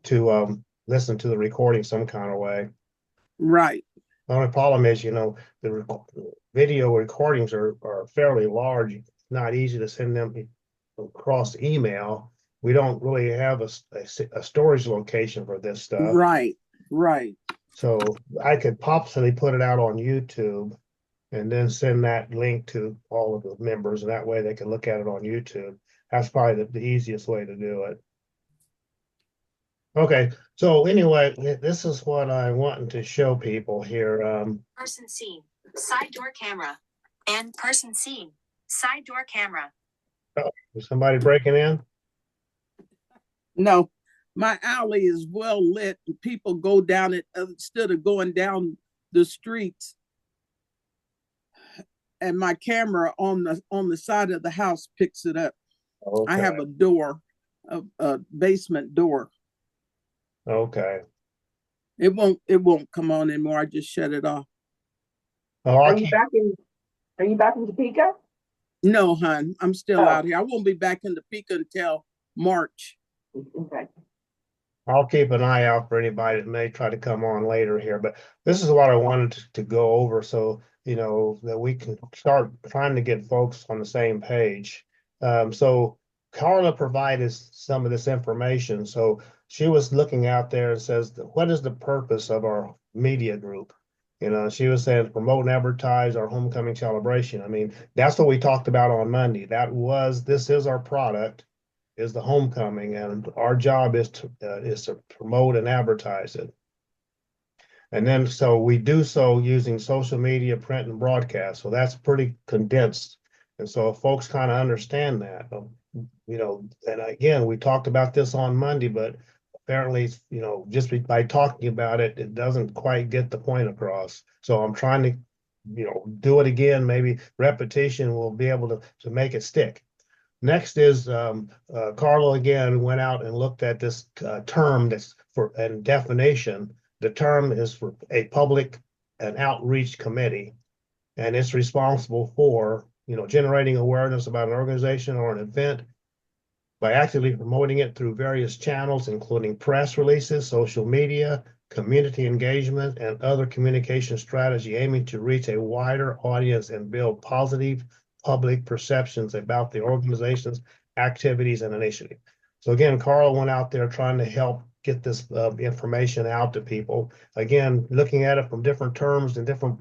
to listen to the recording some kind of way. Right. The only problem is, video recordings are fairly large. It's not easy to send them across email. We don't really have a storage location for this stuff. Right. Right. So I could possibly put it out on YouTube and then send that link to all of the members, and that way they can look at it on YouTube. That's probably the easiest way to do it. Okay, so anyway, this is what I want to show people here. Person seen, side door camera, and person seen, side door camera. Oh, is somebody breaking in? No, my alley is well lit. People go down it instead of going down the streets. And my camera on the side of the house picks it up. I Okay, have a door, a basement door. okay. It won't come on anymore. I just shut it off. Oh, Are you back in? Are you back in Topeka? No, hon, I'm still Oh. out here. I won't be back in Topeka until March. Okay. I'll keep an eye out for anybody that may try to come on later here, but this is what I wanted to go over so that we can start trying to get folks on the same page. So Carla provided some of this information. So she was looking out there and says, what is the purpose of our media group? She was saying promote and advertise our homecoming celebration. I mean, that's what we talked about on Monday. This is our product, is the homecoming, and our job is to promote and advertise it. And then so we do so using social media, print, and broadcast. So that's pretty condensed. And so if folks kind of understand that, and again, we talked about this on Monday, but apparently, just by talking about it, it doesn't quite get the point across. So I'm trying to, do it again. Maybe repetition will be able to make it stick. Next is Carlo again went out and looked at this term that's for and definition. The term is for a public and outreach committee, and it's responsible for generating awareness about an organization or an event by actively promoting it through various channels, including press releases, social media, community engagement, and other communication strategy aiming to reach a wider audience and build positive public perceptions about the organization's activities and initiative. So again, Carl went out there trying to help get this information out to people. Again, looking at it from different terms and different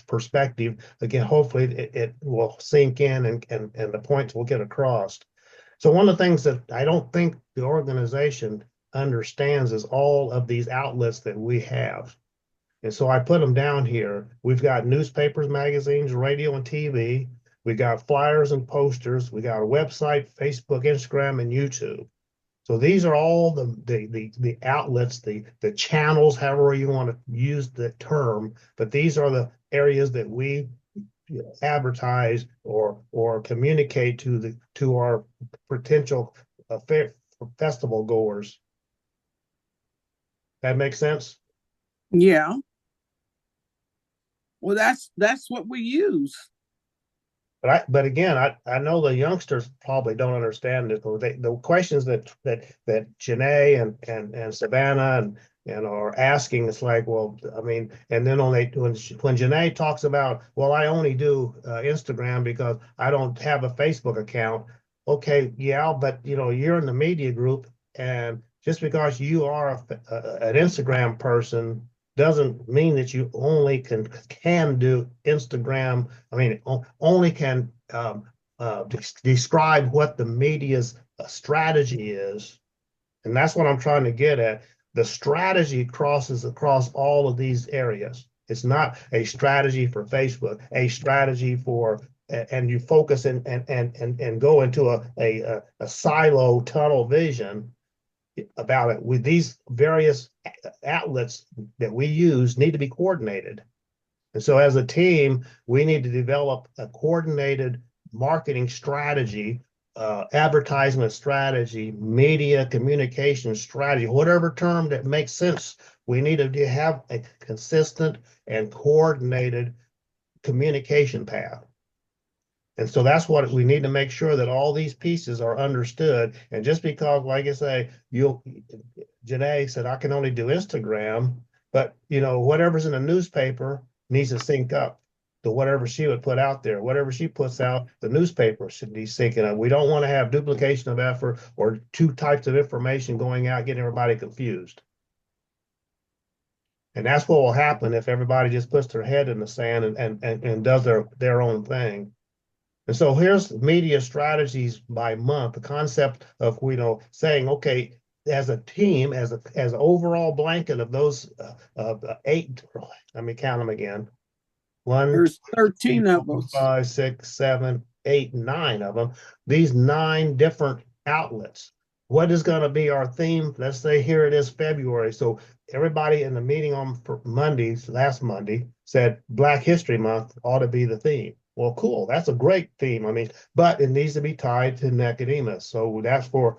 perspective. Again, hopefully it will sink in and the points will get across. So one of the things that I don't think the organization understands is all of these outlets that we have. And so I put them down here. We've got newspapers, magazines, radio, and TV. We got flyers and posters. We got a website, Facebook, Instagram, and YouTube. So these are all the outlets, the channels, however you want to use the term. But these are the areas that we advertise or communicate to our potential festival goers. That makes sense? Yeah. Well, that's what we use. But again, I know the youngsters probably don't understand this. The questions that Janae and Savannah and are asking, it's like, well, I mean, and then when Janae talks about, well, I only do Instagram because I don't have a Facebook account. Okay, yeah, but you're in the media group, and just because you are an Instagram person doesn't mean that you only can do Instagram. I mean, only can describe what the media's strategy is. And that's what I'm trying to get at. The strategy crosses across all of these areas. It's not a strategy for Facebook, a strategy for, and you focus and go into a silo tunnel vision about it. With these various outlets that we use need to be coordinated. And so as a team, we need to develop a coordinated marketing strategy, advertisement strategy, media communication strategy, whatever term that makes sense. We need to have a consistent and coordinated communication path. And so that's what we need to make sure that all these pieces are understood. And just because, like I say, Janae said, I can only do Instagram, but whatever's in the newspaper needs to sync up to whatever she would put out there. Whatever she puts out, the newspaper should be syncing up. We don't want to have duplication of effort or two types of information going out, getting everybody confused. And that's what will happen if everybody just puts their head in the sand and does their own thing. And so here's media strategies by month, the concept of, saying, okay, as a team, as an overall blanket of those 8, let me count them again. 1, There's 2, 3, 13 of 4, us. 5, 6, 7, 8, 9 of them. These 9 different outlets. What is going to be our theme? Let's say here it is February. So everybody in the meeting on last Monday, said Black History Month ought to be the theme. Well, cool. That's a great theme. I mean, but it needs to be tied to Nicodemus. So that's for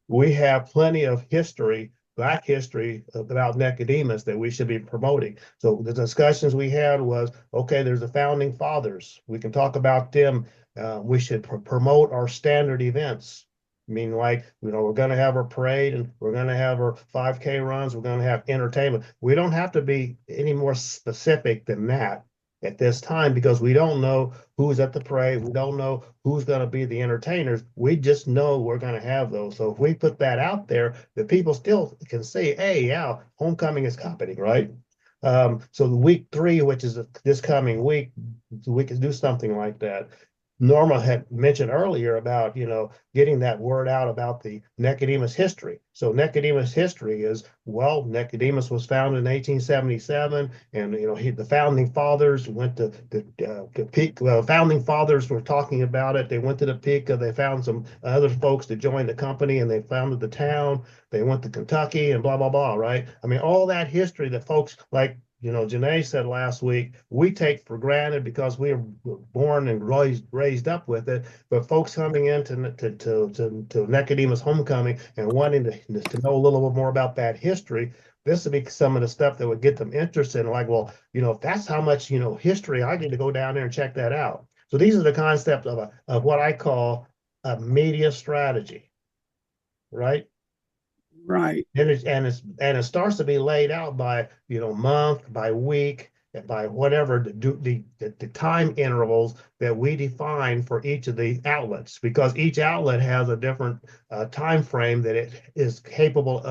we have plenty of history, Black history about Nicodemus that we should be promoting. So the discussions we had was, okay, there's the founding fathers. We can talk about them. We should promote our standard events. I mean, like, we're going to have our parade and we're going to have our 5K runs. We're going to have entertainment. We don't have to be any more specific than that at this time because we don't know who's at the parade. We don't know who's going to be the entertainers. We just know we're going to have those. So if we put that out there, the people still can say, hey, yeah, homecoming is happening, right? So the week 3, which is this coming week, we can do something like that. Norma had mentioned earlier about, getting that word out about the Nicodemus history. So Nicodemus history is, well, Nicodemus was founded in 1877, and the founding fathers went to Peak. Well, founding fathers were talking about it. They went to the Peak. They found some other folks to join the company, and they founded the town. They went to Kentucky, and blah blah blah. Right? I mean, all that history that folks like. Janae said last week, we take for granted because we were born and raised up with it. But folks coming into to Nicodemus homecoming and wanting to know a little bit more about that history, this would be some of the stuff that would get them interested. And like, well, if that's how much history, I need to go down there and check that out. So these are the concept of what I call a media strategy, right? Right. And it starts to be laid out by month, by week, and by whatever the time intervals that we define for each of the outlets, because each outlet has a different time frame that it is capable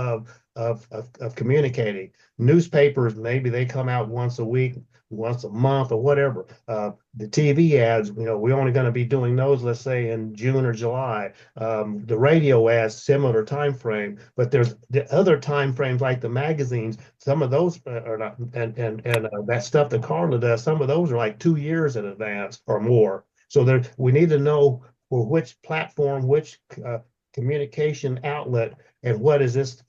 of communicating. Newspapers, maybe they come out once a week, once a month, or whatever. The TV ads, we're only going to be doing those, let's say, in June or July. The radio ads, similar time frame, but there's the other time frames like the magazines. Some of those are not, and that stuff that Carla does, some of those are like 2 years in advance or more. So we need to know for which platform, which communication outlet, and what is this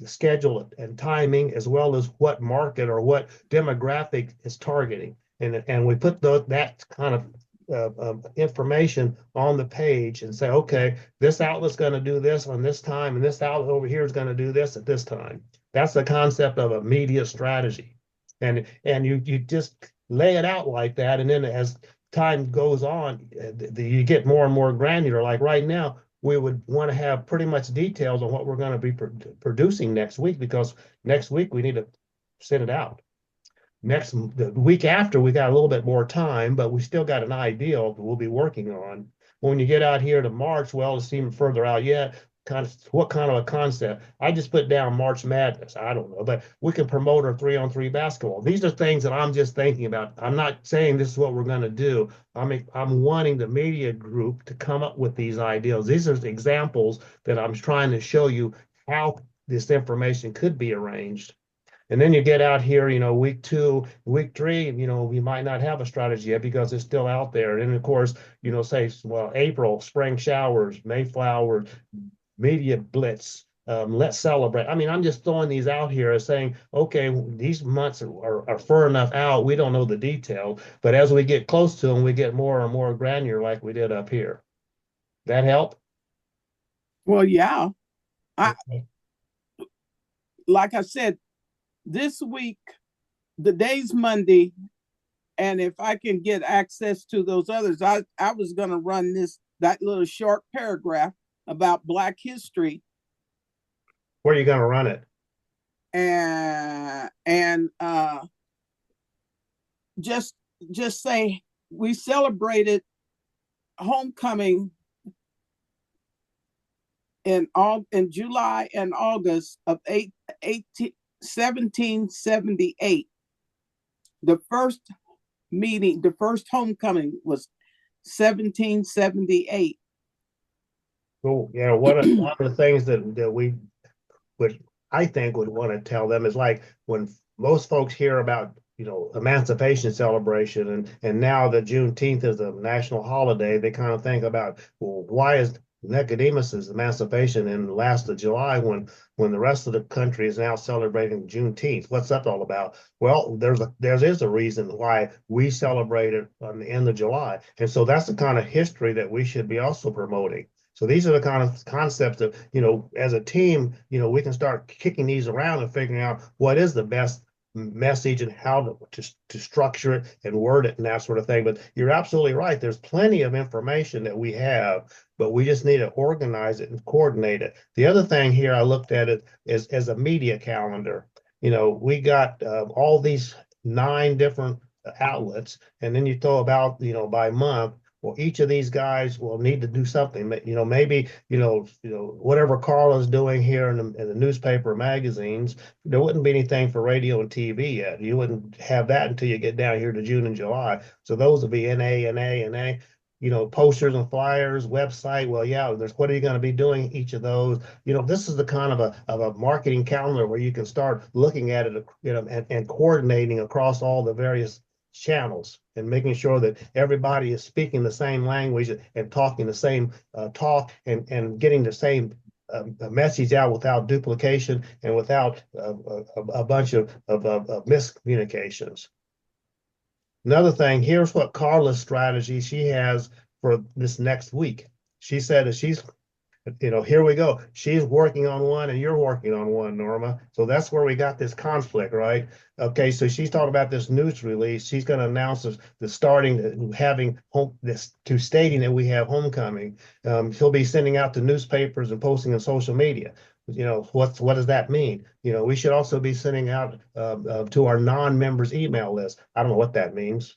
schedule and timing, as well as what market or what demographic is targeting. And we put that kind of information on the page and say, okay, this outlet's going to do this on this time, and this outlet over here is going to do this at this time. That's the concept of a media strategy. And you just lay it out like that, and then as time goes on, you get more and more granular. Like right now, we would want to have pretty much details on what we're going to be producing next week, because next week we need to send it out. The week after, we got a little bit more time, but we still got an idea of what we'll be working on. When you get out here to March, well, it's even further out yet. What kind of a concept? I just put down March Madness. I don't know, but we can promote our 3-on-3 basketball. These are things that I'm just thinking about. I'm not saying this is what we're going to do. I'm wanting the media group to come up with these ideas. These are examples that I'm trying to show you how this information could be arranged. And then you get out here, week 2, week 3, we might not have a strategy yet because it's still out there. And of course, say, well, April, spring showers, Mayflower, media blitz, let's celebrate. I mean, I'm just throwing these out here as saying, okay, these months are far enough out. We don't know the detail, but as we get close to them, we get more and more granular like we did up here. That help? Well, yeah. Okay. Like I said, this week, the day's Monday, and if I can get access to those others, I was going to run that little short paragraph about Black history Where are you going to run it? and just say we celebrated homecoming in July and August of 1778. The first meeting, the first homecoming was 1778. Cool. Yeah, one of the things that we would, I think, would want to tell them is like when most folks hear about, emancipation celebration, and now that Juneteenth is a national holiday, they kind of think about, well, why is Nicodemus's emancipation in last of July when the rest of the country is now celebrating Juneteenth? What's that all about? Well, there is a reason why we celebrate it on the end of July, and so that's the kind of history that we should be also promoting. So these are the kind of concepts that, as a team, we can start kicking these around and figuring out what is the best message and how to structure it and word it and that sort of thing. But you're absolutely right. There's plenty of information that we have, but we just need to organize it and coordinate it. The other thing here I looked at it is as a media calendar. We got all these 9 different outlets, and then you throw about, by month. Well, each of these guys will need to do something. Maybe whatever Carla's doing here in the newspaper magazines, there wouldn't be anything for radio and TV yet. You wouldn't have that until you get down here to June and July. So those would be NA. Posters and flyers, website. Well, yeah, what are you going to be doing each of those? This is the kind of a marketing calendar where you can start looking at it, and coordinating across all the various channels and making sure that everybody is speaking the same language and talking the same talk and getting the same message out without duplication and without a bunch of miscommunications. Another thing, here's what Carla's strategy she has for this next week. She said that here we go. She's working on one and you're working on one, Norma. So that's where we got this conflict, right? Okay, so she's talking about this news release. She's going to announce the starting having stating that we have homecoming. She'll be sending out to newspapers and posting on social media. What does that mean? We should also be sending out to our non-members email list. I don't know what that means.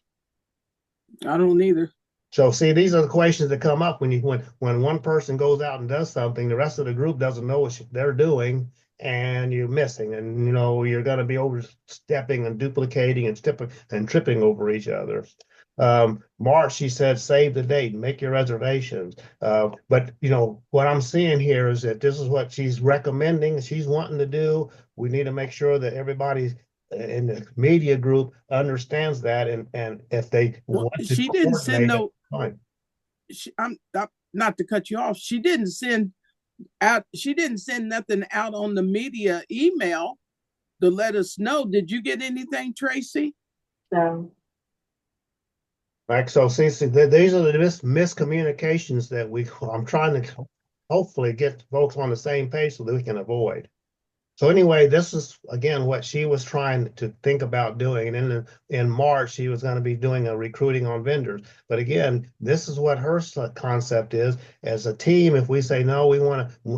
I don't either. So see, these are the questions that come up when one person goes out and does something, the rest of the group doesn't know what they're doing, and you're missing, and you're going to be overstepping and duplicating and tripping over each other. March, she said, save the date, make your reservations. But what I'm seeing here is that this is what she's recommending, she's wanting to do. We need to make sure that everybody in the media group understands that, and if they want to She didn't send coordinate it, no. fine. I'm not to cut you off. She didn't send out. She didn't send nothing out on the media email to let us know. Did you get anything, Tracy? No. Like, so see, these are the miscommunications that I'm trying to hopefully get folks on the same page so that we can avoid. So anyway, this is again what she was trying to think about doing. And then in March, she was going to be doing a recruiting on vendors. But again, this is what her concept is. As a team, if we say no,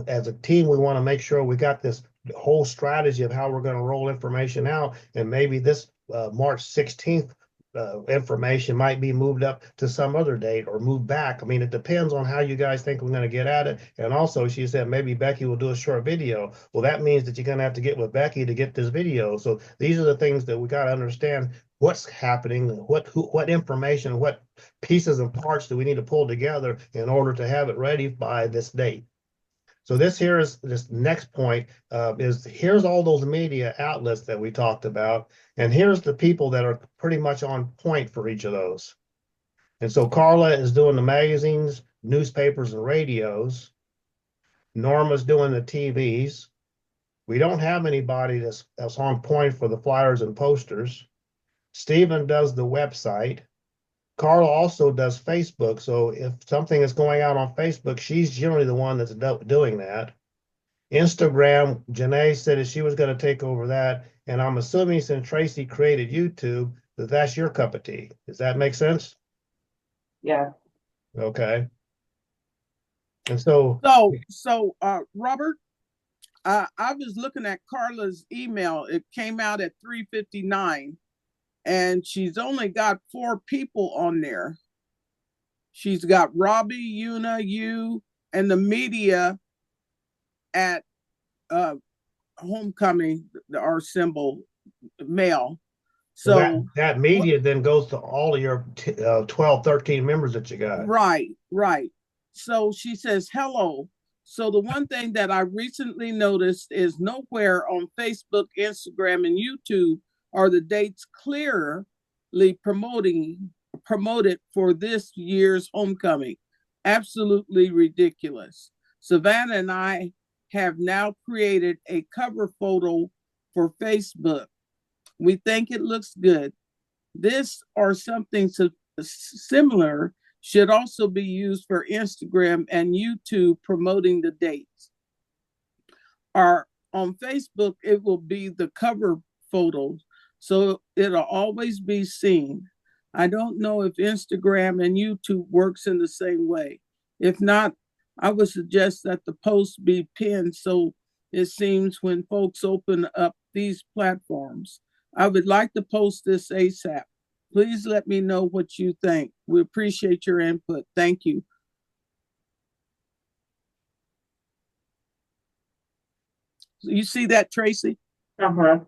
as a team, we want to make sure we got this whole strategy of how we're going to roll information out. And maybe this March 16th information might be moved up to some other date or moved back. I mean, it depends on how you guys think we're going to get at it. And also, she said maybe Becky will do a short video. Well, that means that you're going to have to get with Becky to get this video. So these are the things that we got to understand what's happening, what information, what pieces and parts do we need to pull together in order to have it ready by this date. So this next point here's all those media outlets that we talked about, and here's the people that are pretty much on point for each of those. And so Carla is doing the magazines, newspapers, and radios. Norma's doing the TVs. We don't have anybody that's on point for the flyers and posters. Stephen does the website. Carla also does Facebook. So if something is going out on Facebook, she's generally the one that's doing that. Instagram, Janae said that she was going to take over that. And I'm assuming since Tracy created YouTube, that's your cup of tea. Does that make sense? Yeah. Okay. And so, So, Robert, I was looking at Carla's email. It came out at 3:59, and she's only got 4 people on there. She's got Robbie, Una, you, and the media at homecoming, our symbol mail. So that, So that media then goes to all of your 12, 13 members that you got. right. So she says hello. So the one thing that I recently noticed is nowhere on Facebook, Instagram, and YouTube are the dates clearly promoted for this year's homecoming. Absolutely ridiculous. Savannah and I have now created a cover photo for Facebook. We think it looks good. This or something similar should also be used for Instagram and YouTube promoting the dates. Or on Facebook, it will be the cover photos, so it'll always be seen. I don't know if Instagram and YouTube works in the same way. If not, I would suggest that the post be pinned so it seems when folks open up these platforms. I would like to post this ASAP. Please let me know what you think. We appreciate your input. Thank you. You see that, Tracy? Uh-huh.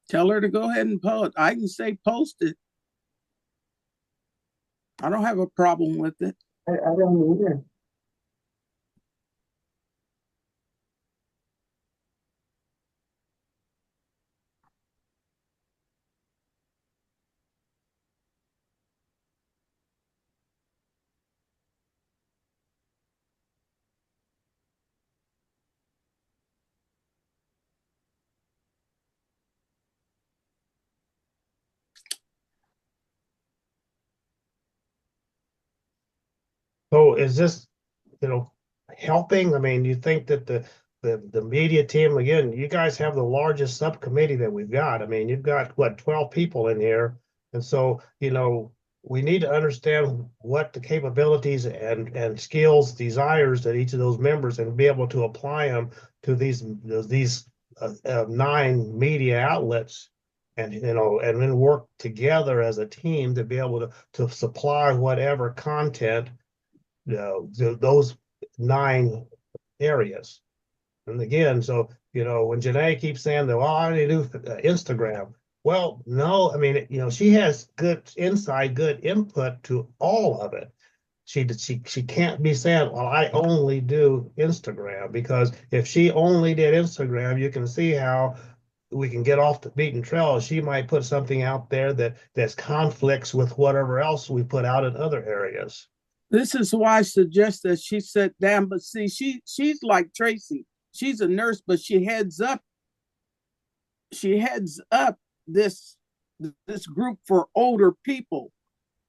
Tell her to go ahead and post. I can say post it. I don't have a problem with it. I don't either. So is this, helping? I mean, you think that the media team, again, you guys have the largest subcommittee that we've got. I mean, you've got what, 12 people in here. And so, we need to understand what the capabilities and skills, desires that each of those members and be able to apply them to these 9 media outlets and and then work together as a team to be able to supply whatever content those 9 areas. And again, so when Janae keeps saying that, well, I need to do Instagram. Well, no, I mean, she has good insight, good input to all of it. She can't be saying, well, I only do Instagram, because if she only did Instagram, you can see how we can get off the beaten trail. She might put something out there that's conflicts with whatever else we put out in other areas. This is why I suggest that she sit down. But see, she's like Tracy. She's a nurse, but she heads up this group for older people.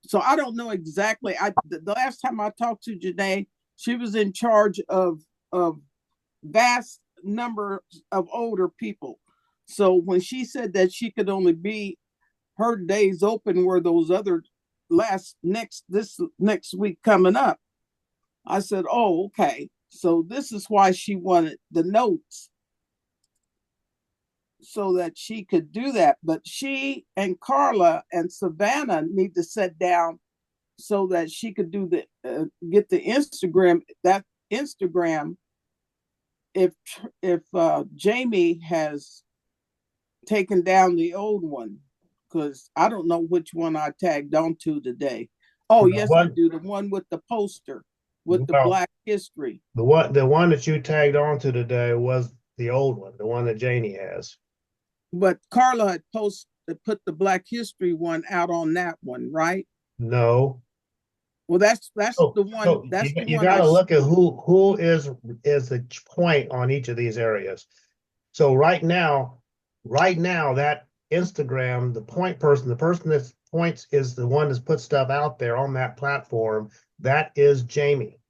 So I don't know exactly. The last time I talked to Janae, she was in charge of vast number of older people. So when she said that she could only be, her days open were those other this next week coming up. I said, oh, okay. So this is why she wanted the notes, so that she could do that. But she and Carla and Savannah need to sit down so that she could do get the Instagram. That Instagram, if Jamie has taken down the old one, because I don't know which one I tagged onto today. Oh, yes, I do. The one with the poster with the Black history. The one that you tagged onto today was the old one, the one that Janie has. But Carla had put the Black history one out on that one, right? No. Well, that's the one. So that's the you one. got to look at who is the point on each of these areas. So right now that Instagram, the person that points is the one that's put stuff out there on that platform. That is Jamie.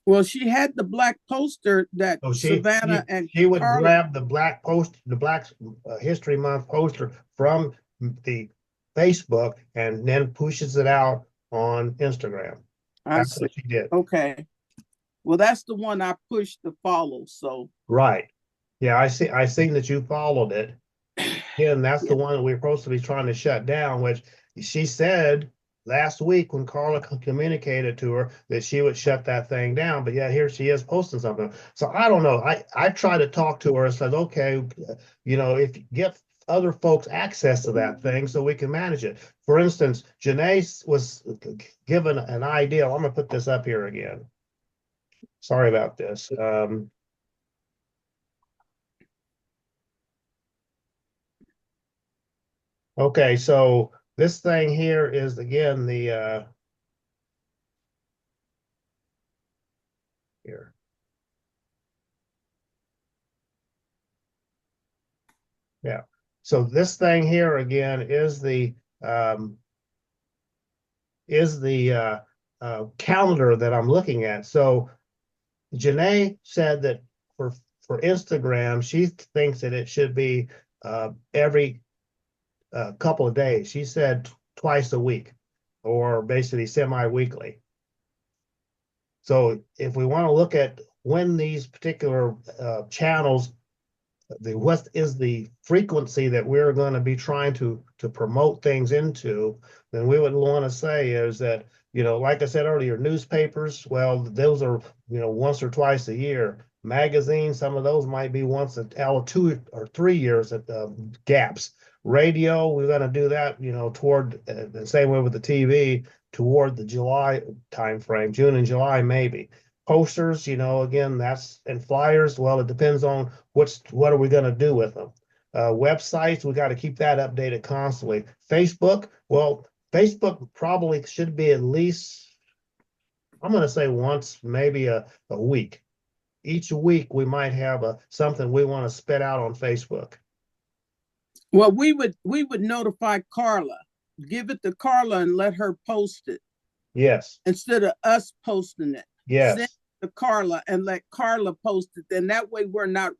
Well, she had the Black poster that Savannah and she would Carla grab the Black History Month poster from the Facebook and then pushes it out on Instagram. I That's see. what she did. Okay. Well, that's the one I pushed to follow. So Right. Yeah, I seen that you followed it. Again, that's yeah. the one that we're supposed to be trying to shut down, which she said last week when Carla communicated to her that she would shut that thing down. But yeah, here she is posting something. So I don't know. I tried to talk to her and said, okay, if you get other folks access to that thing so we can manage it. For instance, Janae was given an idea. I'm gonna put this up here again. Sorry about this. Okay, so this thing here is again the here. Yeah. So this thing here again um is the calendar that I'm looking at. So Janae said that for Instagram, she thinks that it should be every couple of days. She said twice a week, or basically semi-weekly. So if we want to look at when these particular channels, what is the frequency that we're going to be trying to promote things into, then we would want to say is that, like I said earlier, newspapers, well, those are, once or twice a year. Magazines, some of those might be once every 2 or 3 years at gaps. Radio, we're going to do that, toward the same way with the TV, toward the July timeframe, June and July, maybe. Posters, again, and flyers. Well, it depends on what are we going to do with them. Websites, we got to keep that updated constantly. Facebook, well, Facebook probably should be at least, I'm going to say once, maybe a week. Each week we might have something we want to spit out on Facebook. Well, we would notify Carla, give it to Carla and let her post it Yes. instead of us posting it. Yes. Send it to Carla and let Carla post it. Then that way we're not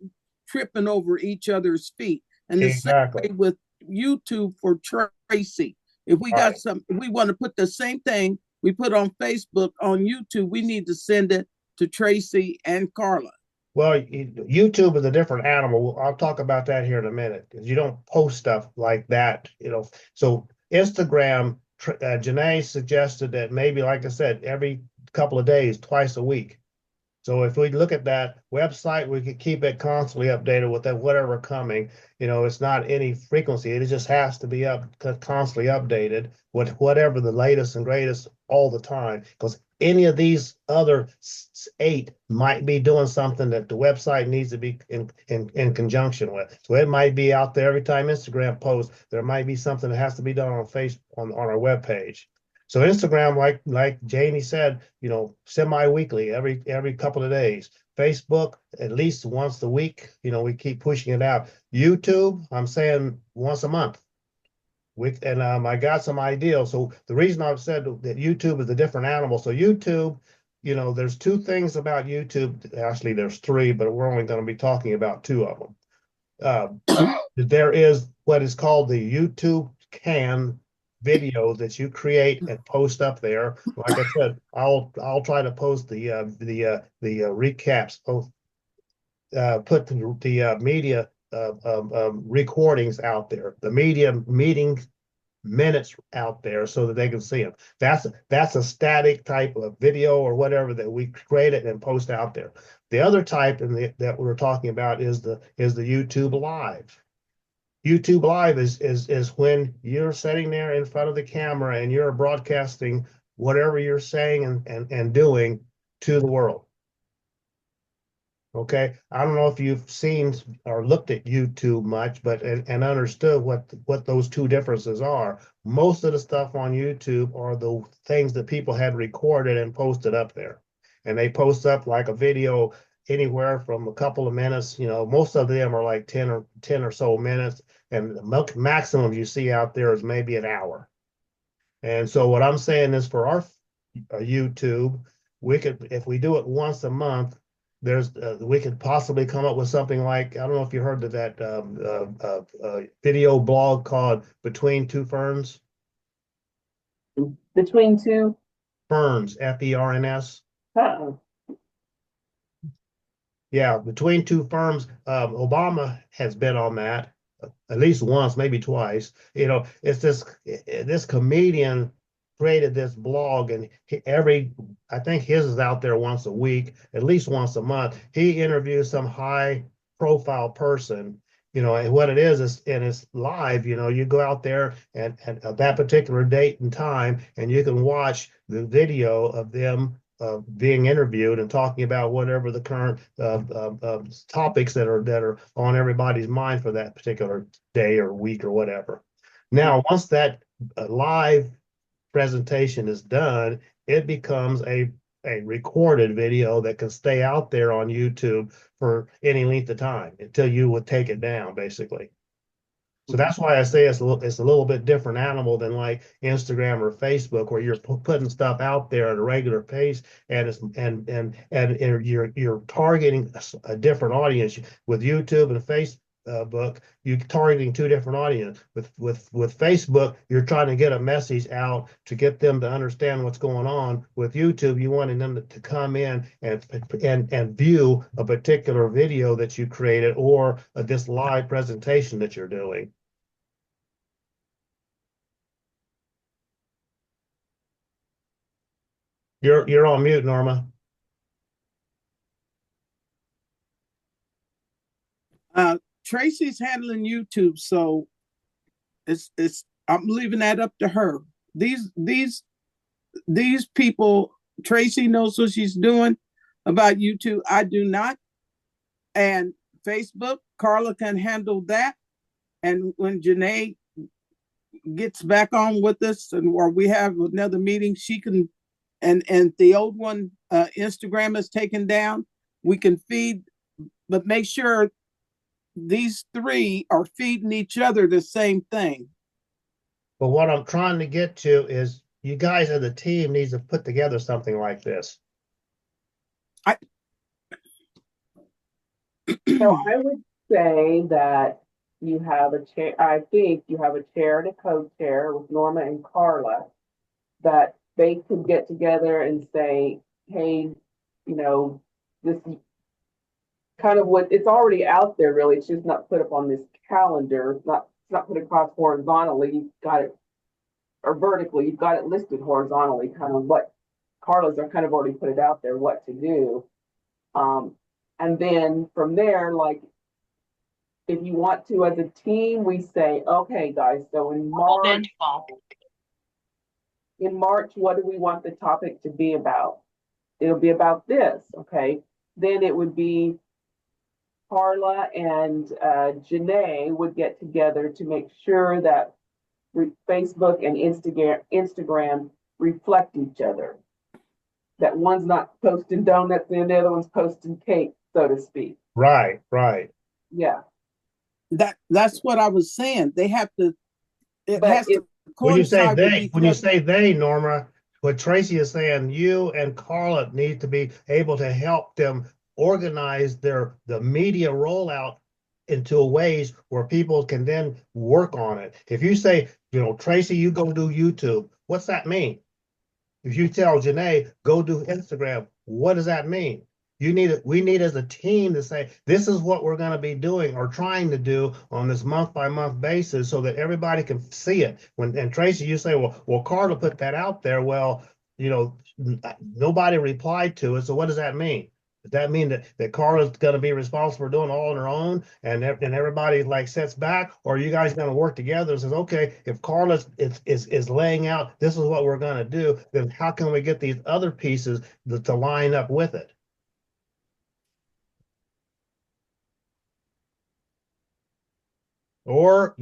tripping over each other's feet. And the Exactly. same way with YouTube for Tracy. If we got something, we want to put the same thing we put on Facebook on YouTube, we need to send it to Tracy and Carla. Well, YouTube is a different animal. I'll talk about that here in a minute because you don't post stuff like that, So Instagram, Janae suggested that maybe, like I said, every couple of days, twice a week. So if we look at that website, we could keep it constantly updated with that whatever coming. It's not any frequency. It just has to be constantly updated with whatever the latest and greatest all the time. Because any of these other 8 might be doing something that the website needs to be in conjunction with. So it might be out there every time Instagram posts. There might be something that has to be done on Facebook on our webpage. So Instagram, like Janie said, semi-weekly, every couple of days. Facebook, at least once a week. We keep pushing it out. YouTube, I'm saying once a month. I got some ideas. So the reason I've said that YouTube is a different animal. So YouTube, there's 2 things about YouTube. Actually, there's 3, but we're only going to be talking about 2 of them. There is what is called the YouTube Can video that you create and post up there. Like I said, I'll try to post the recaps. Put the media recordings out there, the media meeting minutes out there so that they can see them. That's a static type of video or whatever that we created and post out there. The other type that we're talking about is the YouTube Live. YouTube Live is when you're sitting there in front of the camera and you're broadcasting whatever you're saying and doing to the world. Okay, I don't know if you've seen or looked at YouTube much, but and understood what those 2 differences are. Most of the stuff on YouTube are the things that people had recorded and posted up there, and they post up like a video anywhere from a couple of minutes. Most of them are like 10 or so minutes, and the maximum you see out there is maybe an hour. And so what I'm saying is for our YouTube, we could, if we do it once a month, we could possibly come up with something like, I don't know if you heard of that video blog called Between Two Ferns. Between two, Ferns, Ferns. uh, Yeah, between two firms, Obama has been on that at least once, maybe twice. It's this comedian created this blog, and I think his is out there once a week, at least once a month. He interviews some high profile person, and what it is, and it's live. You go out there and at that particular date and time, and you can watch the video of them being interviewed and talking about whatever the current topics that are on everybody's mind for that particular day or week or whatever. Now, once that live presentation is done, it becomes a recorded video that can stay out there on YouTube for any length of time until you would take it down, basically. So that's why I say it's a little bit different animal than like Instagram or Facebook, where you're putting stuff out there at a regular pace, and you're targeting a different audience. With YouTube and Facebook, you're targeting two different audiences. With Facebook, you're trying to get a message out to get them to understand what's going on. With YouTube, you wanting them to come in and view a particular video that you created, or this live presentation that you're doing. You're on mute, Norma. Tracy's handling YouTube, so I'm leaving that up to her. These people, Tracy knows what she's doing about YouTube. I do not. And Facebook, Carla can handle that. And when Janae gets back on with us, or we have another meeting, she can, and the old one, Instagram is taken down, we can feed, but make sure these three are feeding each other the same thing. But what I'm trying to get to is you guys as a team needs to put together something like this. so I would say that you have a chair. I think you have a chair and a co-chair with Norma and Carla, that they could get together and say, hey, this is kind of what it's already out there, really. It's just not put up on this calendar. It's not put across horizontally. You've got it, or vertically, you've got it listed horizontally, kind of what Carla's are kind of already put it out there, what to do. And then from there, like, if you want to, as a team, we say, okay, guys, so in March, what do we want the topic to be about? It'll be about this, okay? Then it would be Carla and Janae would get together to make sure that Facebook and Instagram reflect each other. That one's not posting donuts and the other one's posting cake, so to speak. Right. Yeah. That's what I was saying. They have to. It But has to When you say coincide with they, each when you other. say they, Norma, what Tracy is saying, you and Carla need to be able to help them organize the media rollout into ways where people can then work on it. If you say, Tracy, you go do YouTube, what's that mean? If you tell Janae, go do Instagram, what does that mean? We need as a team to say, this is what we're going to be doing or trying to do on this month by month basis, so that everybody can see it. And Tracy, you say, well, Carla put that out there. Well, nobody replied to it. So what does that mean? Does that mean that Carla's going to be responsible for doing it all on her own, and everybody like sets back, or are you guys going to work together and says, okay, if Carla is laying out, this is what we're going to do, then how can we get these other pieces to line up with it? Or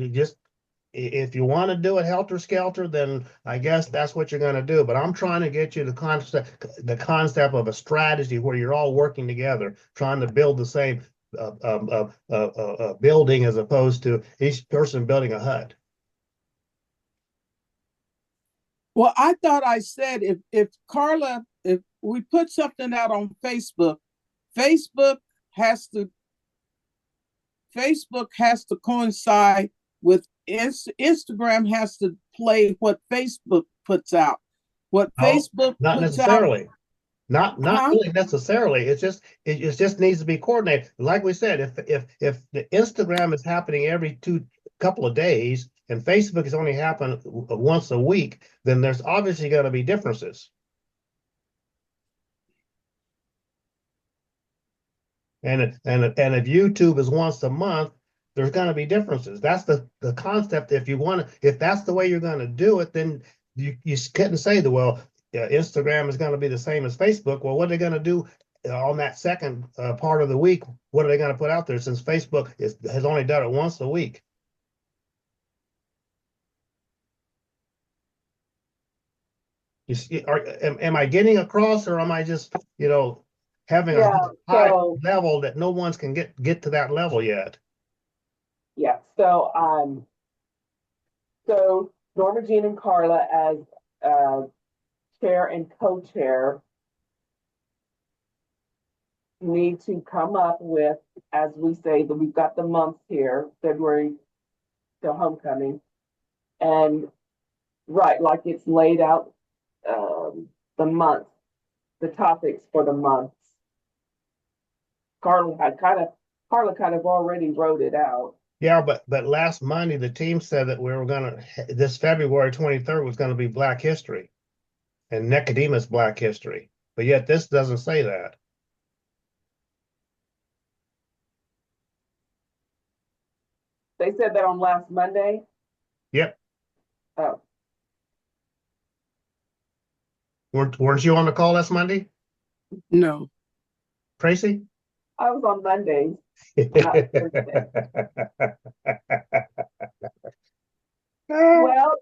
if you want to do it helter skelter, then I guess that's what you're going to do. But I'm trying to get you the concept of a strategy where you're all working together, trying to build the same building, as opposed to each person building a hut. Well, I thought I said if we put something out on Facebook, Facebook has to coincide with Instagram, has to play what Facebook puts out. What No, Facebook not puts out, necessarily. Not huh? really necessarily. It just needs to be coordinated. Like we said, if the Instagram is happening every couple of days and Facebook is only happening once a week, then there's obviously going to be differences. And if YouTube is once a month, there's going to be differences. That's the concept. If that's the way you're going to do it, then you couldn't say that, well, Instagram is going to be the same as Facebook. Well, what are they going to do on that second part of the week? What are they going to put out there since Facebook has only done it once a week? Am I getting across, or am I just, having a Yeah, high so, level that no one's can get to that level yet? yeah, so Norma Jean and Carla as chair and co-chair need to come up with, as we say, that we've got the months here, February till homecoming. And right, like it's laid out, the month, the topics for the months. Carla kind of already wrote it out. Yeah, but last Monday the team said that this February 23rd was gonna be Black History and Nicodemus Black History, but yet this doesn't say that. They said that on last Monday. Yep, Oh, weren't you on the call last Monday, No. Tracy? I was on Mondays, not Thursday. Well,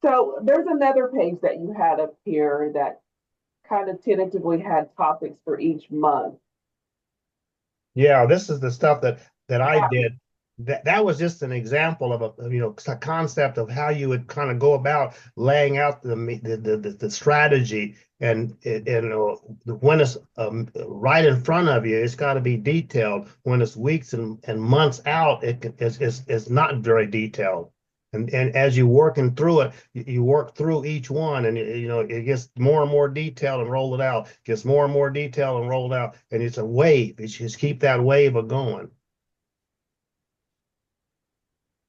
so there's another page that you had up here that kind of tentatively had topics for each month. Yeah, this is the stuff that I Yeah. did. That was just an example of a concept of how you would kind of go about laying out the strategy, and when it's right in front of you, it's got to be detailed. When it's weeks and months out, it's not very detailed. And as you working through it, you work through each one, and it gets more and more detailed and roll it out. Gets more and more detailed and rolled out, and it's a wave. It's just keep that wave of going.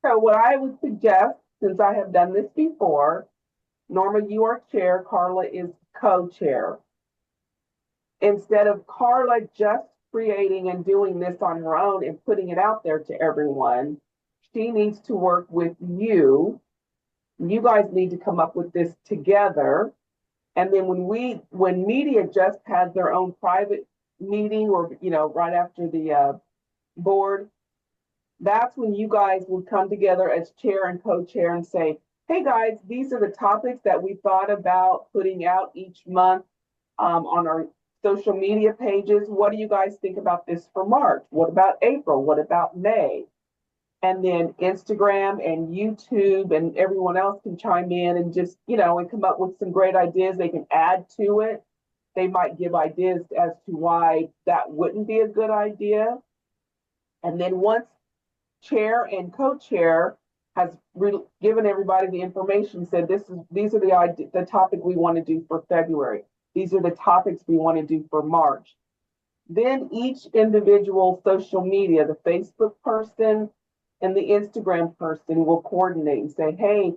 So what I would suggest, since I have done this before, Norma, you are chair, Carla is co-chair. Instead of Carla just creating and doing this on her own and putting it out there to everyone, she needs to work with you. You guys need to come up with this together. And then when media just has their own private meeting, or right after the board, that's when you guys will come together as chair and co-chair and say, hey guys, these are the topics that we thought about putting out each month on our social media pages. What do you guys think about this for March? What about April? What about May? And then Instagram and YouTube and everyone else can chime in and just, and come up with some great ideas they can add to it. They might give ideas as to why that wouldn't be a good idea. And then once chair and co-chair has given everybody the information, said these are the topic we want to do for February. These are the topics we want to do for March. Then each individual social media, the Facebook person and the Instagram person, will coordinate and say, hey,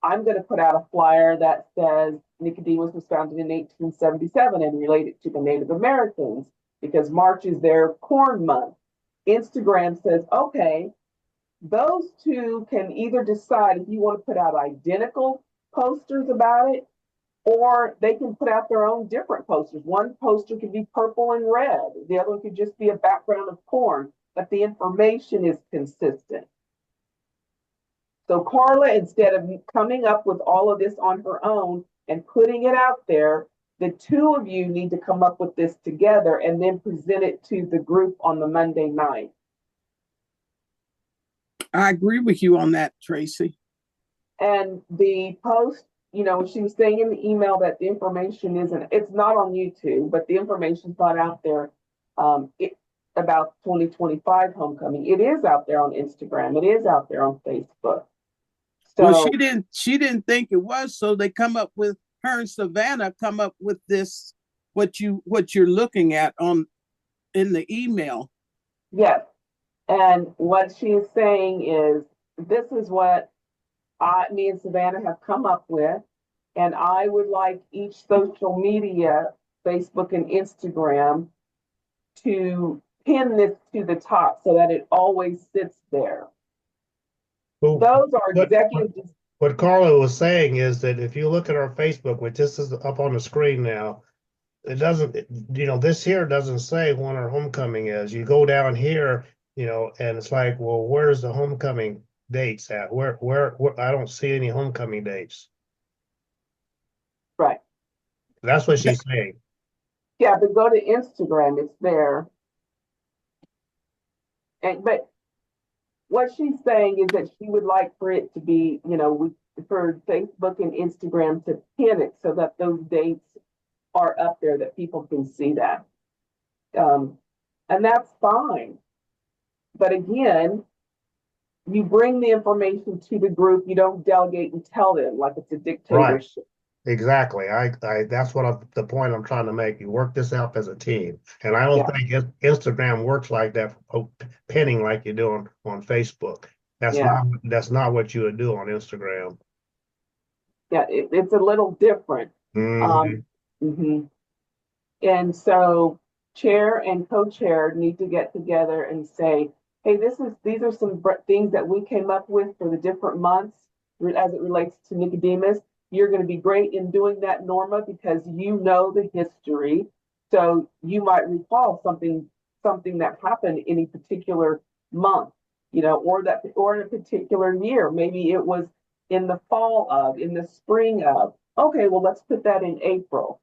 I'm going to put out a flyer that says Nicodemus was founded in 1877 and related to the Native Americans because March is their corn month. Instagram says, okay, those two can either decide if you want to put out identical posters about it, or they can put out their own different posters. One poster could be purple and red. The other one could just be a background of corn, but the information is consistent. So Carla, instead of coming up with all of this on her own and putting it out there, the two of you need to come up with this together and then present it to the group on the Monday night. I agree with you on that, Tracy. And the post, she was saying in the email that the information it's not on YouTube, but the information's not out there about 2025 homecoming. It is out there on Instagram. It is out there on Facebook. Well, So she didn't think it was, so they come up with her and Savannah come up with this what you're looking at on in the email. yes, and what she is saying is this is what me and Savannah have come up with, and I would like each social media, Facebook and Instagram, to pin this to the top so that it always sits there. Well, Those are what executive. what Carla was saying is that if you look at our Facebook, which this is up on the screen now, it doesn't, this here doesn't say when our homecoming is. You go down here, and it's like, well, where's the homecoming dates at? Where I don't see any homecoming dates. Right. That's what she's saying. Yeah, but go to Instagram, it's there. But what she's saying is that she would like for it to be, for Facebook and Instagram to pin it so that those dates are up there that people can see that. And that's fine. But again, you bring the information to the group, you don't delegate and tell them like it's a Right. dictatorship. Exactly. That's the point I'm trying to make. You work this out as a team. And I don't Yeah. think Instagram works like that for pinning like you do on Facebook. Yeah. That's not what you would do on Instagram. Yeah, it's a little different. Mhm. Mhm. And so chair and co-chair need to get together and say, hey, these are some things that we came up with for the different months as it relates to Nicodemus. You're going to be great in doing that, Norma, because you know the history. So you might recall something that happened in a particular month, or in a particular year. Maybe it was in the in the spring of. Okay, well, let's put that in April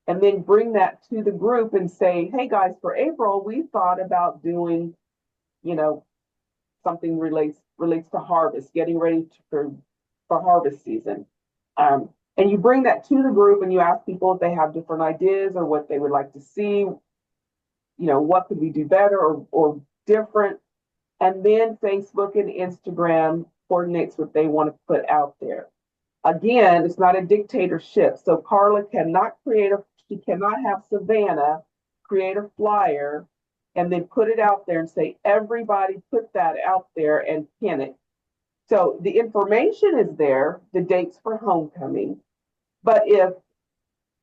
and then bring that to the group and say, hey guys, for April, we thought about doing, you know, something relates to harvest, getting ready for harvest season. And you bring that to the group and you ask people if they have different ideas or what they would like to see, what could we do better or different. And then Facebook and Instagram coordinates what they want to put out there. Again, it's not a dictatorship. So Carla she cannot have Savannah create a flyer and then put it out there and say, everybody put that out there and pin it. So the information is there, the dates for homecoming. But if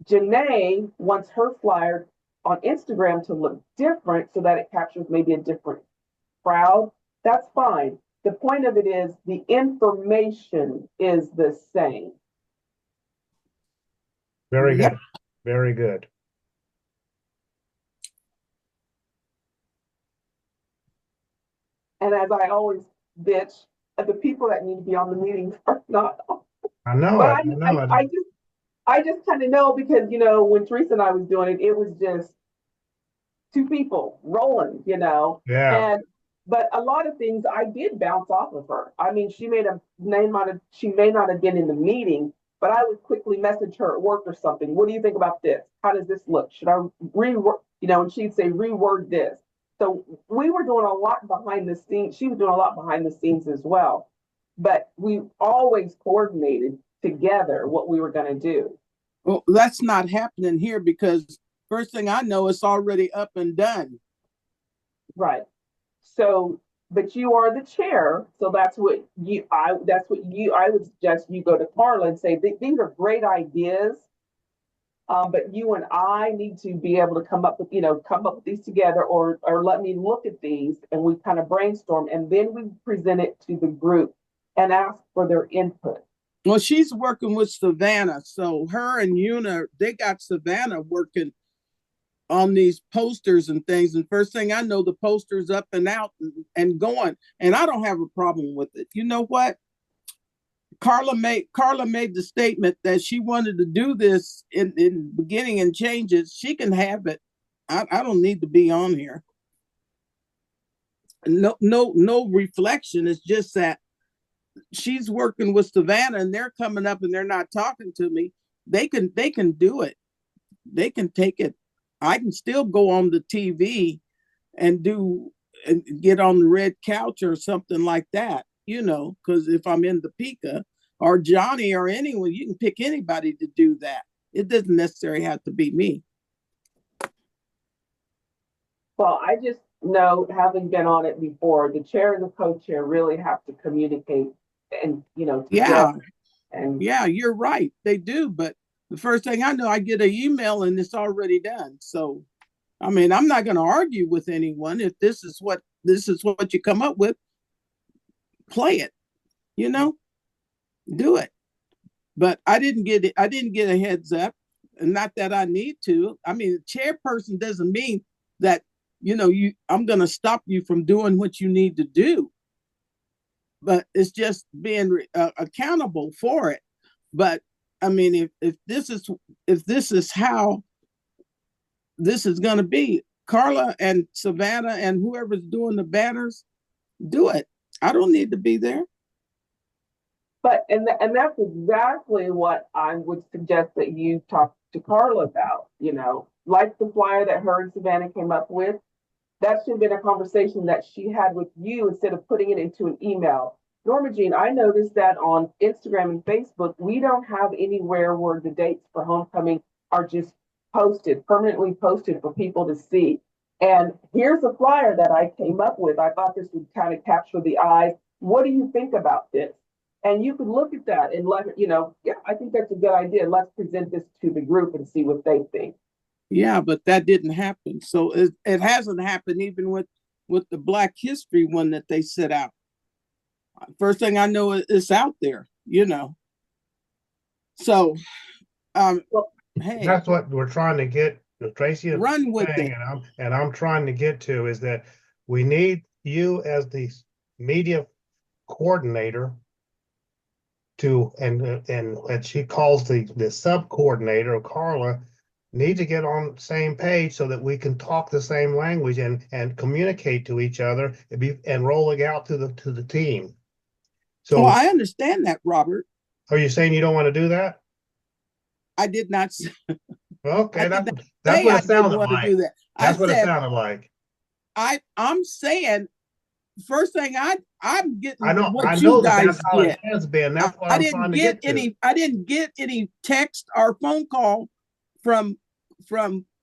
Janae wants her flyer on Instagram to look different so that it captures maybe a different crowd, that's fine. The point of it is the information is the same. Very Yep. good. Very good. And as I always bitch, the people that need to be on the meetings are not. I know But it. I know it. I just kind of know because when Teresa and I was doing it, it was just two people rolling, Yeah. and but a lot of things I did bounce off of her. I mean, she may not have been in the meeting, but I would quickly message her at work or something. What do you think about this? How does this look? Should I rework? And she'd say reword this. So we were doing a lot behind the scenes. She was doing a lot behind the scenes as well. But we always coordinated together what we were going to do. Well, that's not happening here because first thing I know, it's already up and done. Right. So, but you are the chair, so I would suggest you go to Carla and say, these are great ideas. But you and I need to be able to come up with these together or let me look at these and we kind of brainstorm and then we present it to the group and ask for their input. Well, she's working with Savannah. So her and Una, they got Savannah working on these posters and things. And first thing I know, the poster's up and out and going. And I don't have a problem with it. You know what? Carla made the statement that she wanted to do this in the beginning and change it. She can have it. I don't need to be on here. No reflection. It's just that she's working with Savannah and they're coming up and they're not talking to me. They can do it. They can take it. I can still go on the TV and get on the red couch or something like that. because if I'm in the Pika or Johnny or anyone, you can pick anybody to do that. It doesn't necessarily have to be me. Well, I just know, having been on it before, the chair and the co-chair really have to communicate and, Yeah, together. And yeah, you're right. They do, but the first thing I know, I get an email and it's already done. So, I mean, I'm not going to argue with anyone. If this is what you come up with, play it. You know, do it. But I didn't get it. I didn't get a heads up, and not that I need to. I mean, the chairperson doesn't mean that I'm going to stop you from doing what you need to do. But it's just being accountable for it. But I mean, if this is how this is going to be, Carla and Savannah and whoever's doing the banners, do it. I don't need to be there. and that's exactly what I would suggest that you talk to Carla about, like the flyer that her and Savannah came up with. That should have been a conversation that she had with you instead of putting it into an email. Norma Jean, I noticed that on Instagram and Facebook, we don't have anywhere where the dates for homecoming are just posted, permanently posted for people to see. And here's a flyer that I came up with. I thought this would kind of capture the eyes. What do you think about this? And you could look at that and yeah, I think that's a good idea. Let's present this to the group and see what they think. Yeah, but that didn't happen. So it hasn't happened even with the Black History one that they set out. First thing I know, it's out there. So, Well, hey, That's what we're trying to get, Tracy is run with saying, it. and I'm trying to get to is that we need you as the media coordinator to, and she calls the sub coordinator, Carla, need to get on the same page so that we can talk the same language and communicate to each other and rolling out to the team. Well, So I understand that, Robert. are you saying you don't want to do that? I did not. Okay, I did not that's say what I it didn't sounded want to like. do that. I That's what it said sounded like. I'm saying first thing I'm I getting know, I what you know that that's guys how it get. has been. That's what I I'm didn't trying to get get to. I didn't get any text or phone call from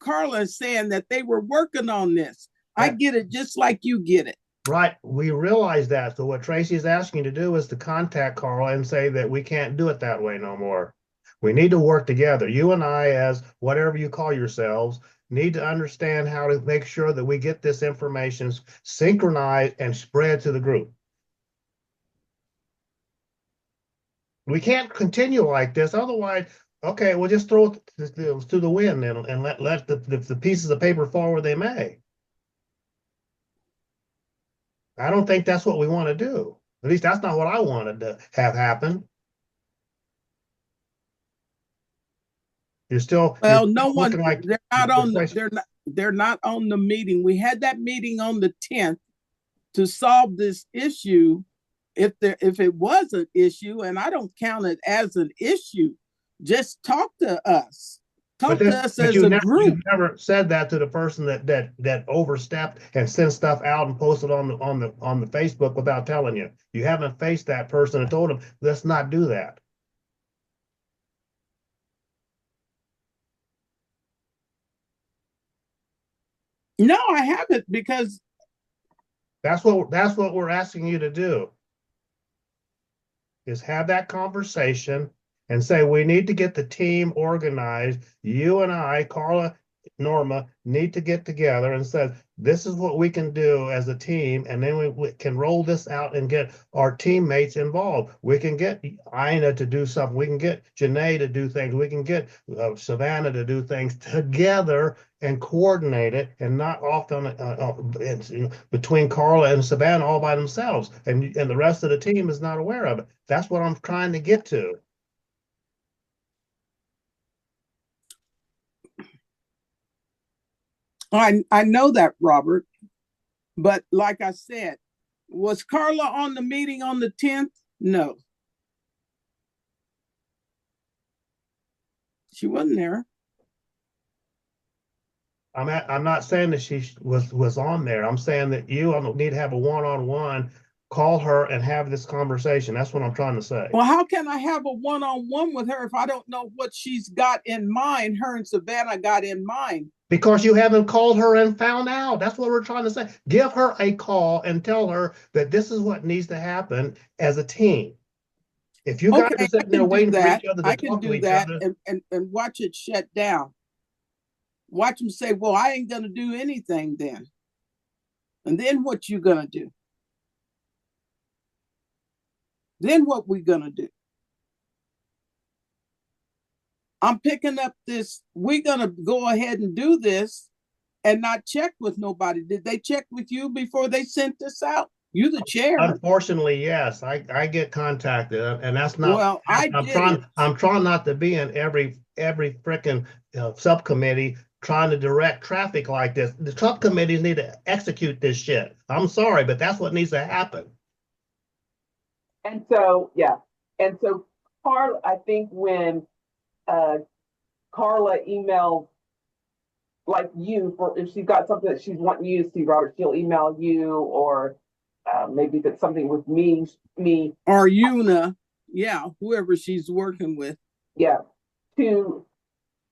Carla saying that they were working on this. I That, get it just like you get it. right. We realize that. So what Tracy is asking you to do is to contact Carla and say that we can't do it that way no more. We need to work together. You and I, as whatever you call yourselves, need to understand how to make sure that we get this information synchronized and spread to the group. We can't continue like this. Otherwise, okay, we'll just throw it to the wind and let the pieces of paper fall where they may. I don't think that's what we want to do. At least that's not what I wanted to have happen. You're Well, no still one looking like they're not on the meeting. We had that meeting on the 10th to solve this issue if it was an issue, and I don't count it as an issue. Just talk to us. but Talk to us as you a never group. said that to the person that overstepped and sent stuff out and posted on the Facebook without telling you. You haven't faced that person and told them, let's not do that. No, I haven't because That's what we're asking you to do. Is have that conversation and say we need to get the team organized. You and I, Carla, Norma, need to get together and say this is what we can do as a team, and then we can roll this out and get our teammates involved. We can get Ina to do something. We can get Janae to do things. We can get Savannah to do things together and coordinate it, and not often between Carla and Savannah all by themselves, and the rest of the team is not aware of it. That's what I'm trying to get to. I know that, Robert. But like I said, was Carla on the meeting on the 10th? No. She wasn't there. I'm not saying that she was on there. I'm saying that you need to have a one-on-one call her and have this conversation. That's what I'm trying to say. Well, how can I have a one-on-one with her if I don't know what she's got in mind, her and Savannah got in mind? Because you haven't called her and found out. That's what we're trying to say. Give her a call and tell her that this is what needs to happen as a team. If you guys Okay, are I sitting there can do waiting for that. each other to I can talk to do each that other, and watch it shut down. Watch them say, well, I ain't gonna do anything then. And then what you gonna do? Then what we gonna do? I'm picking up this, we're gonna go ahead and do this and not check with nobody. Did they check with you before they sent this out? You the chair. unfortunately, yes, I get contacted, and that's not. Well, I I'm did it. trying not to be in every freaking subcommittee trying to direct traffic like this. The subcommittees need to execute this shit. I'm sorry, but that's what needs to happen. And so, yeah. And so Carla, I think when Carla emailed like you for if she's got something that she's wanting you to see, Robert, she'll email you, or maybe if it's something with me, or Una, yeah, whoever she's working with. yeah, to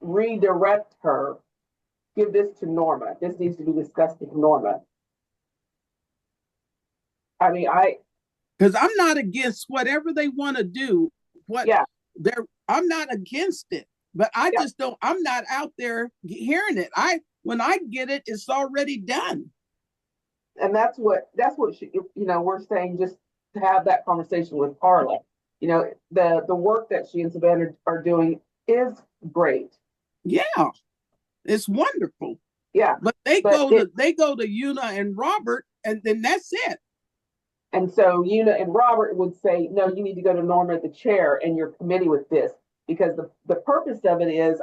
redirect her. Give this to Norma. This needs to be discussed with Norma. I mean, because I'm not against whatever they want to do. What yeah, I'm not against it, but I yeah. just don't. I'm not out there hearing it. When I get it, it's already done. And that's what she, we're saying, just to have that conversation with Carla. The work that she and Savannah are doing is great. Yeah, it's wonderful. Yeah, but they go to Una and Robert, and then that's it. And so Una and Robert would say, no, you need to go to Norma, the chair, and your committee with this, because the purpose of it is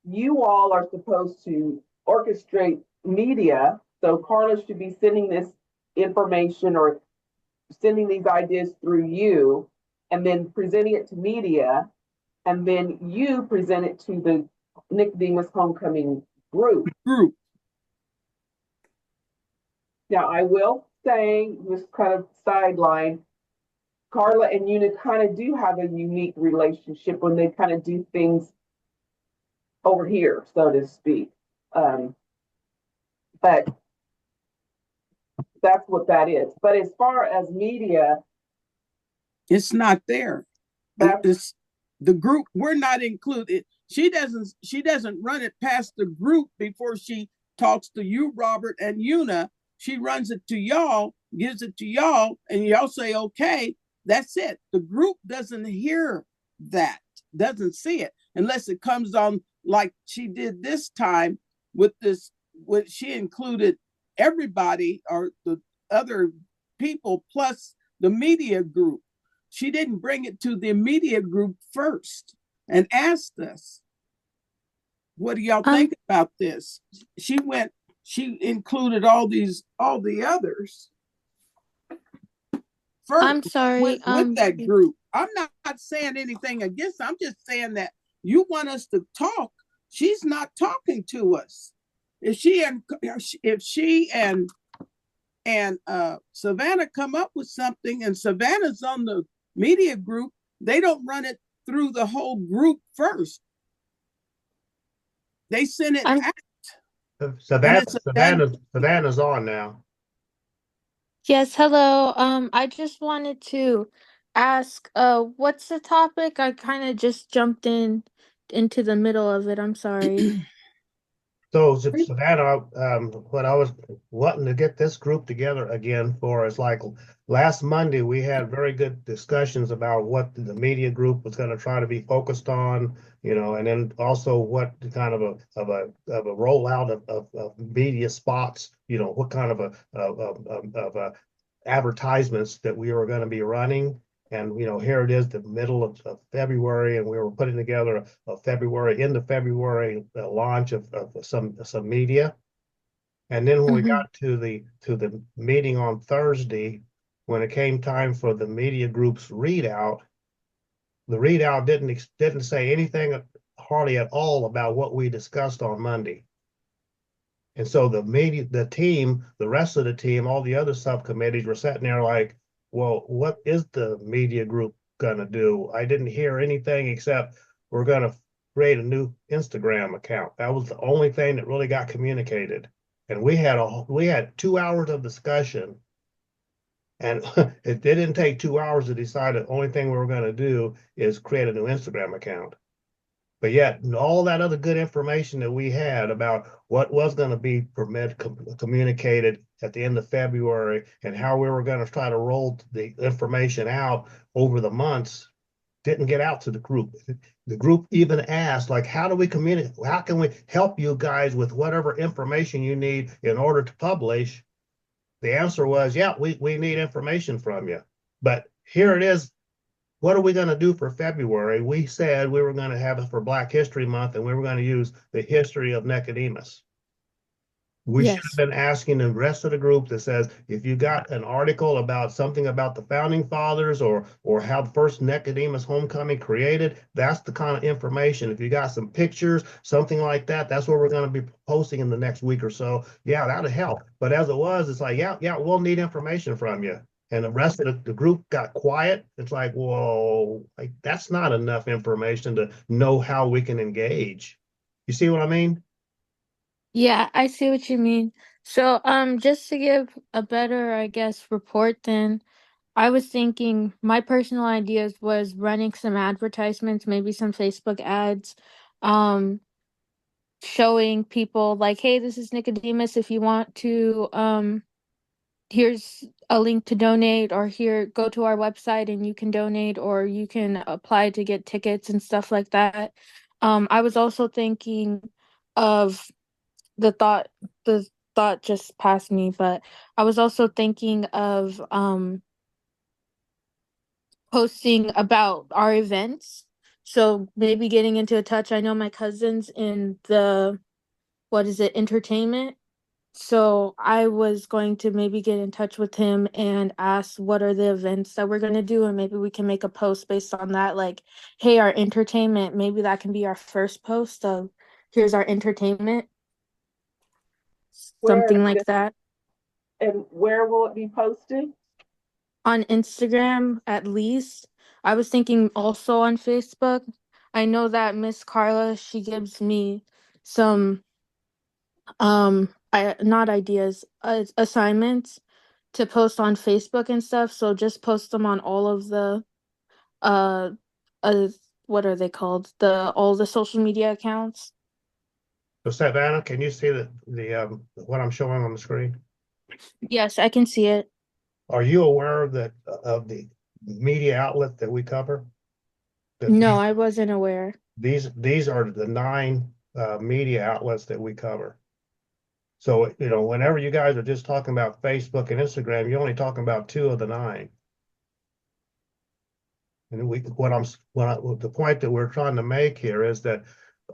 you all are supposed to orchestrate media. So Carla should be sending this information or sending these ideas through you, and then presenting it to media, and then you present it to the Nicodemus Homecoming group. Now, I will say, this kind of sideline, Carla and Una kind of do have a unique relationship when they kind of do things over here, so to speak. But that's what that is. But as far as media, it's not there. It's the group. We're not included. She doesn't run it past the group before she talks to you, Robert and Una. She runs it to y'all, gives it to y'all, and y'all say, okay, that's it. The group doesn't hear that, doesn't see it, unless it comes on like she did this time with this, when she included everybody or the other people plus the media group. She didn't bring it to the media group first and asked us, what do y'all think about this? She included all the others first. I'm sorry. With that group. I'm not saying anything against. I'm just saying that you want us to talk. She's not talking to us. If she and Savannah come up with something, and Savannah's on the media group, they don't run it through the whole group first. They send it out. Savannah's on now. Yes, hello. I just wanted to ask, what's the topic? I kind of just jumped into the middle of it. I'm sorry. So Savannah, what I was wanting to get this group together again for is, like, last Monday we had very good discussions about what the media group was going to try to be focused on, and then also what kind of a rollout of media spots, what kind of advertisements that we were going to be running. And here it is, the middle of February, and we were putting together a end of February launch of some media. And then when we got to the meeting on Thursday, when it came time for the media group's readout, the readout didn't say anything hardly at all about what we discussed on Monday. And so the media, the team, the rest of the team, all the other subcommittees were sitting there like, well, what is the media group gonna do? I didn't hear anything except we're gonna create a new Instagram account. That was the only thing that really got communicated. And we had 2 hours of discussion, and it didn't take 2 hours to decide the only thing we were going to do is create a new Instagram account. But yet, all that other good information that we had about what was going to be communicated at the end of February and how we were going to try to roll the information out over the months didn't get out to the group. The group even asked, like, how do we communicate? How can we help you guys with whatever information you need in order to publish? The answer was, yeah, we need information from you. But here it is. What are we going to do for February? We said we were going to have it for Black History Month, and we were going to use the history of Nicodemus. We should have Yes. been asking the rest of the group that says, if you got an article about something about the founding fathers or how the first Nicodemus homecoming created, that's the kind of information. If you got some pictures, something like that, that's what we're going to be posting in the next week or so. Yeah, that'll help. But as it was, it's like, yeah, we'll need information from you. And the rest of the group got quiet. It's like, whoa, like that's not enough information to know how we can engage. You see what I mean? Yeah, I see what you mean. So, just to give a better, I guess, report then, I was thinking my personal ideas was running some advertisements, maybe some Facebook ads, um, showing people like, hey, this is Nicodemus. If you want to, here's a link to donate, or here, go to our website and you can donate, or you can apply to get tickets and stuff like that. I was also thinking of the thought, the thought just passed me, but I was also thinking of posting about our events. So maybe getting into a touch. I know my cousin's in the, what is it, entertainment. So I was going to maybe get in touch with him and ask what are the events that we're going to do, and maybe we can make a post based on that, like, hey, our entertainment, maybe that can be our first post of here's our entertainment, Where something like that. and where will it be posted? On Instagram at least. I was thinking also on Facebook. I know that Miss Carla, she gives me some I not ideas, assignments to post on Facebook and stuff, so just post them on all of the uh uh what are they called? The all the social media accounts. So Savannah, can you see the what I'm showing on the screen? Yes, I can see it. Are you aware of the media outlet that we cover? That No, I wasn't aware. these are the nine media outlets that we cover. So whenever you guys are just talking about Facebook and Instagram, you're only talking about two of the nine. And the point that we're trying to make here is that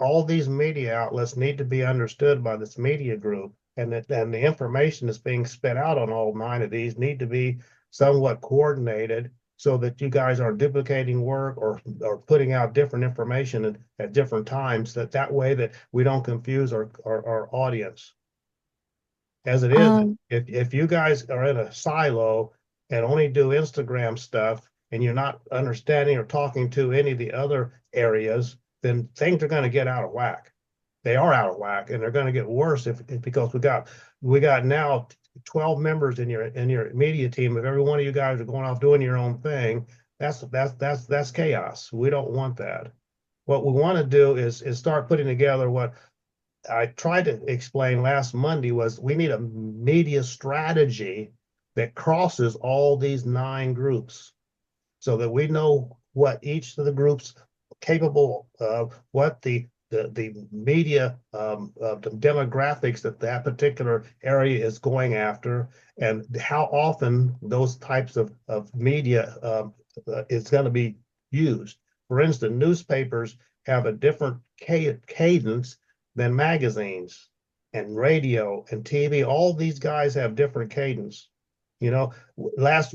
all these media outlets need to be understood by this media group, and the information that's being spit out on all nine of these need to be somewhat coordinated so that you guys aren't duplicating work or putting out different information at different times, that way that we don't confuse our audience. As it is, Um if you guys are in a silo and only do Instagram stuff and you're not understanding or talking to any of the other areas, then things are going to get out of whack. They are out of whack, and they're going to get worse if because we got now 12 members in your media team. If every one of you guys are going off doing your own thing, that's chaos. We don't want that. What we want to do is start putting together what I tried to explain last Monday was we need a media strategy that crosses all these nine groups so that we know what each of the groups capable of, what the media the demographics that particular area is going after, and how often those types of media is going to be used. For instance, newspapers have a different cadence than magazines, and radio and TV. All these guys have different cadence. You know, last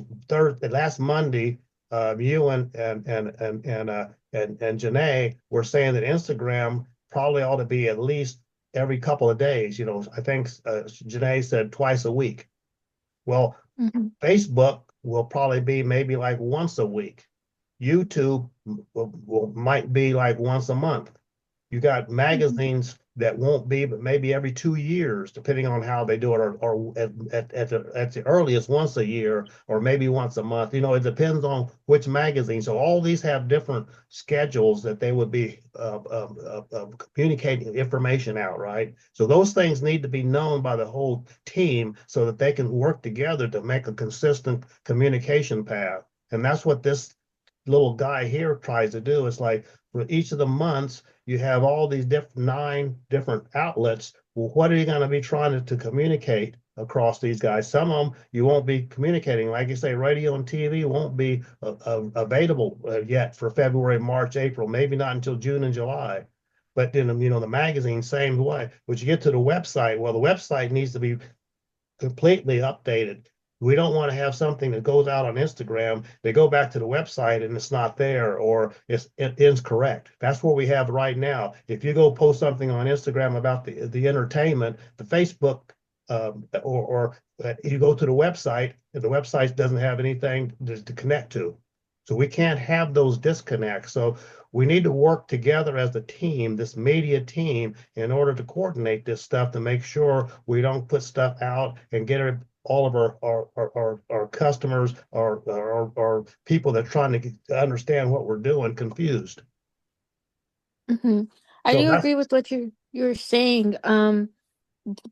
Monday, you and Janae were saying that Instagram probably ought to be at least every couple of days. I think Janae said twice a week. Well, Mhm. Facebook will probably be maybe like once a week. YouTube might be like once a month. You got Mhm. magazines that won't be, but maybe every 2 years, depending on how they do it, or at the earliest once a year, or maybe once a month. It depends on which magazine. So all these have different schedules that they would be communicating information out, right? So those things need to be known by the whole team so that they can work together to make a consistent communication path. And that's what this little guy here tries to do. It's like for each of the months, you have all these 9 different outlets. Well, what are you going to be trying to communicate across these guys? Some of them you won't be communicating. Like you say, radio and TV won't be available yet for February, March, April, maybe not until June and July. But then, the magazine, same way. But you get to the website, well, the website needs to be completely updated. We don't want to have something that goes out on Instagram. They go back to the website and it's not there, or it is correct. That's what we have right now. If you go post something on Instagram about the entertainment, the Facebook, or you go to the website, and the website doesn't have anything to connect to. So we can't have those disconnects. So we need to work together as a team, this media team, in order to coordinate this stuff to make sure we don't put stuff out and get all of our customers or people that are trying to understand what we're doing confused. Mhm. I So do that's agree with what you're saying. But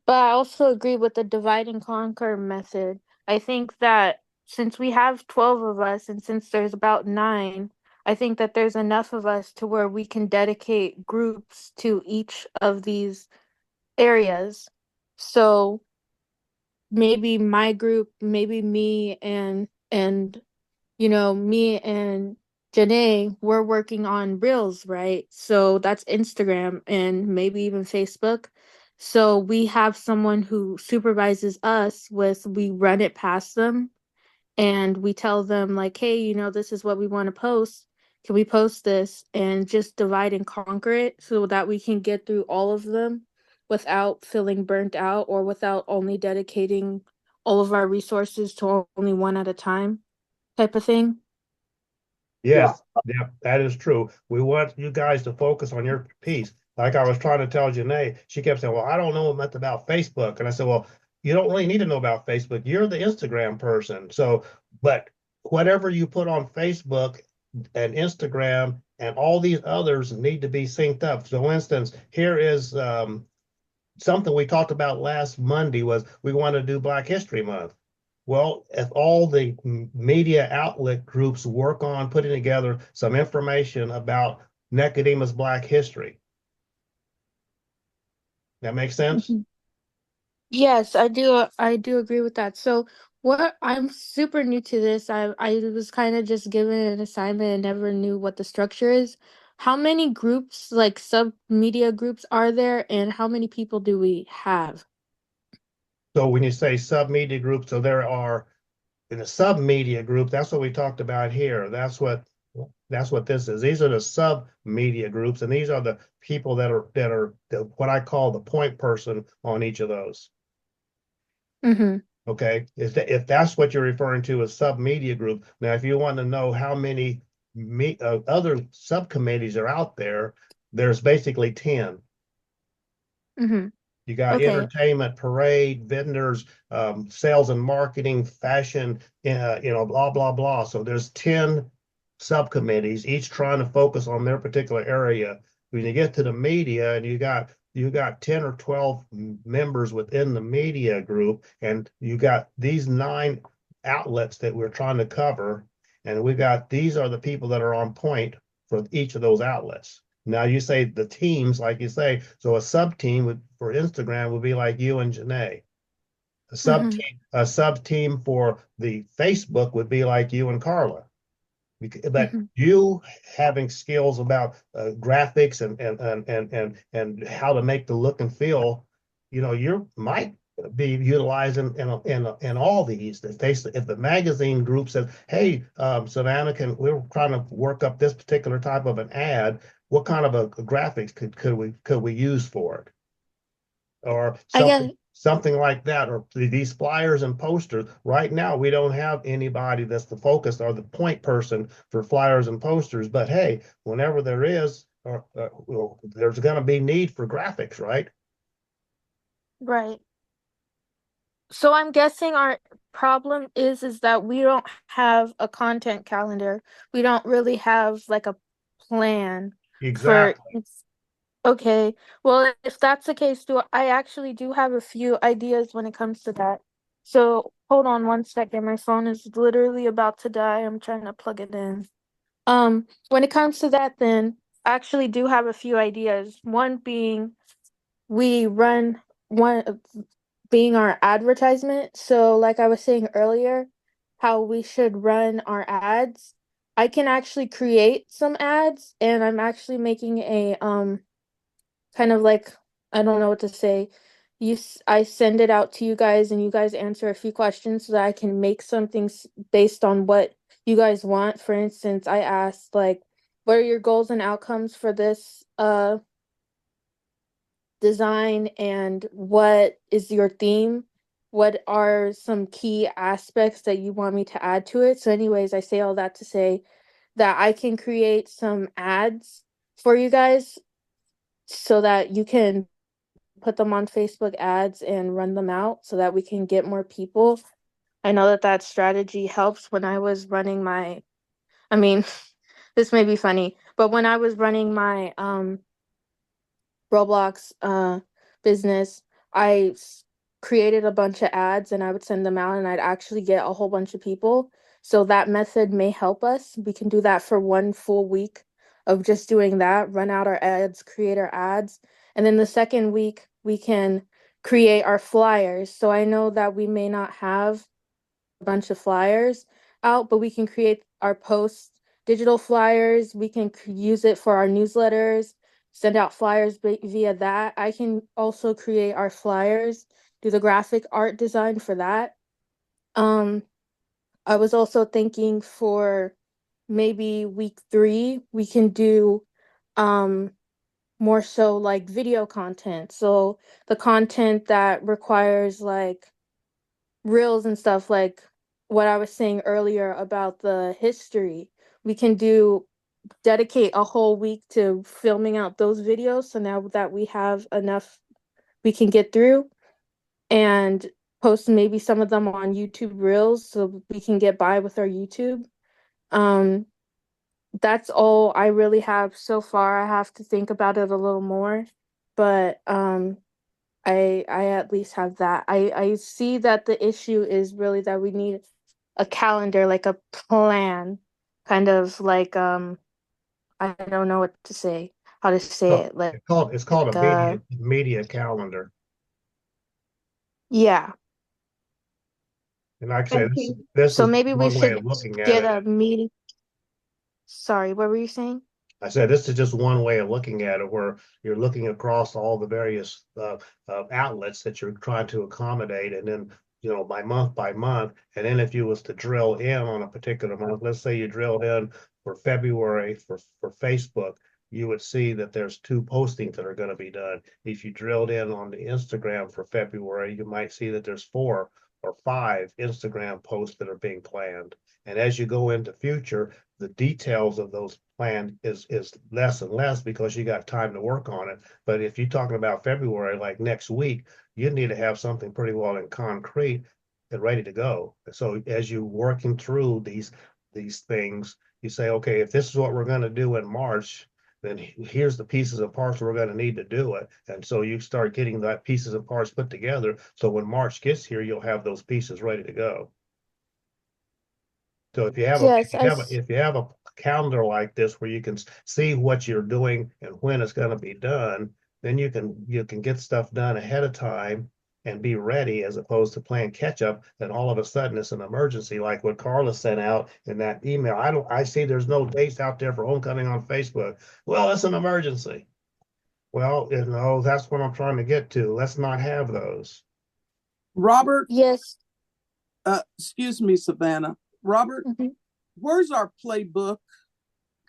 I also agree with the divide and conquer method. I think that since we have 12 of us and since there's about nine, I think that there's enough of us to where we can dedicate groups to each of these areas. So maybe my group, maybe me and Janae, we're working on Reels, right? So that's Instagram and maybe even Facebook. So we have someone who supervises us with we run it past them and we tell them like, hey, this is what we want to post. Can we post this and just divide and conquer it so that we can get through all of them without feeling burnt out or without only dedicating all of our resources to only one at a time type of thing? Yeah. Yes, yeah, that is true. We want you guys to focus on your piece. Like I was trying to tell Janae, she kept saying, well, I don't know much about Facebook. And I said, well, you don't really need to know about Facebook. You're the Instagram person. So, but whatever you put on Facebook and Instagram and all these others need to be synced up. So, for instance, here is something we talked about last Monday was we want to do Black History Month. Well, if all the media outlet groups work on putting together some information about Nicodemus Black history, that makes sense? Mhm. Yes, I do. I do agree with that. So, what I'm super new to this. I was kind of just given an assignment and never knew what the structure is. How many groups, like sub media groups, are there, and how many people do we have? So when you say sub media group, so there are in the sub media group, that's what we talked about here. That's what this is. These are the sub media groups, and these are the people that are what I call the point person on each of those. Mm-hmm. Okay, if that's what you're referring to as sub media group. Now, if you want to know how many other subcommittees are out there, there's basically 10. Mm-hmm. You got Okay. entertainment, parade, vendors, sales and marketing, fashion, blah, blah, blah. So there's 10 subcommittees, each trying to focus on their particular area. When you get to the media and you got 10 or 12 members within the media group, and you got these 9 outlets that we're trying to cover, and these are the people that are on point for each of those outlets. Now you say the teams, like you say, so a sub team for Instagram would be like you and Janae. Mm-hmm. A sub team for the Facebook would be like you and Carla. But Mm-hmm. you having skills about graphics and how to make the look and feel, you might be utilizing in all these. If the magazine group says, "Hey, Savannah, we're trying to work up this particular type of an ad. What kind of a graphics could we use for it?" or I guess something like that, or these flyers and posters. Right now, we don't have anybody that's the focus or the point person for flyers and posters. But hey, whenever there is, well, there's going to be need for graphics, right? right. So I'm guessing our problem is that we don't have a content calendar. We don't really have like a plan for Exactly. okay. Well, if that's the case, I actually do have a few ideas when it comes to that. So hold on one second. My phone is literally about to die. I'm trying to plug it in. When it comes to that, then I actually do have a few ideas. One being we run one being our advertisement. So, like I was saying earlier, how we should run our ads. I can actually create some ads, and I'm actually making a kind of like I don't know what to say. I send it out to you guys, and you guys answer a few questions so that I can make something based on what you guys want. For instance, I asked like, what are your goals and outcomes for this design, and what is your theme? What are some key aspects that you want me to add to it? So, anyways, I say all that to say that I can create some ads for you guys so that you can put them on Facebook ads and run them out so that we can get more people. I know that that strategy helps when I was running my, I mean, this may be funny, but when I was running my Roblox business, created a bunch of ads and I would send them out and I'd actually get a whole bunch of people. So that method may help us. We can do that for one full week of just doing that, run out our ads, create our ads. And then the second week, we can create our flyers. So I know that we may not have a bunch of flyers out, but we can create our posts, digital flyers. We can use it for our newsletters, send out flyers via that. I can also create our flyers, do the graphic art design for that. Um, I was also thinking for maybe week 3, we can do um more so like video content. So the content that requires like reels and stuff, like what I was saying earlier about the history. We can dedicate a whole week to filming out those videos. So now that we have enough we can get through and post maybe some of them on YouTube Reels so we can get by with our YouTube. Um, that's all I really have so far. I have to think about it a little more, but I at least have that. I see that the issue is really that we need a calendar, like a plan, kind of like I don't know what to say, how to say So it, like it's called a media calendar. yeah. And like I say, And this So is maybe we one way should of looking at get it. a meeting. Sorry, what were you saying? I said this is just one way of looking at it, where you're looking across all the various outlets that you're trying to accommodate, and then by month, and then if you was to drill in on a particular month, let's say you drill in for February for Facebook, you would see that there's 2 postings that are going to be done. If you drilled in on the Instagram for February, you might see that there's 4 or 5 Instagram posts that are being planned. And as you go into future, the details of those plans is less and less because you got time to work on it. But if you're talking about February, like next week, you need to have something pretty well in concrete and ready to go. So as you're working through these things, you say, okay, if this is what we're going to do in March, then here's the pieces and parts we're going to need to do it. And so you start getting that pieces and parts put together. So when March gets here, you'll have those pieces ready to go. So Yes, if you have a calendar like this where you can see what you're doing and when it's going to be done, then you can get stuff done ahead of time and be ready as opposed to playing catch up. Then all of a sudden it's an emergency, like what Carla sent out in that email. I see there's no dates out there for homecoming on Facebook. Well, it's an emergency. Well, that's what I'm trying to get to. Let's not have those. Robert, yes. excuse me, Savannah. Robert, Mhm. where's our playbook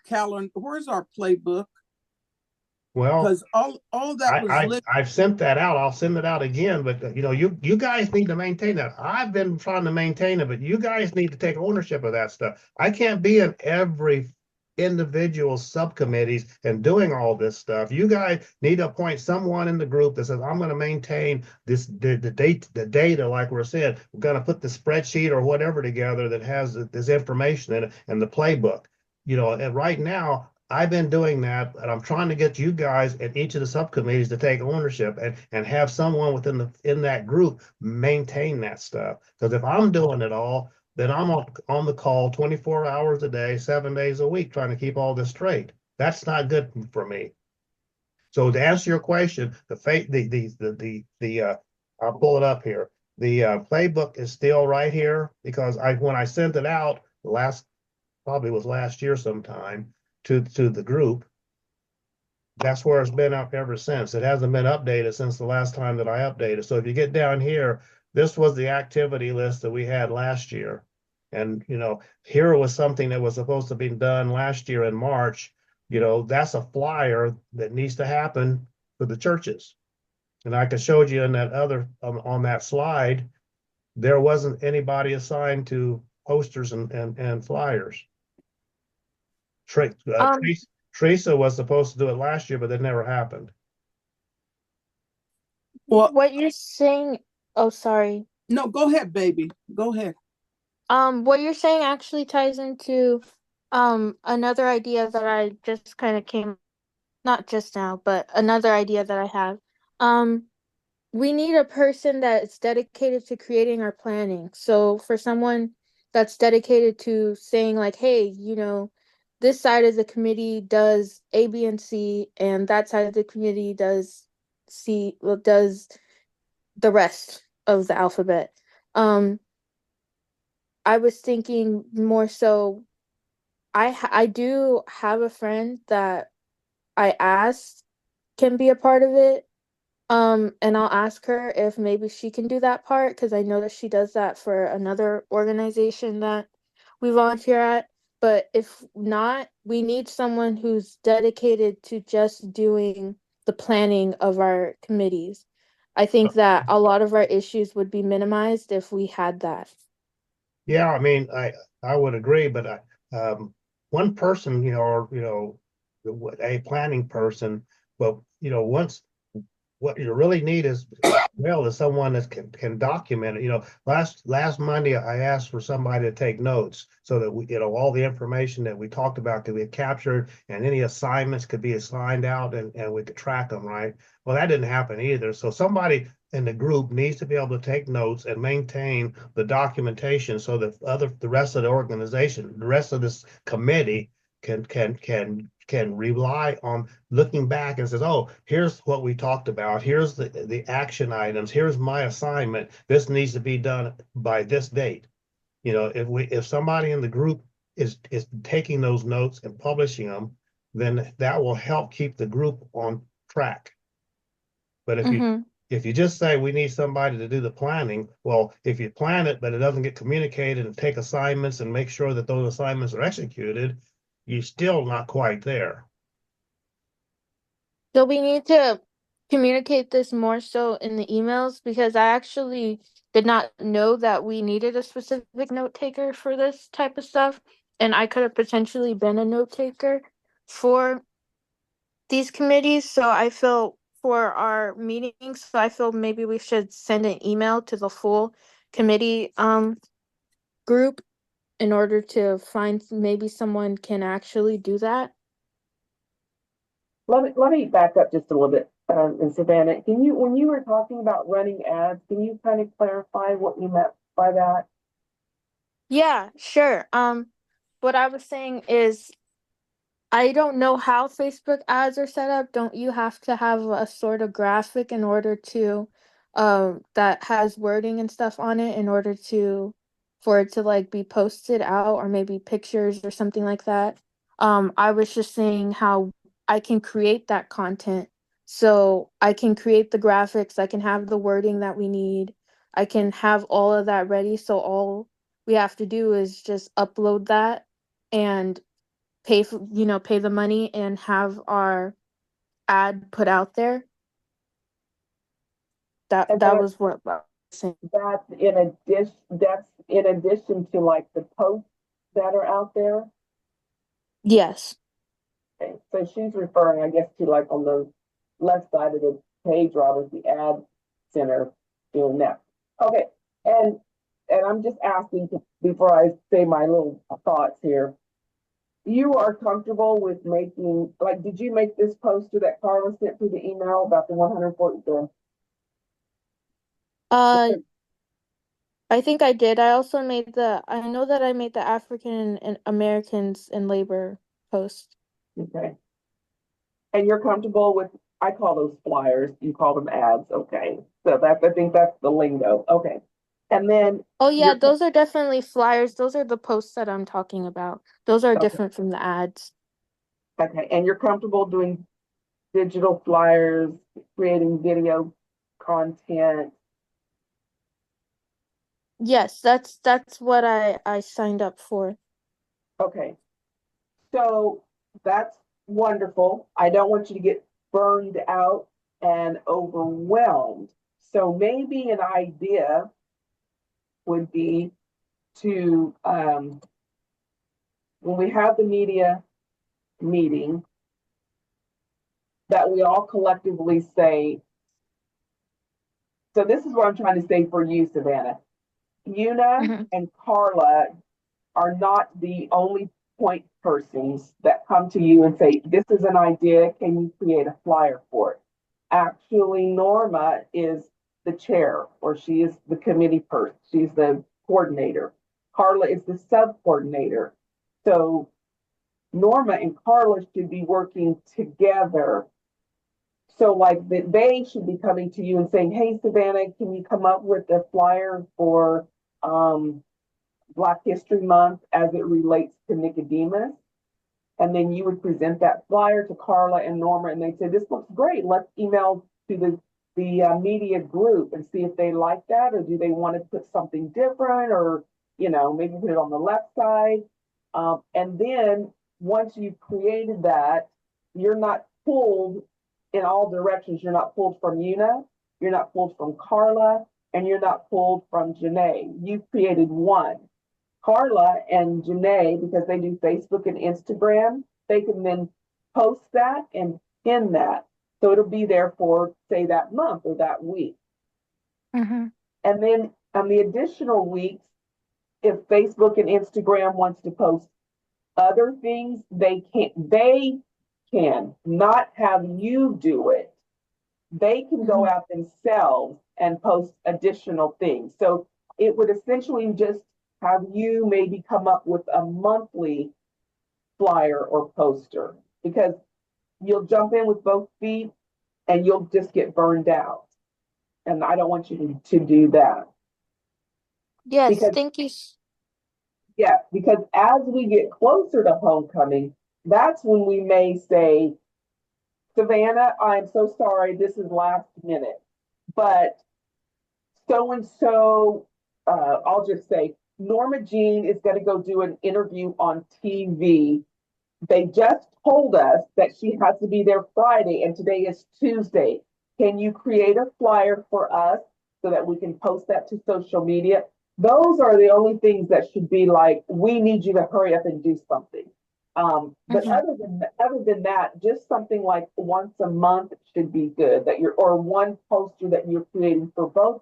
calendar? Where's our playbook? Well, because all that was lit. I've sent that out. I'll send it out again, but you know, you guys need to maintain that. I've been trying to maintain it, but you guys need to take ownership of that stuff. I can't be in every individual subcommittees and doing all this stuff. You guys need to appoint someone in the group that says, I'm going to maintain the data, like we're saying. We're going to put the spreadsheet or whatever together that has this information in it and the playbook. You know, and right now I've been doing that, and I'm trying to get you guys at each of the subcommittees to take ownership and have someone within in that group maintain that stuff. Because if I'm doing it all, then I'm on the call 24 hours a day, 7 days a week, trying to keep all this straight. That's not good for me. So to answer your question, I'll pull it up here. The playbook is still right here because when I sent it out probably was last year sometime to the group. That's where it's been up ever since. It hasn't been updated since the last time that I updated. So if you get down here, this was the activity list that we had last year. And, you know, here was something that was supposed to be done last year in March. You know, that's a flyer that needs to happen for the churches. And like I showed you in that other, on that slide, there wasn't anybody assigned to posters and flyers. Um, Teresa was supposed to do it last year, but it never happened. Well, what you're saying, oh, sorry. no, go ahead, baby. Go ahead. What you're saying actually ties into another idea that I just kind of came, not just now, but another idea that I have. Um, we need a person that's dedicated to creating our planning. So for someone that's dedicated to saying like, hey, you know, this side of the committee does A, B, and C, and that side of the committee does does the rest of the alphabet. Um, I was thinking more so. I do have a friend that I asked can be a part of it. And I'll ask her if maybe she can do that part because I know that she does that for another organization that we volunteer at. But if not, we need someone who's dedicated to just doing the planning of our committees. I think that a lot of our issues would be minimized if we had that. Yeah, I mean, I would agree, but one person, you know, or you know, a planning person, well, you know, once what you really need is someone that can document it. You know, last Monday I asked for somebody to take notes so that we, you know, all the information that we talked about could be captured and any assignments could be assigned out and we could track them, right? Well, that didn't happen either. So somebody in the group needs to be able to take notes and maintain the documentation so that the rest of the organization, the rest of this committee can rely on looking back and says, oh, here's what we talked about. Here's the action items. Here's my assignment. This needs to be done by this date. You know, if somebody in the group is taking those notes and publishing them, then that will help keep the group on track. But Mm-hmm. if you just say we need somebody to do the planning, well, if you plan it, but it doesn't get communicated and take assignments and make sure that those assignments are executed, you're still not quite there. So we need to communicate this more so in the emails because I actually did not know that we needed a specific note taker for this type of stuff. And I could have potentially been a note taker for these committees. So I feel for our meetings, so I feel maybe we should send an email to the full committee group in order to find maybe someone can actually do that. Let me back up just a little bit. And Savannah, can you, when you were talking about running ads, can you kind of clarify what you meant by that? Yeah, sure. What I was saying is I don't know how Facebook ads are set up. Don't you have to have a sort of graphic in order to that has wording and stuff on it in order to for it to like be posted out or maybe pictures or something like that? I was just saying how I can create that content. So I can create the graphics, I can have the wording that we need. I can have all of that ready so all we have to do is just upload that and pay for, pay the money and have our ad put out there. That And that was what I was saying. that's in addition to like the posts that are out there. Yes. Okay, so she's referring, I guess, to like on the left side of the page, Robert, the ad center doing that. Okay, and I'm just asking before I say my little thoughts here. You are comfortable with making, like, did you make this poster that Carla sent through the email about the 140? Uh, I think I did. I also made I know that I made the African and Americans in labor post. Okay. And you're comfortable with, I call those flyers, you call them ads, okay. So that's, I think that's the lingo, okay. And then Oh yeah, you're, those are definitely flyers. Those are the posts that I'm talking about. Those are okay, different from the ads. okay, and you're comfortable doing digital flyers, creating video content. Yes, that's what I signed up for. Okay, so that's wonderful. I don't want you to get burned out and overwhelmed. So maybe an idea would be to, when we have the media meeting, that we all collectively say, so this is what I'm trying to say for you, Savannah. Una Hmm. and Carla are not the only point persons that come to you and say, this is an idea, can you create a flyer for it? Actually, Norma is the chair, or she is the committee person, she's the coordinator. Carla is the sub coordinator. So Norma and Carla should be working together. So like they should be coming to you and saying, hey, Savannah, can you come up with a flyer for Black History Month as it relates to Nicodemus? And then you would present that flyer to Carla and Norma, and they'd say, this looks great. Let's email to the media group and see if they like that, or do they want to put something different, or, maybe put it on the left side. And then once you've created that, you're not pulled in all directions. You're not pulled from Una, you're not pulled from Carla, and you're not pulled from Janae. You've created one. Carla and Janae, because they do Facebook and Instagram, they can then post that and pin that. So it'll be there for, say, that month or that week. Hmm. And then on the additional weeks, if Facebook and Instagram wants to post other things, they can not have you do it. They can go Hmm. out themselves and post additional things. So it would essentially just have you maybe come up with a monthly flyer or poster, because you'll jump in with both feet and you'll just get burned out. And I don't want you to do that. Yes, Because, thank you. yeah, because as we get closer to homecoming, that's when we may say, Savannah, I'm so sorry, this is last minute, but so and so, I'll just say, Norma Jean is going to go do an interview on TV. They just told us that she has to be there Friday, and today is Tuesday. Can you create a flyer for us so that we can post that to social media? Those are the only things that should be like, we need you to hurry up and do something. But Hmm. other than that, just something like once a month should be good. Or one poster that you're creating for both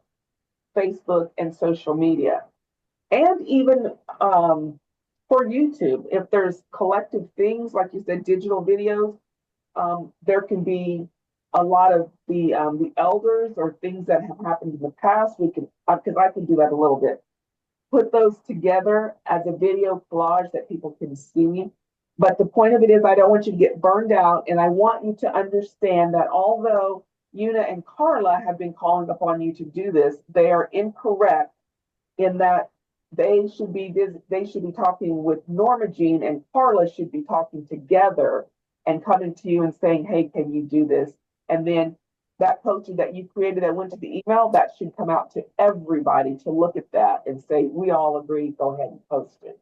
Facebook and social media, and even for YouTube. If there's collective things, like you said, digital videos, there can be a lot of the elders or things that have happened in the past. We can, because I can do that a little bit, put those together as a video collage that people can see. But the point of it is, I don't want you to get burned out, and I want you to understand that although Una and Carla have been calling upon you to do this, they are incorrect in that they should be talking with Norma Jean, and Carla should be talking together and coming to you and saying, hey, can you do this? And then that poster that you created that went to the email, that should come out to everybody to look at that and say, we all agree, go ahead and post it.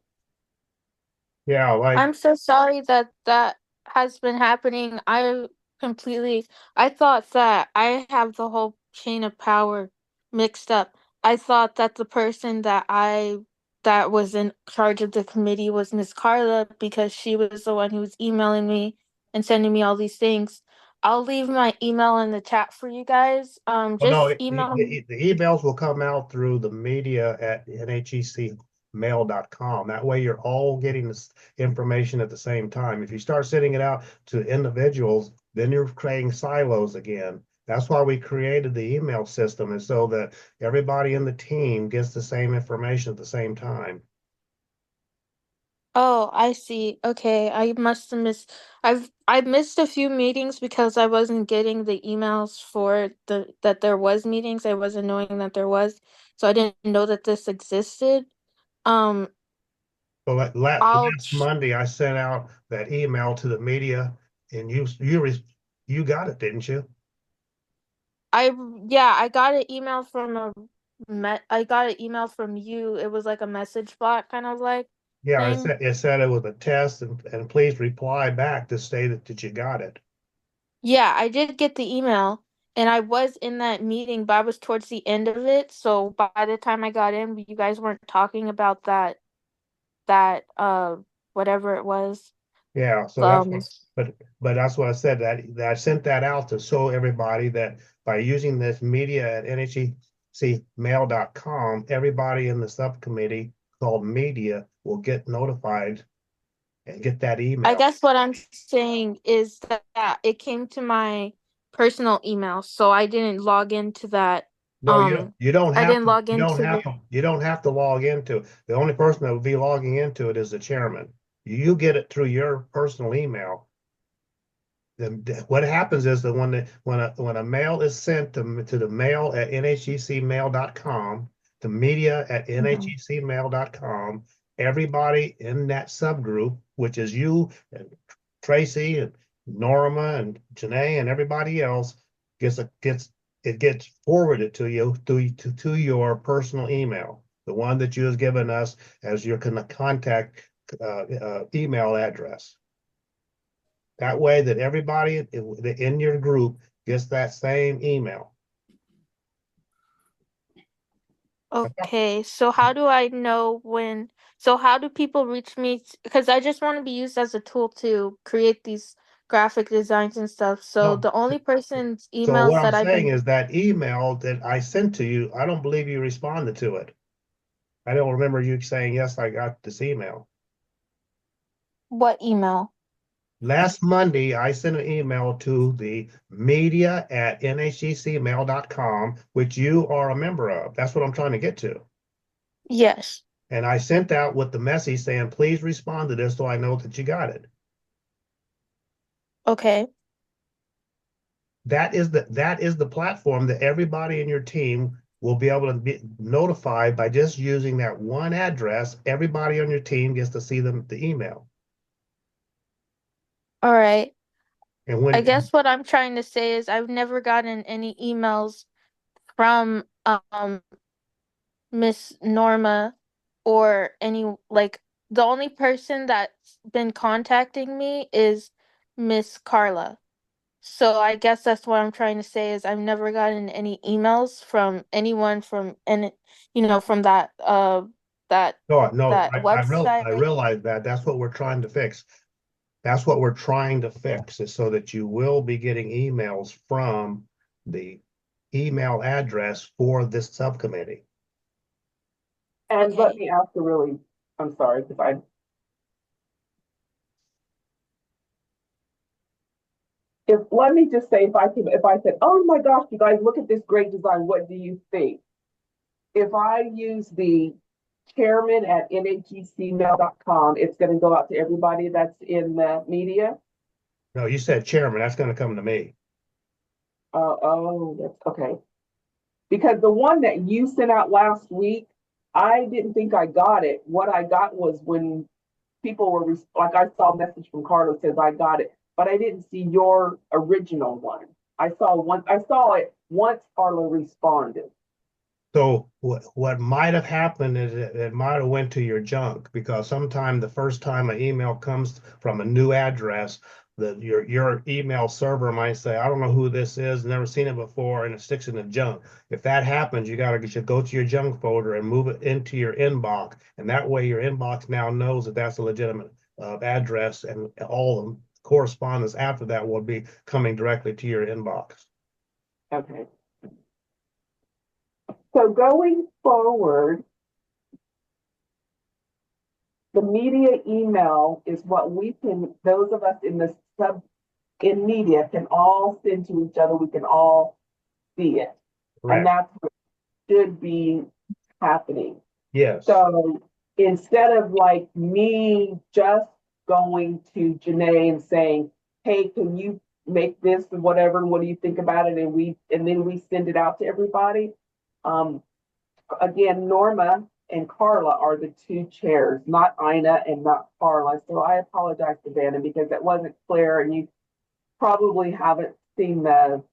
Yeah, like, I'm so sorry that that has been happening. completely. I thought that I have the whole chain of power mixed up. I thought that the person that was in charge of the committee was Miss Carla because she was the one who was emailing me and sending me all these things. I'll leave my email in the chat for you guys. Well, no, Just email me. the emails will come out through the media at nhecmail.com. That way you're all getting this information at the same time. If you start sending it out to individuals, then you're creating silos again. That's why we created the email system, and so that everybody in the team gets the same information at the same time. Oh, I see. Okay, I must have missed. I missed a few meetings because I wasn't getting the emails for that there was meetings. I wasn't knowing that there was, so I didn't know that this existed. Um, So I'll last Monday, I sent out that email to the media, and you got it, didn't you? I yeah, I got an email from I got an email from you. It was like a message bot kind of like Yeah, thing. it said it was a test, and please reply back to say that you got it. Yeah, I did get the email and I was in that meeting, but I was towards the end of it. So by the time I got in, you guys weren't talking about that whatever it was. Yeah, so that's Um what, but that's what I said, that I sent that out to show everybody that by using this media at nhecmail.com, everybody in the subcommittee called media will get notified and get that I email. guess what I'm saying is that it came to my personal email, so I didn't log into that. No, Um I didn't log into the you don't have to log into it. The only person that will be logging into it is the chairman. You get it through your personal email. What happens is that when a mail is sent to the mail at nhecmail.com, the media at Mhm. nhecmail.com, everybody in that subgroup, which is you and Tracy and Norma and Janae and everybody else, gets forwarded to you to your personal email, the one that you have given us as your contact email address. That way that everybody in your group gets that same email. Okay, so how do I know when so how do people reach me? Because I just want to be used as a tool to create these graphic designs and stuff. So No. the only person's So what emails I'm that I've saying been is that email that I sent to you, I don't believe you responded to it. I don't remember you saying, yes, I got this email. what email? Last Monday, I sent an email to the media at nhecmail.com, which you are a member of. That's what I'm trying to get to. Yes. And I sent out with the message saying, please respond to this so I know that you got it. Okay. That is the platform that everybody in your team will be able to be notified by just using that one address. Everybody on your team gets to see the email. All right. And I when guess what I'm trying to say is I've never gotten any emails from Miss Norma or any like the only person that's been contacting me is Miss Carla. So I guess that's what I'm trying to say is I've never gotten any emails from anyone from and from that no, that I website. realize that that's what we're trying to fix. That's what we're trying to fix is so that you will be getting emails from the email address for this subcommittee. And let Okay. me ask a really, I'm sorry, because let me just say, if I said, oh my gosh, you guys, look at this great design, what do you think? If I use the chairman at nhecmail.com, it's going to go out to everybody that's in the media. No, you said chairman, that's going to come to me. Oh, that's okay. Because the one that you sent out last week, I didn't think I got it. What I got was when people were like, I saw a message from Carlos says I got it, but I didn't see your original one. I saw it once Carla responded. So what might have happened is it might have went to your junk because sometime the first time an email comes from a new address, your email server might say, I don't know who this is, never seen it before, and it sticks in the junk. If that happens, you should go to your junk folder and move it into your inbox, and that way your inbox now knows that that's a legitimate address, and all the correspondence after that will be coming directly to your inbox. Okay. So going forward, the media email is what those of us in media can all send to each other. We can all see it. And Correct. that's what should be happening. Yes. So instead of like me just going to Janae and saying, hey, can you make this or whatever? What do you think about it? And then we send it out to everybody. Again, Norma and Carla are the two chairs, not Ina and not Carla. So I apologize to Vanna because that wasn't clear, and you probably haven't seen the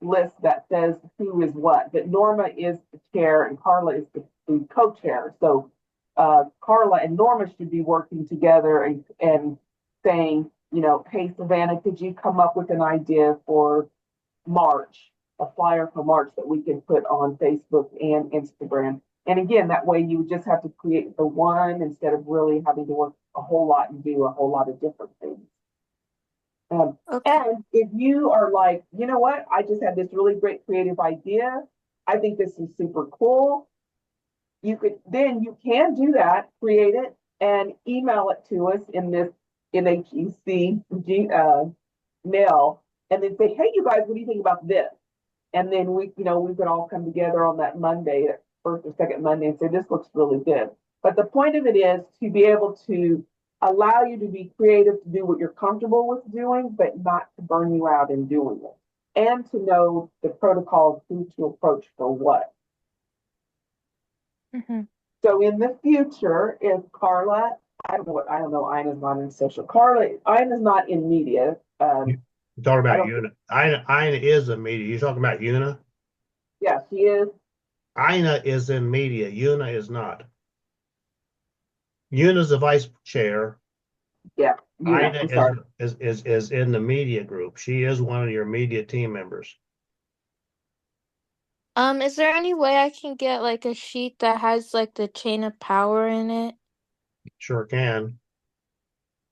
list that says who is what. But Norma is the chair and Carla is the co-chair. So Carla and Norma should be working together and saying, hey, Savannah, could you come up with an idea for March, a flyer for March that we can put on Facebook and Instagram. And again, that way you just have to create the one instead of really having to work a whole lot and do a whole lot of different things. Okay. And if you are like, you know what, I just had this really great creative idea. I think this is super cool. You can do that, create it and email it to us in this NHEC mail, and then say, hey, you guys, what do you think about this? And then we can all come together on that Monday, that first or second Monday, and say, this looks really good. But the point of it is to be able to allow you to be creative, to do what you're comfortable with doing, but not to burn you out in doing it. And to know the protocol of who to approach for what. Mm-hmm. So in the future, if Carla, I don't know, Ina's not in social. Ina's not in media. You're talking about Una. Ina is in media. You're talking about Una? Yeah, she is. Ina is in media. Una is not. Una's the vice chair. Yeah, Ina I'm sorry. is in the media group. She is one of your media team members. Is there any way I can get like a sheet that has like the chain of power in it? Sure can.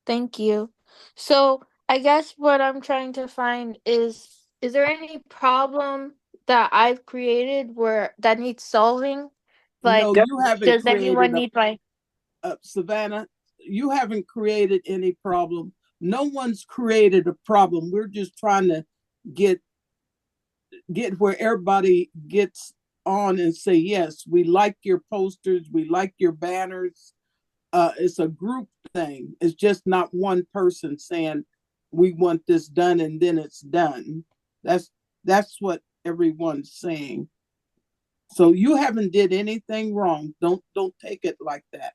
Thank you. So I guess what I'm trying to find is there any problem that I've created where that needs solving? No, Like, Yep. you haven't does created anyone need my Savannah, you haven't created any problem. No one's created a problem. We're just trying to get where everybody gets on and say, yes, we like your posters, we like your banners. It's a group thing. It's just not one person saying we want this done and then it's done. That's what everyone's saying. So you haven't did anything wrong. Don't take it like that.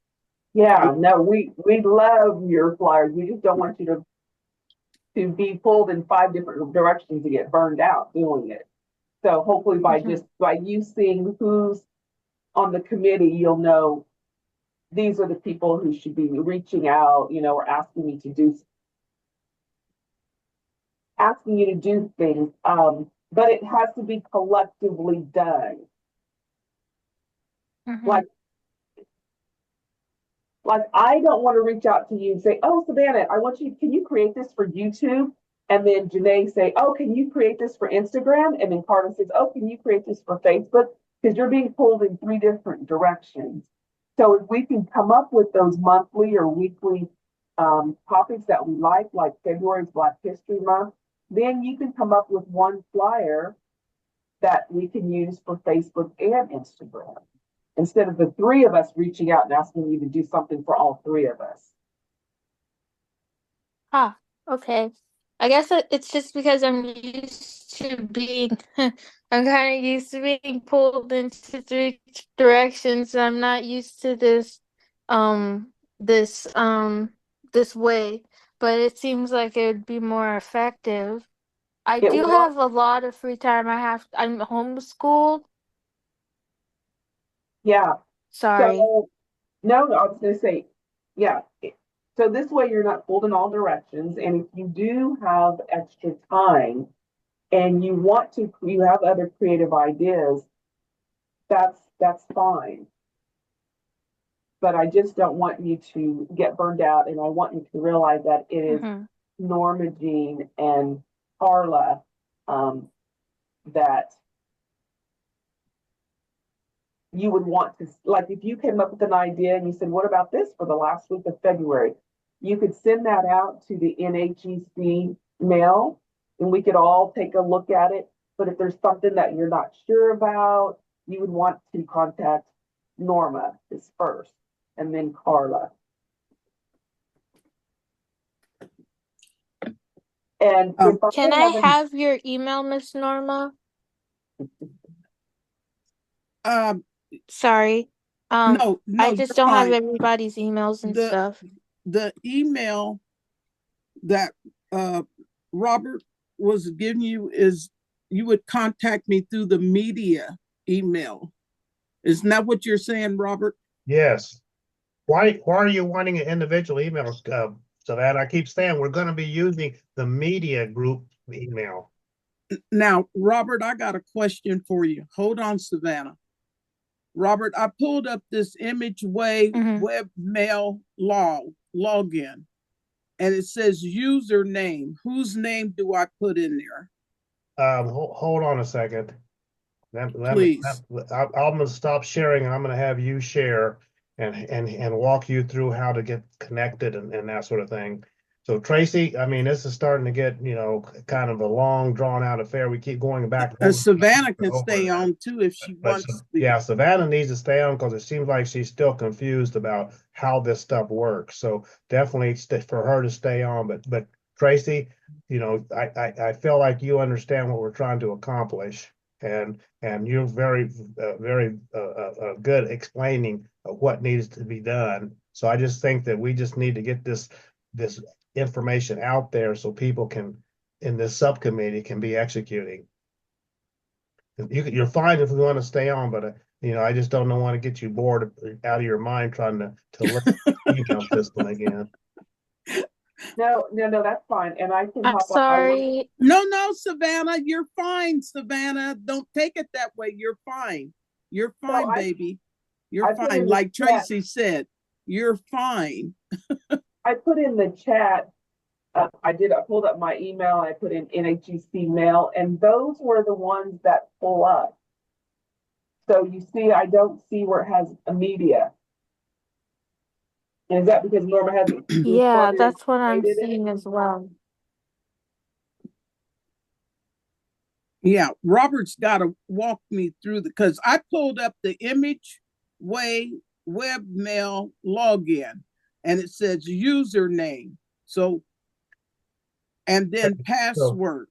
Yeah, no, we love your flyers. We just don't want you to be pulled in 5 different directions to get burned out doing it. So hopefully Mhm. by you seeing who's on the committee, you'll know these are the people who should be reaching out, or asking you to do things. But it has to be collectively done. Mhm. Like I don't want to reach out to you and say, oh, Savannah, can you create this for YouTube? And then Janae say, oh, can you create this for Instagram? And then Carter says, oh, can you create this for Facebook? Because you're being pulled in 3 different directions. So if we can come up with those monthly or weekly topics that we like February's Black History Month, then you can come up with one flyer that we can use for Facebook and Instagram instead of the 3 of us reaching out and asking you to do something for all 3 of us. Ah, okay. I guess it's just because I'm used to being I'm kind of used to being pulled into three directions. I'm not used to um this um this way, but it seems like it would be more effective. I It do will, have a lot of free time. I'm homeschooled. yeah. Sorry. So no, I was going to say, yeah. So this way you're not pulled in all directions. And if you do have extra time and you have other creative ideas, that's fine. But I just don't want you to get burned out, and I want you to realize that it is Mhm. Norma Jean and Carla that you would want to, like, if you came up with an idea and you said, what about this for the last week of February? You could send that out to the NHEC mail and we could all take a look at it. But if there's something that you're not sure about, you would want to contact Norma is first and then Carla. And if Can I have your email, Miss Norma? Sorry. No, I just you're don't have fine. everybody's emails and stuff. The email that Robert was giving you is you would contact me through the media email. Isn't that what you're saying, Robert? Yes. Why are you wanting an individual email, Savannah? I keep saying we're going to be using the media group email. Now, Robert, I got a question for you. Hold on, Savannah. Robert, I pulled up this ImageWay webmail login, and it says username. Whose name do I put in there? Hold on a second. Please. I'm going to stop sharing and I'm going to have you share and walk you through how to get connected and that sort of thing. So Tracy, I mean, this is starting to get, kind of a long drawn out affair. We keep going back. Savannah can stay on too if she wants to. Yeah, Savannah needs to stay on because it seems like she's still confused about how this stuff works. So definitely for her to stay on. But Tracy, I feel like you understand what we're trying to accomplish, and you're very good explaining what needs to be done. So I just think that we just need to get this information out there so people can in this subcommittee can be executing. You're fine if we want to stay on, but I just don't want to get you bored out of your mind trying to look at the email system again. No, that's fine. And I can I'm hop sorry. No, Savannah, you're fine, Savannah. Don't take it that way. You're fine. You're fine, baby. You're fine. Like Tracy said, you're fine. I put in the chat, I pulled up my email, I put in NHEC mail, and those were the ones that pull up. So you see, I don't see where it has a media. And is that because Norma hasn't? Yeah, that's what I'm seeing as well. Yeah, Robert's got to walk me through because I pulled up the ImageWay webmail login and it says username. So, and then password.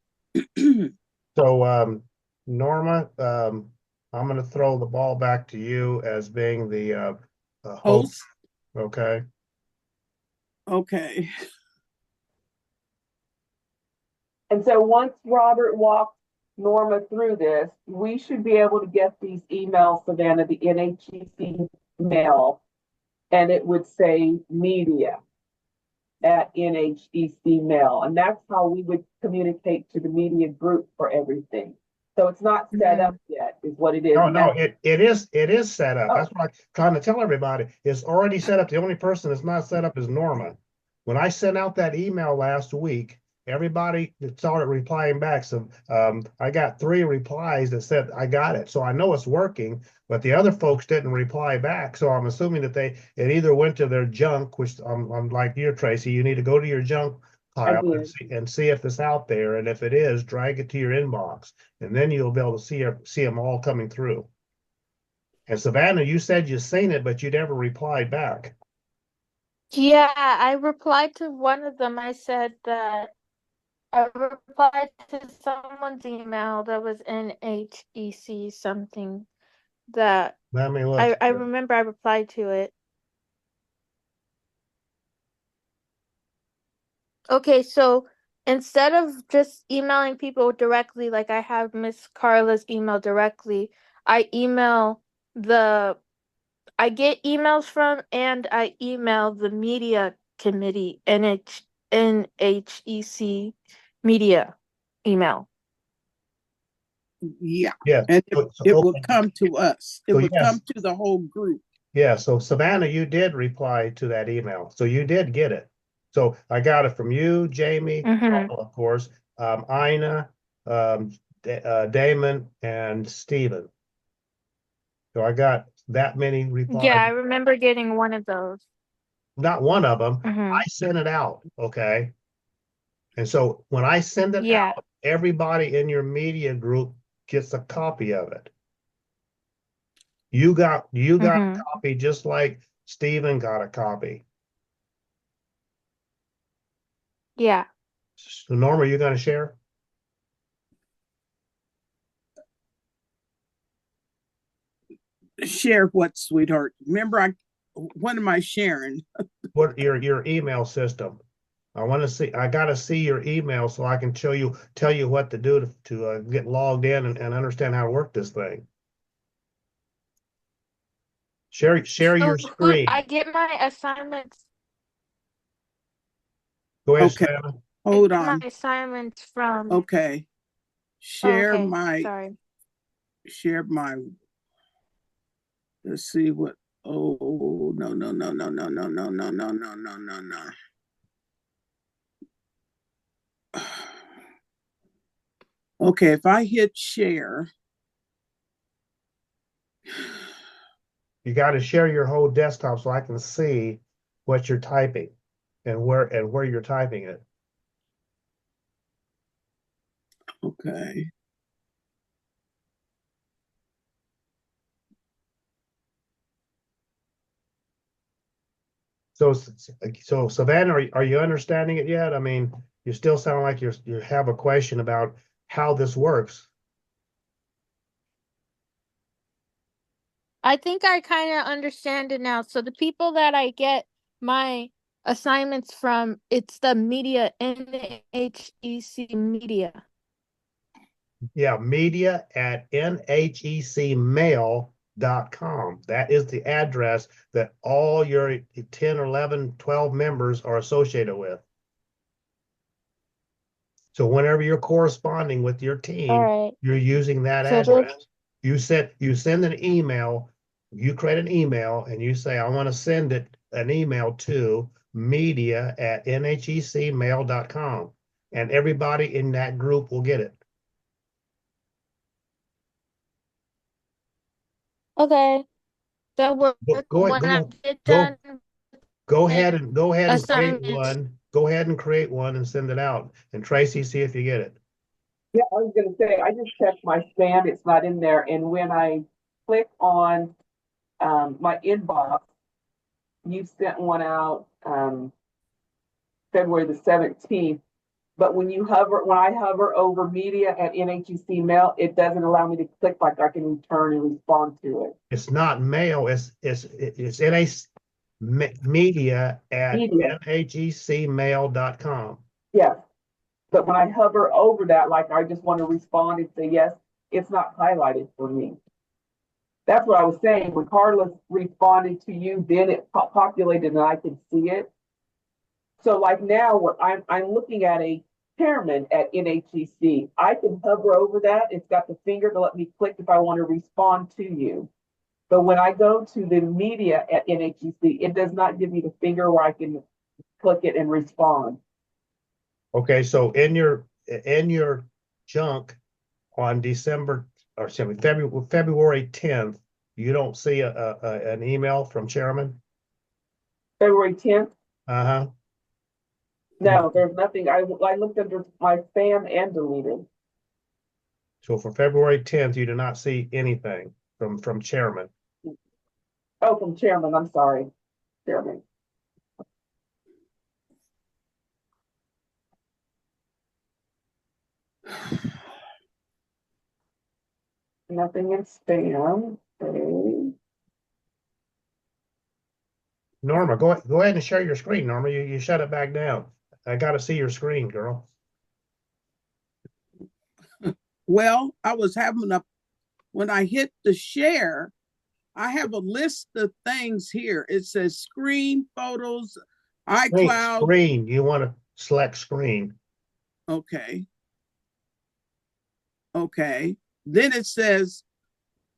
So, Norma, I'm going to throw the ball back to you as being the host. Okay. Okay. And so once Robert walks Norma through this, we should be able to get these emails, Savannah, the NHEC mail, and it would say media at NHEC mail. And that's how we would communicate to the media group for everything. So it's not set up yet, is what it is. No, it is set up. That's what I'm trying to tell everybody. It's already set up. The only person that's not set up is Norma. When I sent out that email last week, everybody started replying back. So I got 3 replies that said I got it. So I know it's working, but the other folks didn't reply back. So I'm assuming that it either went to their junk, which I'm like you, Tracy, you need to go to your junk pile and see if it's out there. And if it is, drag it to your inbox. And then you'll be able to see them all coming through. And Savannah, you said you seen it, but you never replied back. Yeah, I replied to one of them. I said that I replied to someone's email that was NHEC something that Let me look. I remember I replied to it. Okay, so instead of just emailing people directly, like I have Miss Carla's email directly, I get emails from and I email the media subcommittee NHEC media email. Yeah, Yeah. and it will Okay. come to us. It So would yes, come to the whole group. yeah. So Savannah, you did reply to that email, so you did get it. So I got it from you, Jamie, Mm-hmm. Carl, of course, Ina, Damon, and Stephen. So I got that many replies. Yeah, I remember getting one of those. Not one of them. Mm-hmm. I sent it out. Okay. And so when I send it Yeah. out, everybody in your media group gets a copy of it. You got a Mm-hmm. copy just like Stephen got a copy. Yeah. So Norma, you gonna share? Share what, sweetheart? Remember, what am I sharing? What your email system? I want to see. I got to see your email so I can tell you what to do to get logged in and understand how to work this thing. Share So your screen. I get my assignments. Go ahead, Okay, Savannah. I hold get my on. assignments from. Okay, Oh, share okay. my Sorry. share my. Let's see what. Oh no no no no no no no no no no no no no. Okay, if I hit share, You got to share your whole desktop so I can see what you're typing and where you're typing it. okay. So Savannah, are you understanding it yet? I mean, you still sound like you have a question about how this works. I think I kind of understand it now. So the people that I get my assignments from, it's the media, NHEC media. Yeah, media at nhecmail.com. That is the address that all your 10 or 11, 12 members are associated with. So whenever you're corresponding with your All team, right. you're using that So this, address. You send an email, you create an email and you say, I want to send an email to media at nhecmail.com. And everybody in that group will get it. okay. That work Go when I go get go done with go ahead and create assignments. one. Go ahead and create one and send it out. And Tracy, see if you get it. Yeah, I was gonna say, I just checked my spam, it's not in there, and when I click on, my inbox, you sent one out, February the 17th, but when I hover over media at NHEC mail, it doesn't allow me to click like I can return and respond to it. It's not mail, it's media at Media, nhecmail.com. yes, but when I hover over that, like I just want to respond and say yes, it's not highlighted for me. That's what I was saying. When Carlos responded to you, then it populated and I could see it. So like now, what I'm looking at a chairman at NHEC. I can hover over that. It's got the finger to let me click if I want to respond to you. But when I go to the media at NHEC, it does not give me the finger where I can click it and respond. Okay, so in your junk on December or February 10th, you don't see an email from chairman? February 10th, Uh-huh. no, there's nothing. I looked under my spam and deleted. So for February 10th, you do not see anything from chairman. Oh, from chairman, I'm sorry, chairman. Nothing in spam. Okay. Norma, go ahead and share your screen, Norma. You shut it back down. I gotta see your screen, girl. Well, I was having when I hit the share, I have a list of things here. It says screen photos, iCloud. Screen. You want to select screen. Okay. Okay. Then it says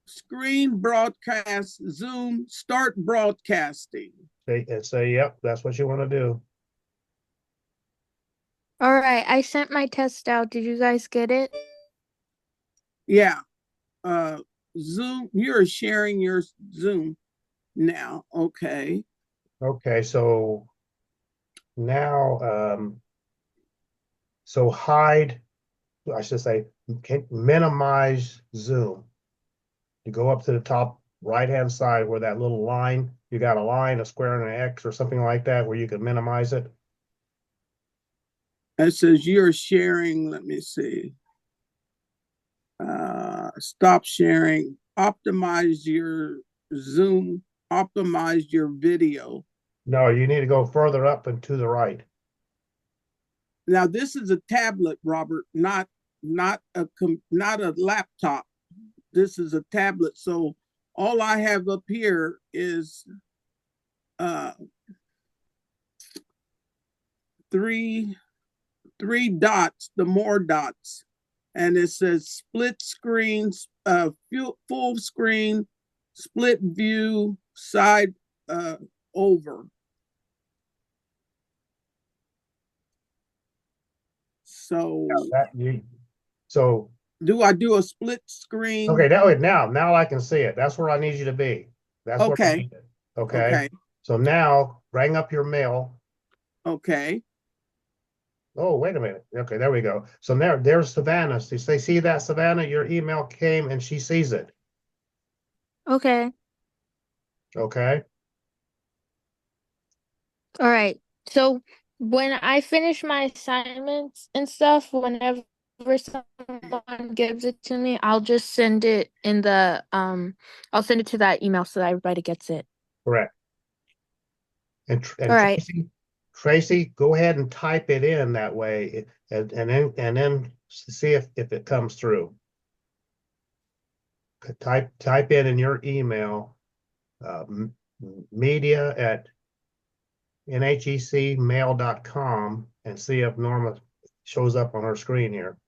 screen broadcast, Zoom, start broadcasting. Say, yep, that's what you want to do. All right, I sent my test out. Did you guys get it? Yeah. Zoom, you're sharing your Zoom now. Okay. Okay, so now, so hide, I should say, minimize Zoom. You go up to the top right-hand side where that little line, you got a line, a square, and an X or something like that where you can minimize it. It says you're sharing. Let me see. Stop sharing. Optimize your Zoom. Optimize your video. No, you need to go further up and to the right. Now this is a tablet, Robert, not a laptop. This is a tablet. So all I have up here is uh three dots, the more dots, and it says split screens, full screen, split view, side over. So So do I do a split screen? okay, now I can see it. That's where I need you to be. That's where I Okay. need it. Okay. Okay. So now bring up your mail. Okay. Oh, wait a minute. Okay, there we go. So there's Savannah. See that, Savannah? Your email came and she sees it. Okay. Okay. All right. So when I finish my assignments and stuff, whenever someone gives it to me, I'll just send it in the I'll send it to that email so that everybody gets it. Correct. And All right. Tracy, go ahead and type it in that way and then see if it comes through. Type in your email media at nhecmail.com and see if Norma shows up on her screen here.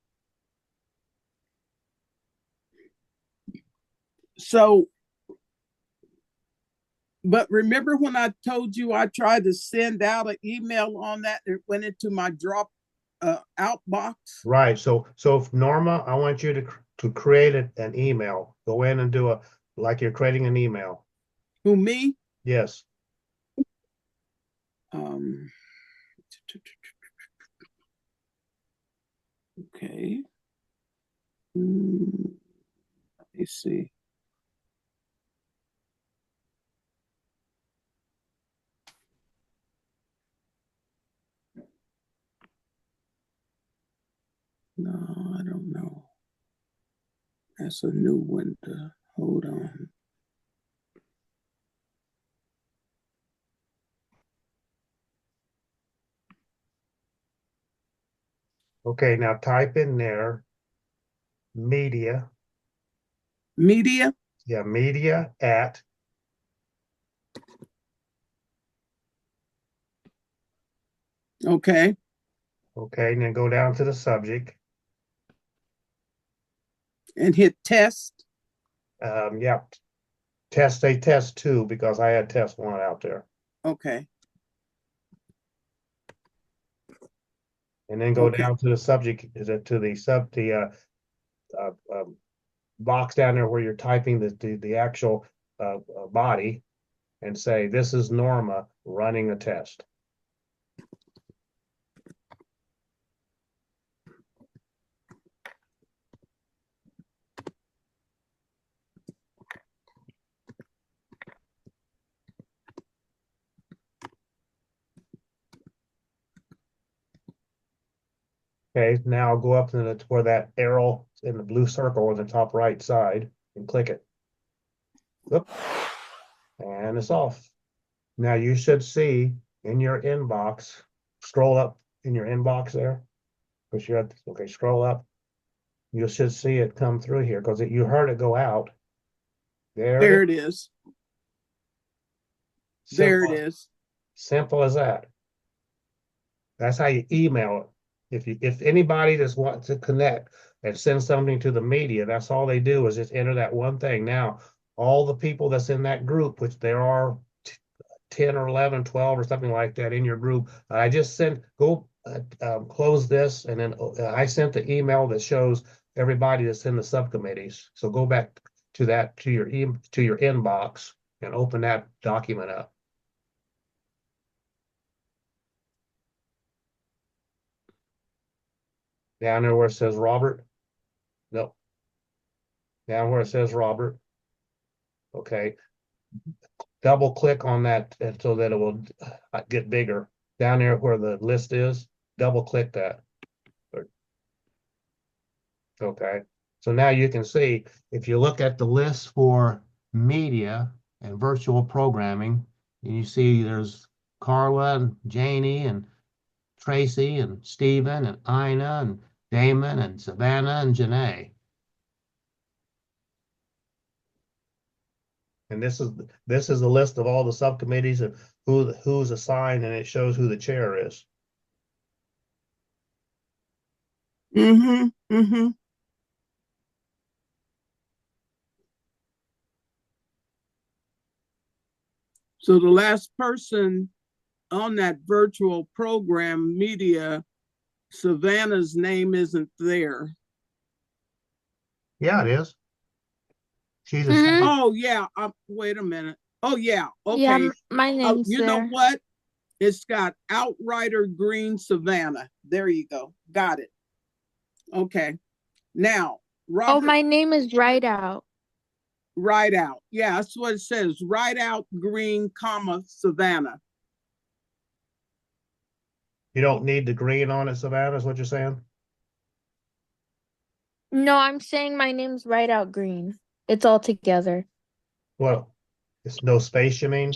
So, but remember when I told you I tried to send out an email on that, it went into my drop out box? Right. So Norma, I want you to create an email. Go in and do like you're creating an email. Who, me? Yes. Okay. Let me see. No, I don't know. That's a new window. Hold on. Okay, now type in there media. Media? Yeah, media at. Okay. Okay, and then go down to the subject. And hit test. Yeah. Test 2 because I had test 1 out there. Okay. And then go Okay. down to the subject, to the box down there where you're typing the actual body and say, this is Norma running a test. Okay, now go up to where that arrow in the blue circle on the top right side and click it. Oop. And it's off. Now you should see in your inbox, scroll up in your inbox there. Because you're at, okay, scroll up. You should see it come through here because you heard it go out. There it is. There it is. Simple as that. That's how you email it. If anybody just wants to connect and send something to the media, that's all they do is just enter that one thing. Now, all the people that's in that group, which there are 10 or 11, 12 or something like that in your group, I just sent, go close this, and then I sent the email that shows everybody that's in the subcommittees. So go back to that, to your inbox and open that document up. Down there where it says Robert. No, down where it says Robert. Okay, double click on that and so that it will get bigger. Down there where the list is, double click that. Okay, so now you can see, if you look at the list for media and virtual programming, and you see there's Carla and Janie and Tracy and Stephen and Ina and Damon and Savannah and Janae. And this is the list of all the subcommittees and who's assigned, and it shows who the chair is. Mm-hmm. Mm-hmm. So the last person on that virtual program media, Savannah's name isn't there. Yeah, it is. She's Mhm. assigned. Oh yeah. Wait a minute. Oh yeah. Yeah, Okay. my name's You know there. what? It's got Outrider Green Savannah. There you go. Got it. Okay. Now, Oh, Robert, my name is right out. write out. Yeah, that's what it says. Write out Green, comma, Savannah. You don't need the green on it, Savannah, is what you're saying? No, I'm saying my name's right out green. It's all together. Well, it's no space, you mean?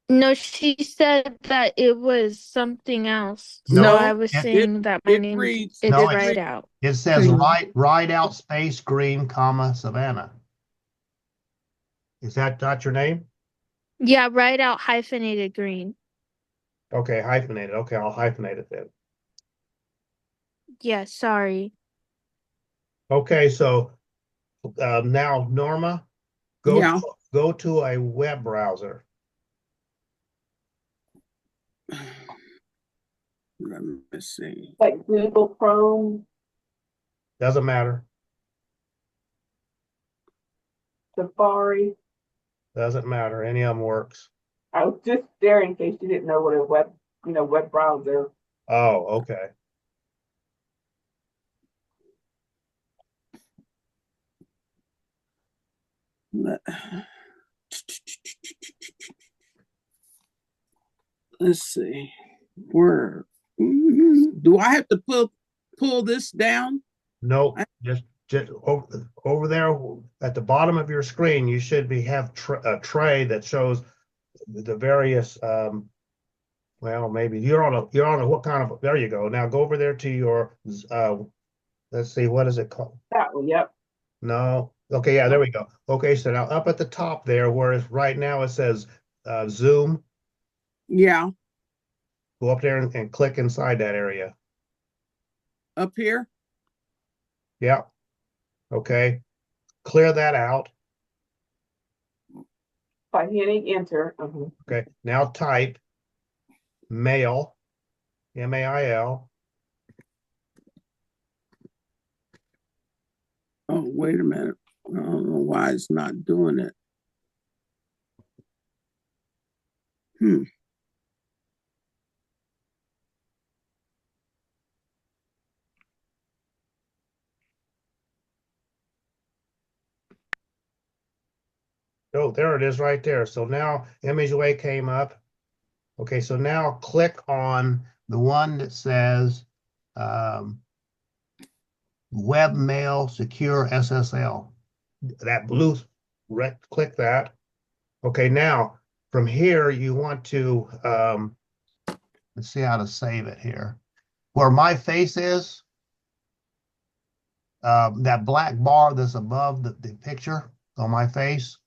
No, she said that it was something else. So No, I No, was it, saying that my it name is reads, it's no, it right reads out. it says green. write out space green, comma, Savannah. Is that not your name? Yeah, right out hyphenated green. Okay, hyphenated. Okay, I'll hyphenate it then. Yeah, sorry. Okay, so now Norma, Yeah. go to a web browser. Let me see. Like Google Chrome, Doesn't matter. Safari. Doesn't matter. Any of them works. I was just there in case you didn't know what a web browser. Oh, okay. Let's see. Where do I have to pull this down? No, just over there at the bottom of your screen, you should have a tray that shows the various well, maybe you're on a what kind of, there you go. Now go over there to your let's see, what is it called? That one, yep. No. Okay, yeah, there we go. Okay, so now up at the top there, where it's right now it says Zoom, Yeah, go up there and click inside that area. up here. Yeah. Okay. Clear that out. By hitting enter. Okay. Now type mail, MAIL. Oh, wait a minute. I don't know why it's not doing it. Hmm. Oh, there it is right there. So now ImageWay came up. Okay, so now click on the one that says Webmail Secure SSL. That blue, click that. Okay, now from here you want to let's see how to save it here. Where my face is, that black bar that's above the picture on my face.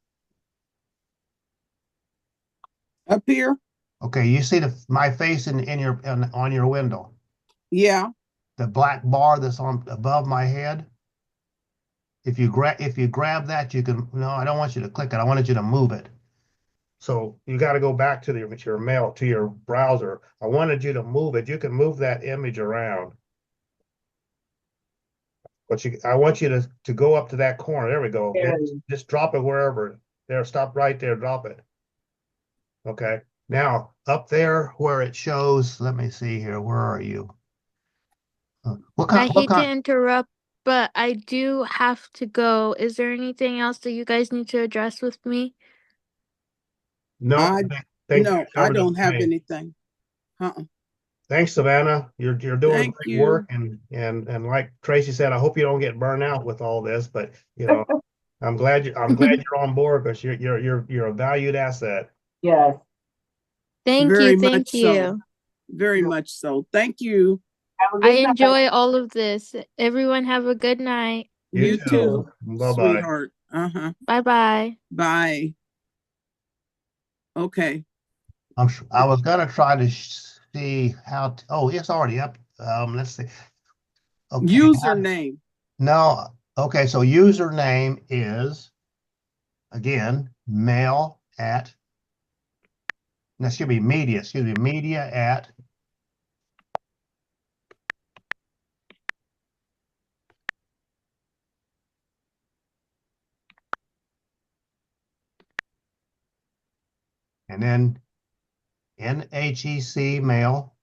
Up here? Okay, you see my face in your on your window. Yeah. The black bar that's on above my head. If you grab that, you can. No, I don't want you to click it. I wanted you to move it. So you got to go back to your mail to your browser. I wanted you to move it. You can move that image around. But I want you to go up to that corner. There we go. And And just drop it wherever. There, stop right there. Drop it. Okay. Now up there where it shows. Let me see here. Where are you? What I kind? What hate to kind? interrupt, but I do have to go. Is there anything else that you guys need to address with me? No, I I think you no, I covered don't have everything. anything. Uh-uh. Thanks, Savannah. You're doing Thank great work, you. and like Tracy said, I hope you don't get burned out with all this. But you know, I'm glad you're on board because you're a valued asset. yes, Thank you, Very much thank so. you. Very much so. Thank you. have a I good night. enjoy all of this. Everyone have a good night. You You You too. too, too. Bye bye. sweetheart. Uh-huh. Bye bye. Bye. Okay. I was gonna try to see how. Oh, it's already up. Let's see. Okay. Username. No. Okay. So username is again mail at. That should be media. Excuse me. Media at. And then NHEC mail.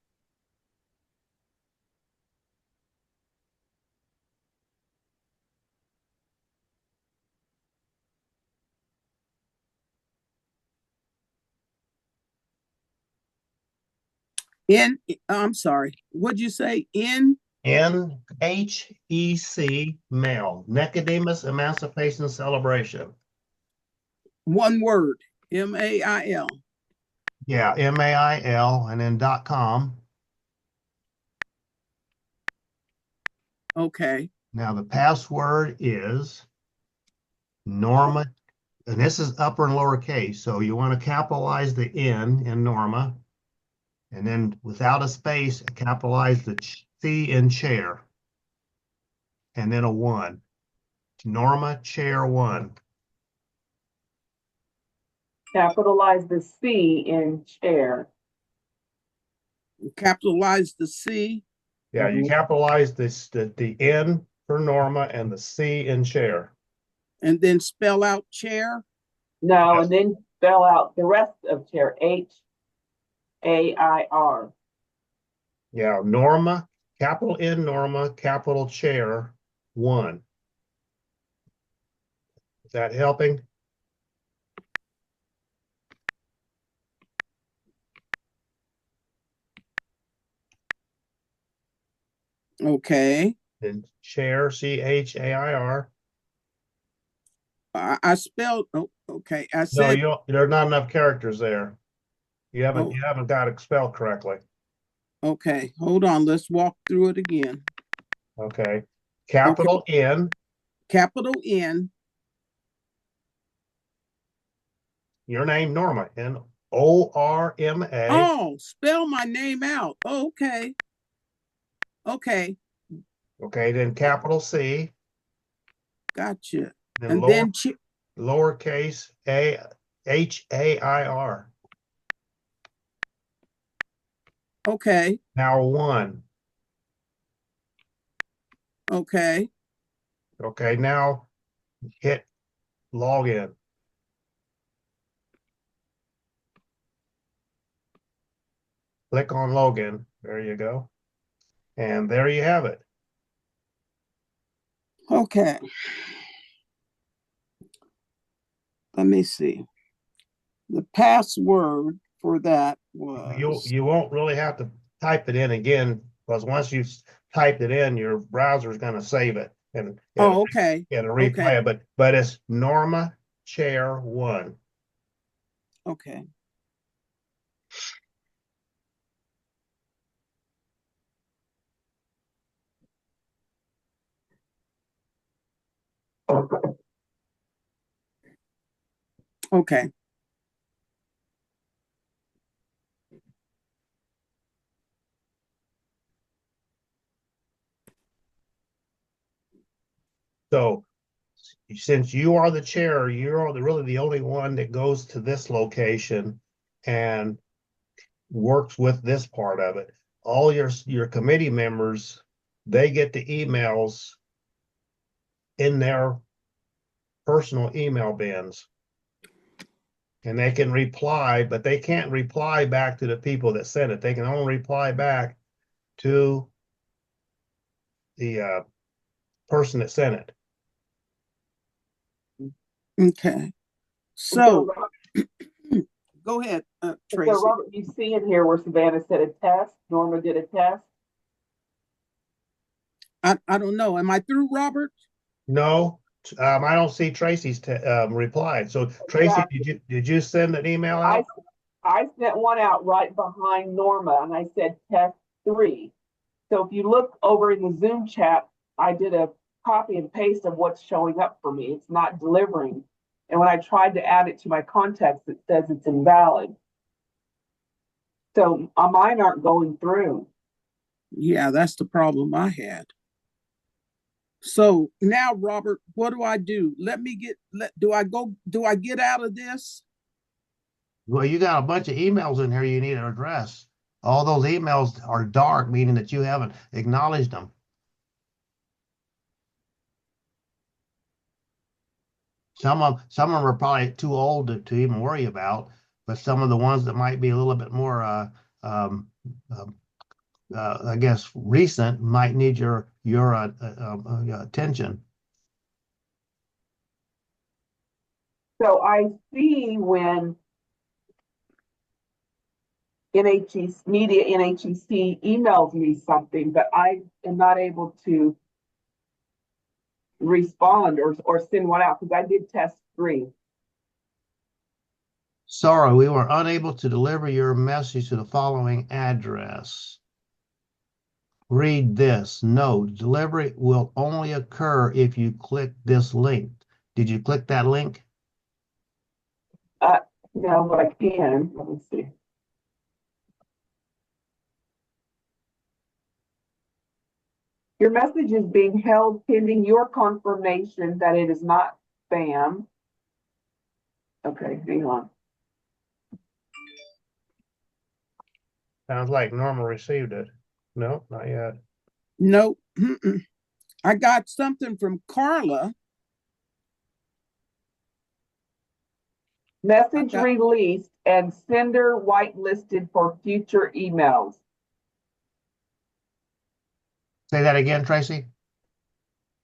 I'm sorry. What'd you say? In NHEC mail. Nicodemus Emancipation Celebration. one word. MAIL. Yeah, MAIL and then .com. Okay. Now the password is Norma, and this is upper and lower case. So you want to capitalize the N in Norma, and then without a space, capitalize the C in chair, and then a one. Norma chair one. Capitalize the C in chair. Capitalize the C Yeah, you capitalize the N for Norma and the C in chair. and then spell out chair. No, Yes. and then spell out the rest of chair. HAIR. Yeah, Norma, capital N Norma, capital chair one. Is that helping? Okay. And chair, CHAIR. I spelled, oh, okay. I No, said, there's not enough characters there. You haven't oh, you haven't got it spelled correctly. okay. Hold on. Let's walk through it again. Okay. Okay. Capital N, Capital N. your name Norma, Norma. Oh, spell my name out. Oh, okay. Okay. Okay, then capital C, Gotcha. then And then lowercase HAIR. okay. Now one. Okay. Okay, now hit login. Click on login. There you go. And there you have it. Okay. Let me see. The password for that You was, you won't really have to type it in again because once you've typed it in, your browser is going to save it and oh, okay. and Okay. replay it. But it's Norma Chair One. Okay. Okay. So since you are the chair, you're really the only one that goes to this location and works with this part of it. All your committee members, they get the emails in their personal email bins. And they can reply, but they can't reply back to the people that sent it. They can only reply back to the person that sent it. Okay. So, So go ahead, so Tracy. Robert, you see in here where Savannah said a test, Norma did a test. I don't know. Am I through, Robert? No, I don't see Tracy's reply. So Tracy, did you send an email out? I sent one out right behind Norma and I said test 3. So if you look over in the Zoom chat, I did a copy and paste of what's showing up for me. It's not delivering. And when I tried to add it to my contacts, it says it's invalid. So mine aren't going through. Yeah, that's the problem I had. So now, Robert, what do I do? Do I get out of this? Well, you got a bunch of emails in here you need to address. All those emails are dark, meaning that you haven't acknowledged them. Some of them are probably too old to even worry about, but some of the ones that might be a little bit more, um, I guess, recent might need your attention. So I see when NHEC emails me something, but I am not able to respond or send one out because I did test 3. Sorry, we were unable to deliver your message to the following address. Read this. Note, delivery will only occur if you click this link. Did you click that link? No, but I can. Let me see. Your message is being held pending your confirmation that it is not spam. Okay, hang on. Sounds like Norma received it. No, not yet. No. I got something from Carla. Message released and sender whitelisted for future emails. Say that again, Tracy.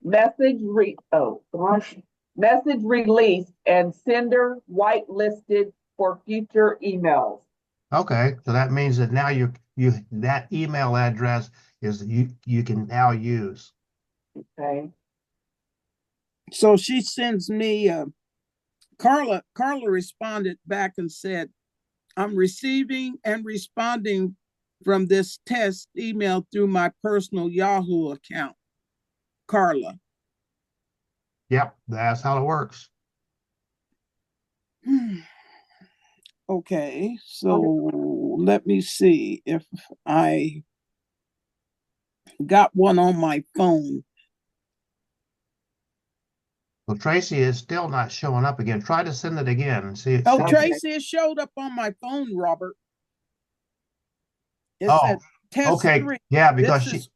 Message released and sender whitelisted for future emails. Okay, so that means that now you that email address is you can now use. Okay. So she sends me Carla responded back and said, I'm receiving and responding from this test email through my personal Yahoo account. Carla. Yep, that's how it works. Okay, so let me see if I got one on my phone. Well, Tracy is still not showing up again. Try to send it again. See. Oh, Tracy, it showed up on my phone, Robert. It said test okay. 3. Yeah, because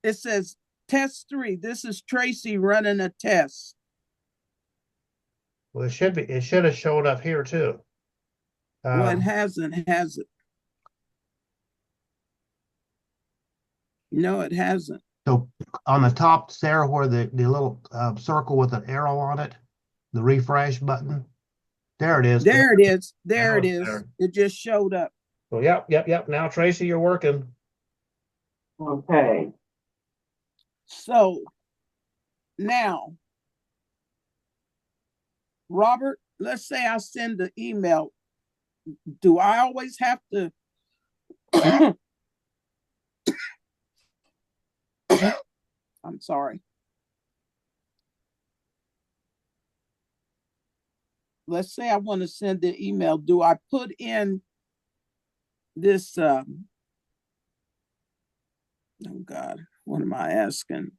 it says test 3. This is Tracy running a test. Well, it should have showed up here too. Well, it hasn't, has it? No, it hasn't. So on the top there where the little circle with an arrow on it, the refresh button, there it is. There it is. There it Now it's is. there. It just showed up. So yep. Now Tracy, you're working. Okay. So now, Robert, let's say I send the email. Do I always have to? I'm sorry. Let's say I want to send the email. Do I put in this? Oh God, what am I asking?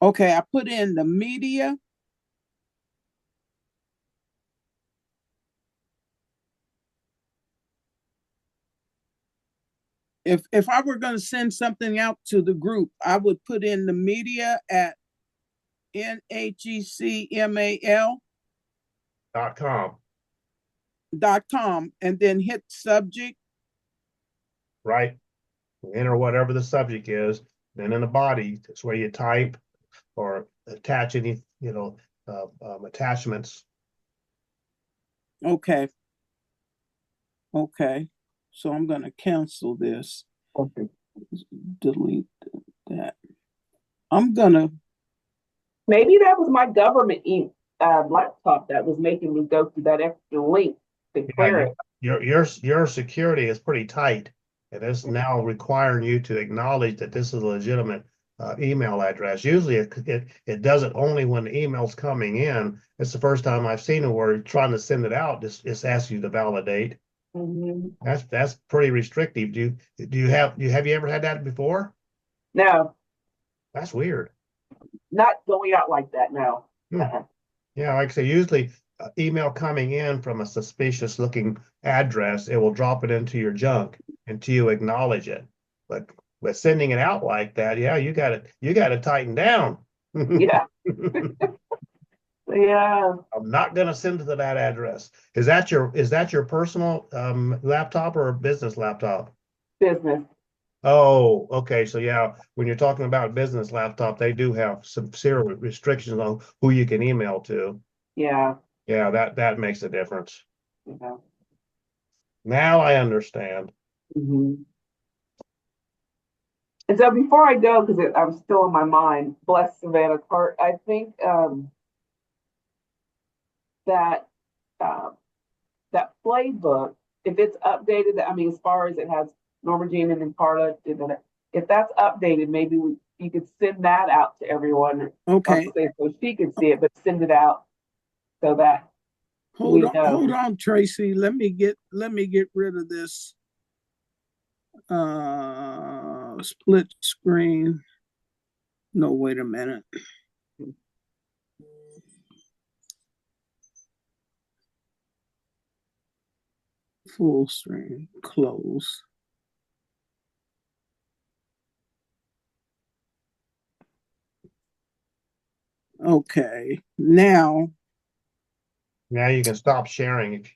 Okay, I put in the media. If I were going to send something out to the group, I would put in the media at NHECMAL.com .com, and then hit subject. right? Enter whatever the subject is. Then in the body, that's where you type or attach any, attachments. Okay. Okay. So I'm going to cancel this. Okay. Delete that. I'm going to. Maybe that was my government laptop that was making me go through that extra link to clear it. Your security is pretty tight, and it's now requiring you to acknowledge that this is a legitimate email address. Usually, it does it only when the email's coming in. It's the first time I've seen it where trying to send it out, just asks you to validate. Mhm. That's pretty restrictive. Do you have you ever had that before? No, That's weird. not going out like that. No. Hmm. Uh-uh. Yeah, like I say, usually email coming in from a suspicious looking address, it will drop it into your junk until you acknowledge it. But sending it out like that, yeah, you got to tighten down. Yeah. Yeah. I'm not going to send it to that address. Is that your personal laptop or a business laptop? Business. Oh, okay. So yeah, when you're talking about business laptop, they do have some serious restrictions on who you can email to. Yeah. Yeah, that makes a difference. Yeah. Now I understand. Mhm. And so before I go, because I'm still in my mind, bless Savannah Cart, I think that um, that playbook, if it's updated, I mean, as far as it has Norma Jean and then Carla, if that's updated, maybe you could send that out to everyone. Okay. So she could see it, but send it out so that we know. Hold on, Tracy. Let me get rid of this split screen. No, wait a minute. Full screen, close. Okay, now You can stop sharing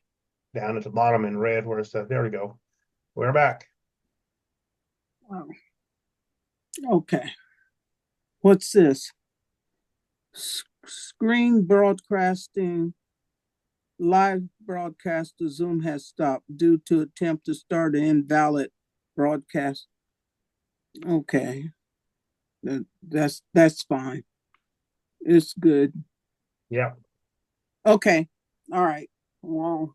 down at the bottom in red where it says, there we go. We're back. okay. What's this? Screen broadcasting. Live broadcast to Zoom has stopped due to attempt to start an invalid broadcast. Okay. That's fine. It's good. Yeah. Okay. All right. Well,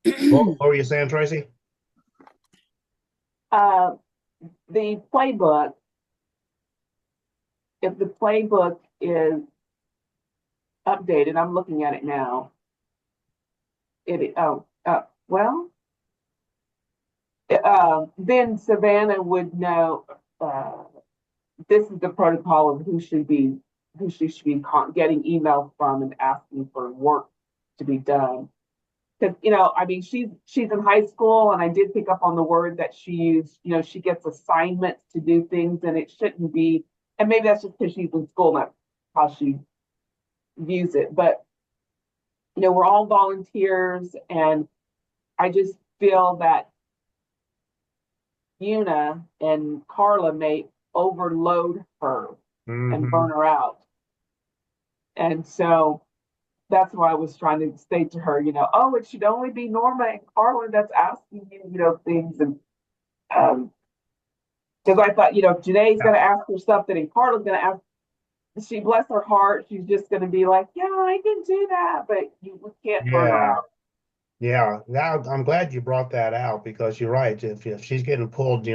What were you saying, Tracy? The playbook, if the playbook is updated, I'm looking at it now. Then Savannah would know this is the protocol of who she should be getting emails from and asking for work to be done. Because I mean, she's in high school, and I did pick up on the word that she used. She gets assignments to do things, and it shouldn't be. And maybe that's just because she's in school, not how she views it. But we're all volunteers, and I just feel that Una and Carla may overload her and burn her out. And so that's why I was trying to say to her, oh, it should only be Norma and Carla that's asking you, things. And because I thought, if Janae's going to ask her something and Carla's going to ask, she, bless her heart, she's just going to be like, yeah, I can do that. But we can't burn her out. Yeah, now I'm glad you brought that out because you're right. If she's getting pulled,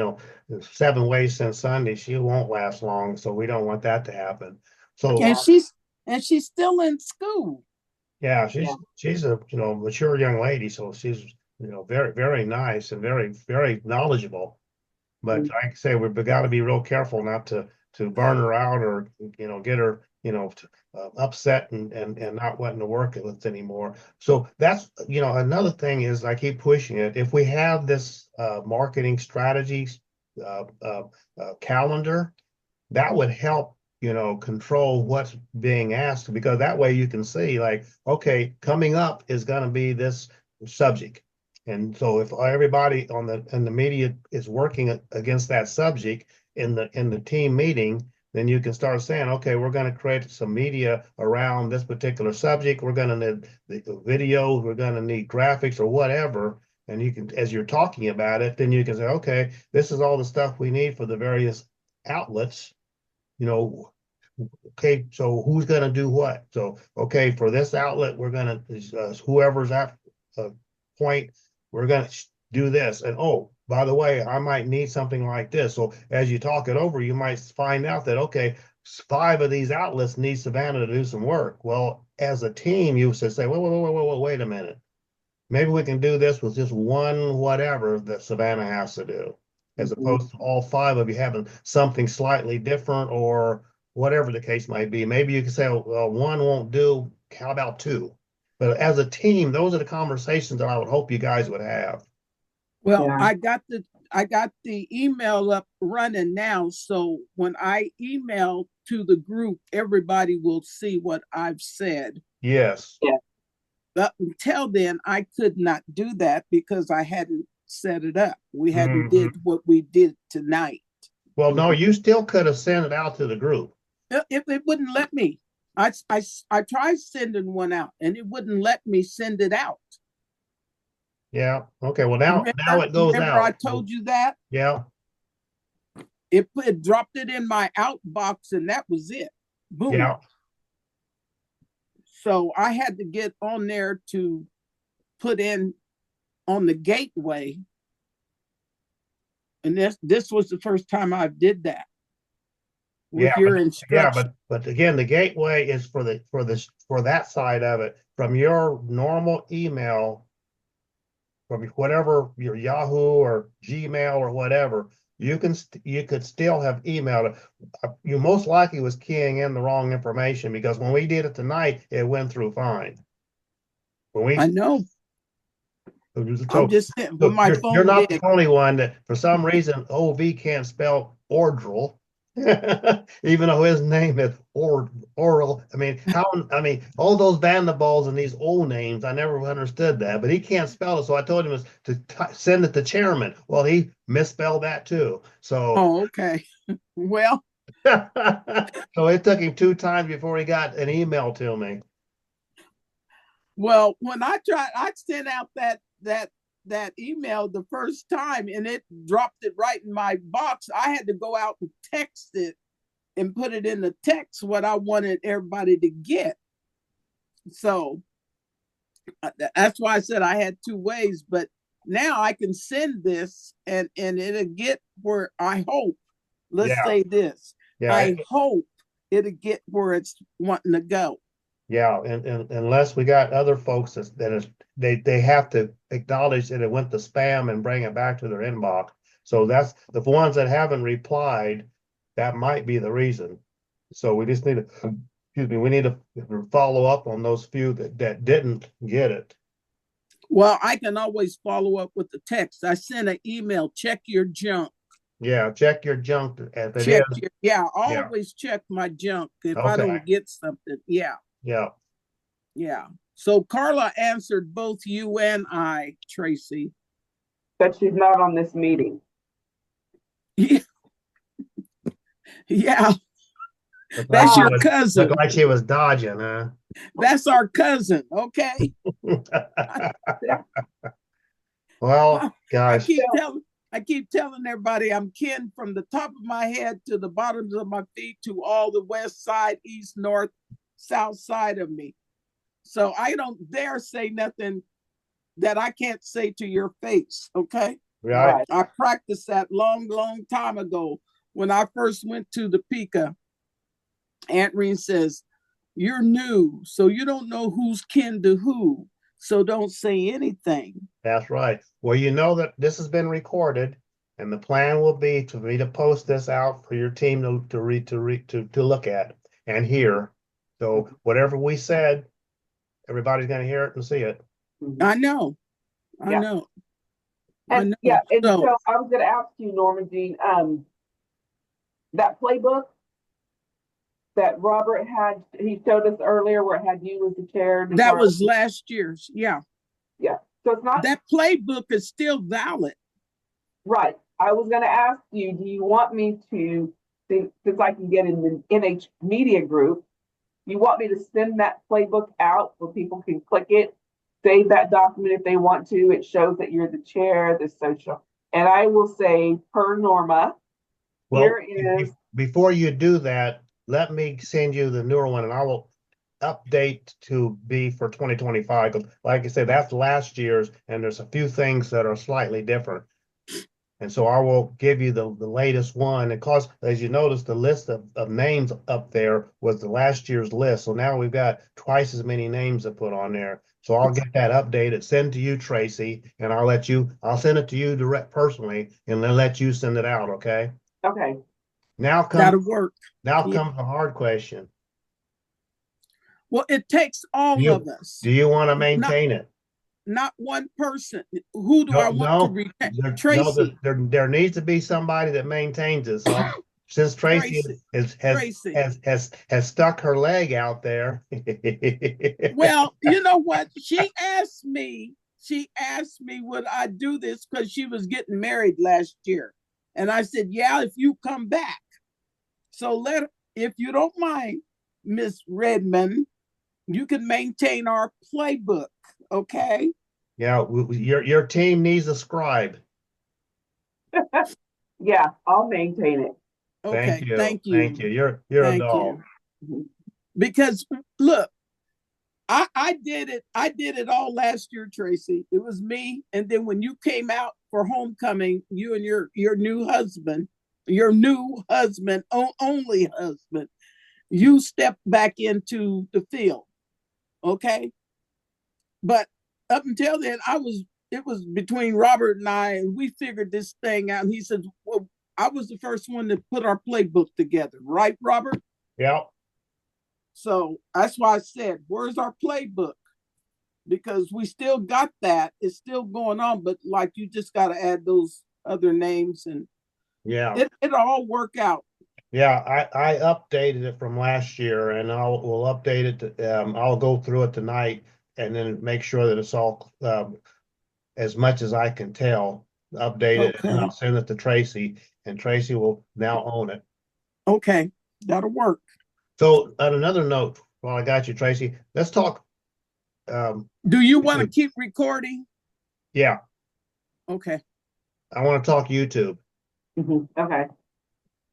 7 ways since Sunday, she won't last long. So we don't want that to happen. So and she's still in school. yeah, she's a mature young lady, so she's very very nice and very very knowledgeable. But like I say, we've got to be real careful not to to burn her out or, get her, upset and not wanting to work with us anymore. So that's, another thing is I keep pushing it. If we have this marketing strategies calendar, that would help, control what's being asked, because that way you can see like, okay, coming up is going to be this subject. And so if everybody in the media is working against that subject in the team meeting, then you can start saying, okay, we're going to create some media around this particular subject. We're going to need the videos, we're going to need graphics or whatever. And you can, as you're talking about it, then you can say, okay, this is all the stuff we need for the various outlets. Okay, so who's going to do what? So, okay, for this outlet, we're going to, whoever's at point, we're going to do this. And oh, by the way, I might need something like this. So as you talk it over, you might find out that, okay, 5 of these outlets need Savannah to do some work. Well, as a team, you should say, wait a minute. Maybe we can do this with just one whatever that Savannah has to do, as opposed to all 5 of you having something slightly different or whatever the case might be. Maybe you can say, well, 1 won't do. How about 2? But as a team, those are the conversations that I would hope you guys would have. Well, Yeah. I got the email up running now. So when I email to the group, everybody will see what I've said. Yes. Yeah. But until then, I could not do that because I hadn't set it up. We hadn't did what we did tonight. Well, no, you still could have sent it out to the group. If it wouldn't let me. I tried sending one out and it wouldn't let me send it out. Yeah. Okay. Well, now it goes remember out. I told you that? Yeah. It dropped it in my outbox and that was it. Boom. Yeah. So I had to get on there to put in on the gateway. And this was the first time I did that. With your instructions. Yeah, but again, the gateway is for that side of it. From your normal email, from whatever your Yahoo or Gmail or whatever, you could still have emailed it. You most likely was keying in the wrong information, because when we did it tonight, it went through fine. I know. So, I'm just with my phone. You're not the only one that for some reason OV can't spell Ordrel. Even though his name is Oral. I mean, all those Vanderballs and these old names, I never understood that, but he can't spell it. So I told him to send it to chairman. Well, he misspelled that too. So, oh, okay. Well, so it took him 2 times before he got an email to me. Well, when I sent out that email the first time and it dropped it right in my box. I had to go out and text it and put it in the text what I wanted everybody to get. So that's why I said I had 2 ways, but now I can send this and it'll get where I hope. Let's say this. Yeah, I hope it'll get where it's wanting to go. Yeah, and unless we got other folks they have to acknowledge that it went to spam and bring it back to their inbox. So that's the ones that haven't replied. That might be the reason. So we just need to, we need to follow up on those few that didn't get it. Well, I can always follow up with the text. I sent an email, check your junk. Yeah, check your junk. Always check my junk if I don't get something. Yeah. So Carla answered both you and I, Tracy. But she's not on this meeting. Yeah. That's your cousin. Looked like she was dodging, huh? That's our cousin, okay? Well, gosh. I keep telling everybody I'm kin from the top of my head to the bottoms of my feet to all the west side, east, north, south side of me. So I don't dare say nothing that I can't say to your face, okay? Right. I practiced that long time ago when I first went to the PICA. Aunt Reen says, you're new, so you don't know who's kin to who, so don't say anything. That's right. Well, you know that this has been recorded, And the plan will be to me to post this out for your team to look at and hear. So whatever we said, everybody's gonna hear it and see it. I know, I Yeah. know, I And know. yeah, and So so I was gonna ask you, Norma Jean, that playbook that Robert had, he showed us earlier where it had you as the chair. that was last year's. Yeah. Yeah. So it's not That playbook is still valid. right. I was gonna ask you, do you want me to, since I can get in the NH media group, you want me to send that playbook out where people can click it, save that document if they want to. It shows that you're the chair, the social. And I will say, per Norma, Well, here is, before you do that, let me send you the newer one and I will update to be for 2025. 'Cause like I said, that's last year's and there's a few things that are slightly different. And so I will give you the latest one. Of course, as you notice, the list of names up there was the last year's list. So now we've got twice as many names to put on there. So I'll get that updated, send to you, Tracy, and I'll send it to you direct personally and then let you send it out, okay? okay. Now That'll comes work. now Yeah. comes the hard question. Well, it takes all of us, Do you want to not maintain it? not one person. Who do I want to retain? Tracy, There needs to be somebody that maintains it. So since Tracy Tracy, Tracy. has stuck her leg out there. Well, you know what? She asked me would I do this because she was getting married last year. And I said, yeah, if you come back. So if you don't mind, Miss Redmond, you can maintain our playbook, okay? Yeah, your team needs a scribe. Yeah, I'll maintain it. Thank Okay, you. thank Thank you. you. You're a Thank dog. you. Because look, I did it. I did it all last year, Tracy. It was me. And then when you came out for homecoming, you and your new husband, only husband, you stepped back into the field. Okay. But up until then, it was between Robert and I, and we figured this thing out. And he said, well, I was the first one to put our playbook together, right, Robert? Yeah. So that's why I said, where's our playbook? Because we still got that. It's still going on, but like you just got to add those other names and Yeah. it'll all work out. Yeah, I updated it from last year and we'll update it. I'll go through it tonight and then make sure that it's all as much as I can tell, update it, and Okay. I'll send it to Tracy, and Tracy will now own it. Okay. That'll work. So on another note, while I got you, Tracy, let's talk. Do you want to keep recording? Yeah, Okay. I want to talk YouTube. Okay.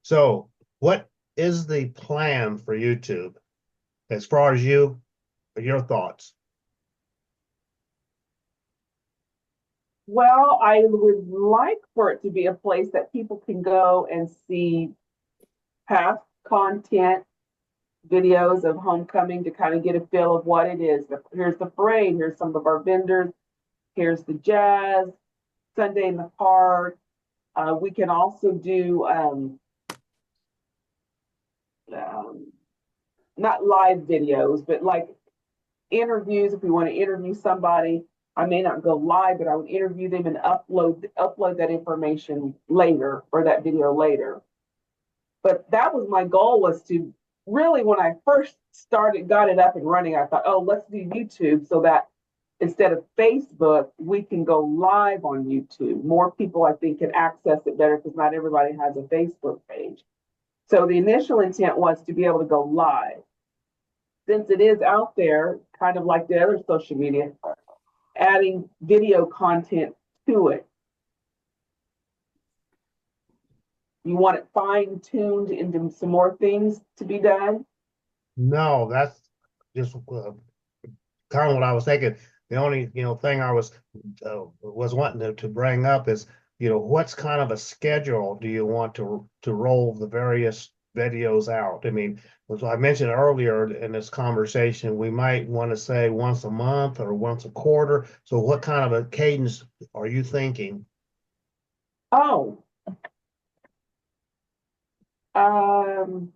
So what is the plan for YouTube as far as your thoughts? Well, I would like for it to be a place that people can go and see past content, videos of homecoming to kind of get a feel of what it is. Here's the parade, here's some of our vendors, here's the jazz, Sunday in the park. We can also do not live videos, but like interviews. If we want to interview somebody, I may not go live, but I would interview them and upload that information later or that video later. But that was my goal, was to really, when I first got it up and running, I thought, oh, let's do YouTube so that instead of Facebook, we can go live on YouTube. More people, I think, can access it better because not everybody has a Facebook page. So the initial intent was to be able to go live. Since it is out there, kind of like the other social media, adding video content to it. You want it fine tuned into some more things to be done? No, that's just kind of what I was thinking. The only thing I was wanting to bring up is what's kind of a schedule do you want to roll the various videos out? I mean, as I mentioned earlier in this conversation, we might want to say once a month or once a quarter. So what kind of a cadence are you thinking? Oh, Um,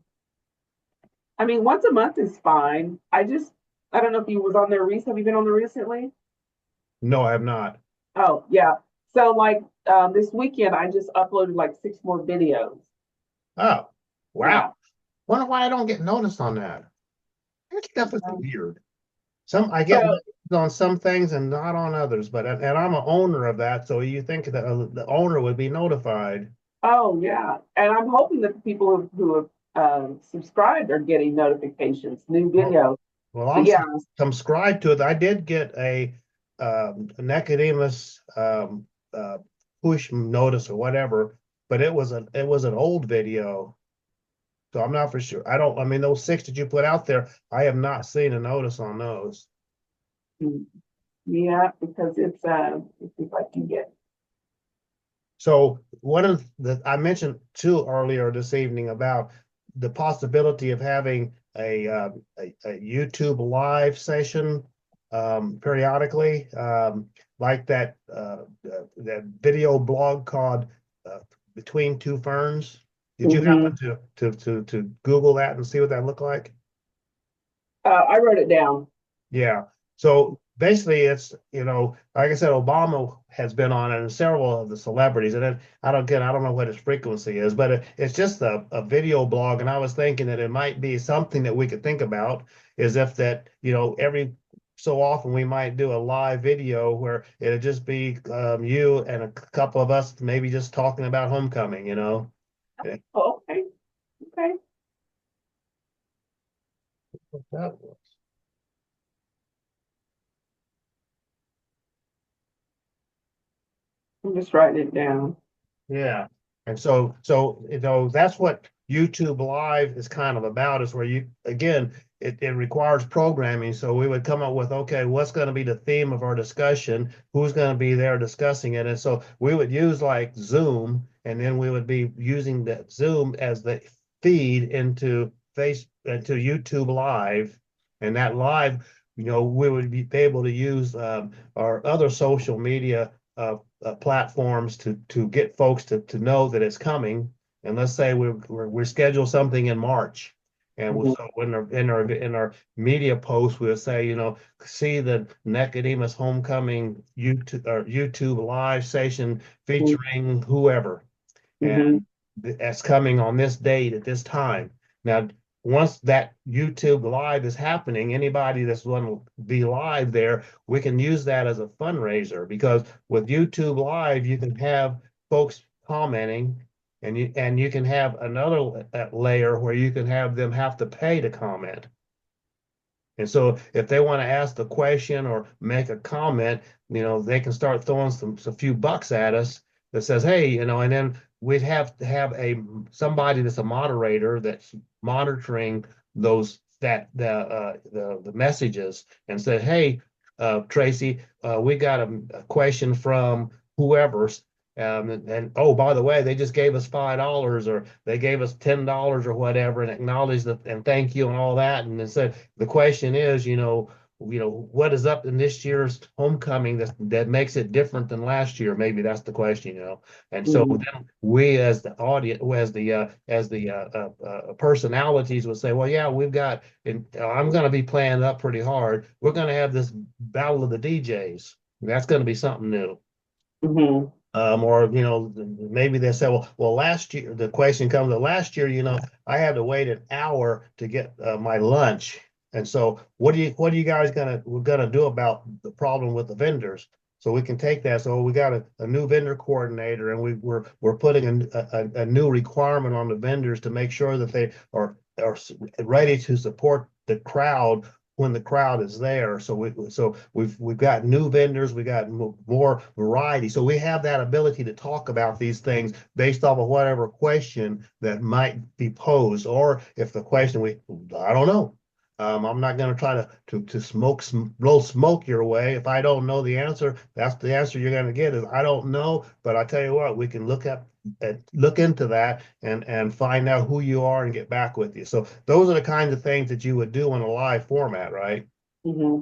I mean, once a month is fine. I don't know if you was on there recently. Have you been on there recently? No, I have not. Oh, yeah. So like this weekend, I just uploaded like 6 more videos. Oh, wow. Yeah. Wonder why I don't get noticed on that. That stuff is weird. Some I get So, noticed on some things and not on others, but and I'm an owner of that, so you think that the owner would be notified. oh yeah, and I'm hoping that the people who have subscribed are getting notifications, new Well, videos. well, But I'm yeah, subscribed to it. I did get a Nicodemus push notice or whatever, but it was an old video, so I'm not for sure. I don't. I mean, those 6 that you put out there, I have not seen a notice on those. mm, yeah, because it's like you get. So one of the I mentioned too earlier this evening about the possibility of having a YouTube live session periodically, like that video blog called Between Two Ferns. Did you Hmm. happen to Google that and see what that looked like? I wrote it down. Yeah. So basically, it's, like I said, Obama has been on it and several of the celebrities. And then I don't know what his frequency is, but it's just a video blog. And I was thinking that it might be something that we could think about is if that, every so often we might do a live video where it'd just be you and a couple of us maybe just talking about homecoming. Yeah. Oh, okay, okay. I'm just writing it down. Yeah. And so that's what YouTube Live is kind of about, is where again, it requires programming. So we would come up with, okay, what's going to be the theme of our discussion? Who's going to be there discussing it? And so we would use like Zoom, and then we would be using that Zoom as the feed into YouTube Live. And that live, we would be able to use our other social media platforms to get folks to know that it's coming. And let's say we schedule something in March, and Hmm. so in our media post we'll say, see the Nicodemus Homecoming YouTube live session featuring whoever, and Hmm. that's coming on this date at this time. Now, once that YouTube live is happening, anybody that's going to be live there, we can use that as a fundraiser, because with YouTube live, you can have folks commenting, and you can have another layer where you can have them have to pay to comment. And so if they want to ask the question or make a comment, they can start throwing a few bucks at us that says, hey, and then we'd have to have somebody that's a moderator that's monitoring those that the messages, and said, hey, Tracy, we got a question from whoever's. And oh, by the way, they just gave us $5, or they gave us $10 or whatever, and acknowledged that and thank you and all that. And it said, the question is, what is up in this year's homecoming that makes it different than last year? Maybe that's the question. And so Hmm. then we, as the audience, as the personalities, would say, well, yeah, we've got, and I'm going to be playing up pretty hard. We're going to have this battle of the DJs. That's going to be something new. Hmm. Or maybe they say, well, last year the question comes that last year, I had to wait an hour to get my lunch, and so what are you guys gonna do about the problem with the vendors? So we can take that. So we got a new vendor coordinator, and we're putting a new requirement on the vendors to make sure that they are ready to support the crowd when the crowd is there. So we've got new vendors, we got more variety. So we have that ability to talk about these things based off of whatever question that might be posed, or if the question I don't know. I'm not going to try to blow smoke your way. If I don't know the answer, that's the answer you're going to get, is I don't know. But I tell you what, we can look into that and find out who you are and get back with you. So those are the kinds of things that you would do in a live format, right? Hmm.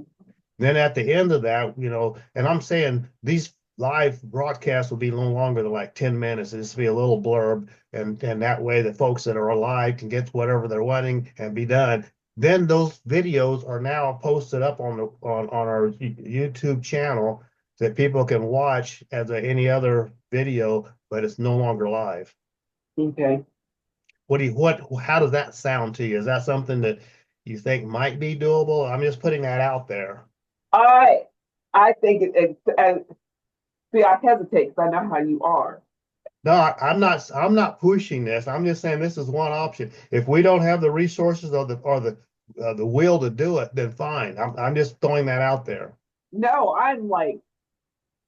Then at the end of that, and I'm saying these live broadcast will be no longer than like 10 minutes. It'll just be a little blurb, and that way the folks that are alive can get whatever they're wanting and be done. Then those videos are now posted up on our YouTube channel that people can watch as any other video, but it's no longer live. Okay. How does that sound to you? Is that something that you think might be doable? I'm just putting that out there. I think see, I hesitate because I know how you are. No, I'm not pushing this. I'm just saying this is one option. If we don't have the resources or the will to do it, then fine. I'm just throwing that out there. No, I'm like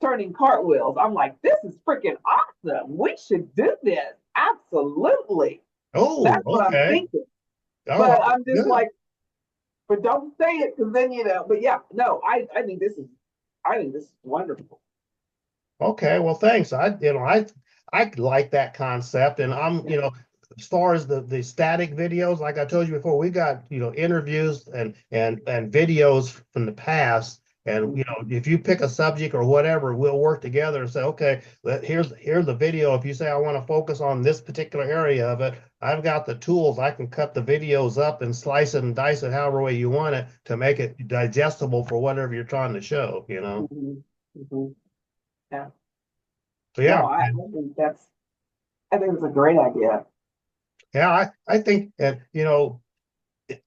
turning cartwheels. I'm like, this is freaking awesome. We should do this. Absolutely. Oh, That's what I'm okay. thinking. All But right, I'm just good. like, but don't say it because then but yeah, no, I think this is wonderful. Okay, well, thanks. I like that concept, and as far as the static videos, like I told you before, we got interviews and videos from the past, and if you pick a subject or whatever, we'll work together and say, okay, here's the video. If you say I want to focus on this particular area of it, I've got the tools. I can cut the videos up and slice it and dice it however way you want it to make it digestible for whatever you're trying to show. Mhm, mhm. Yeah. So No, yeah. I think it's a great idea. Yeah, I think that,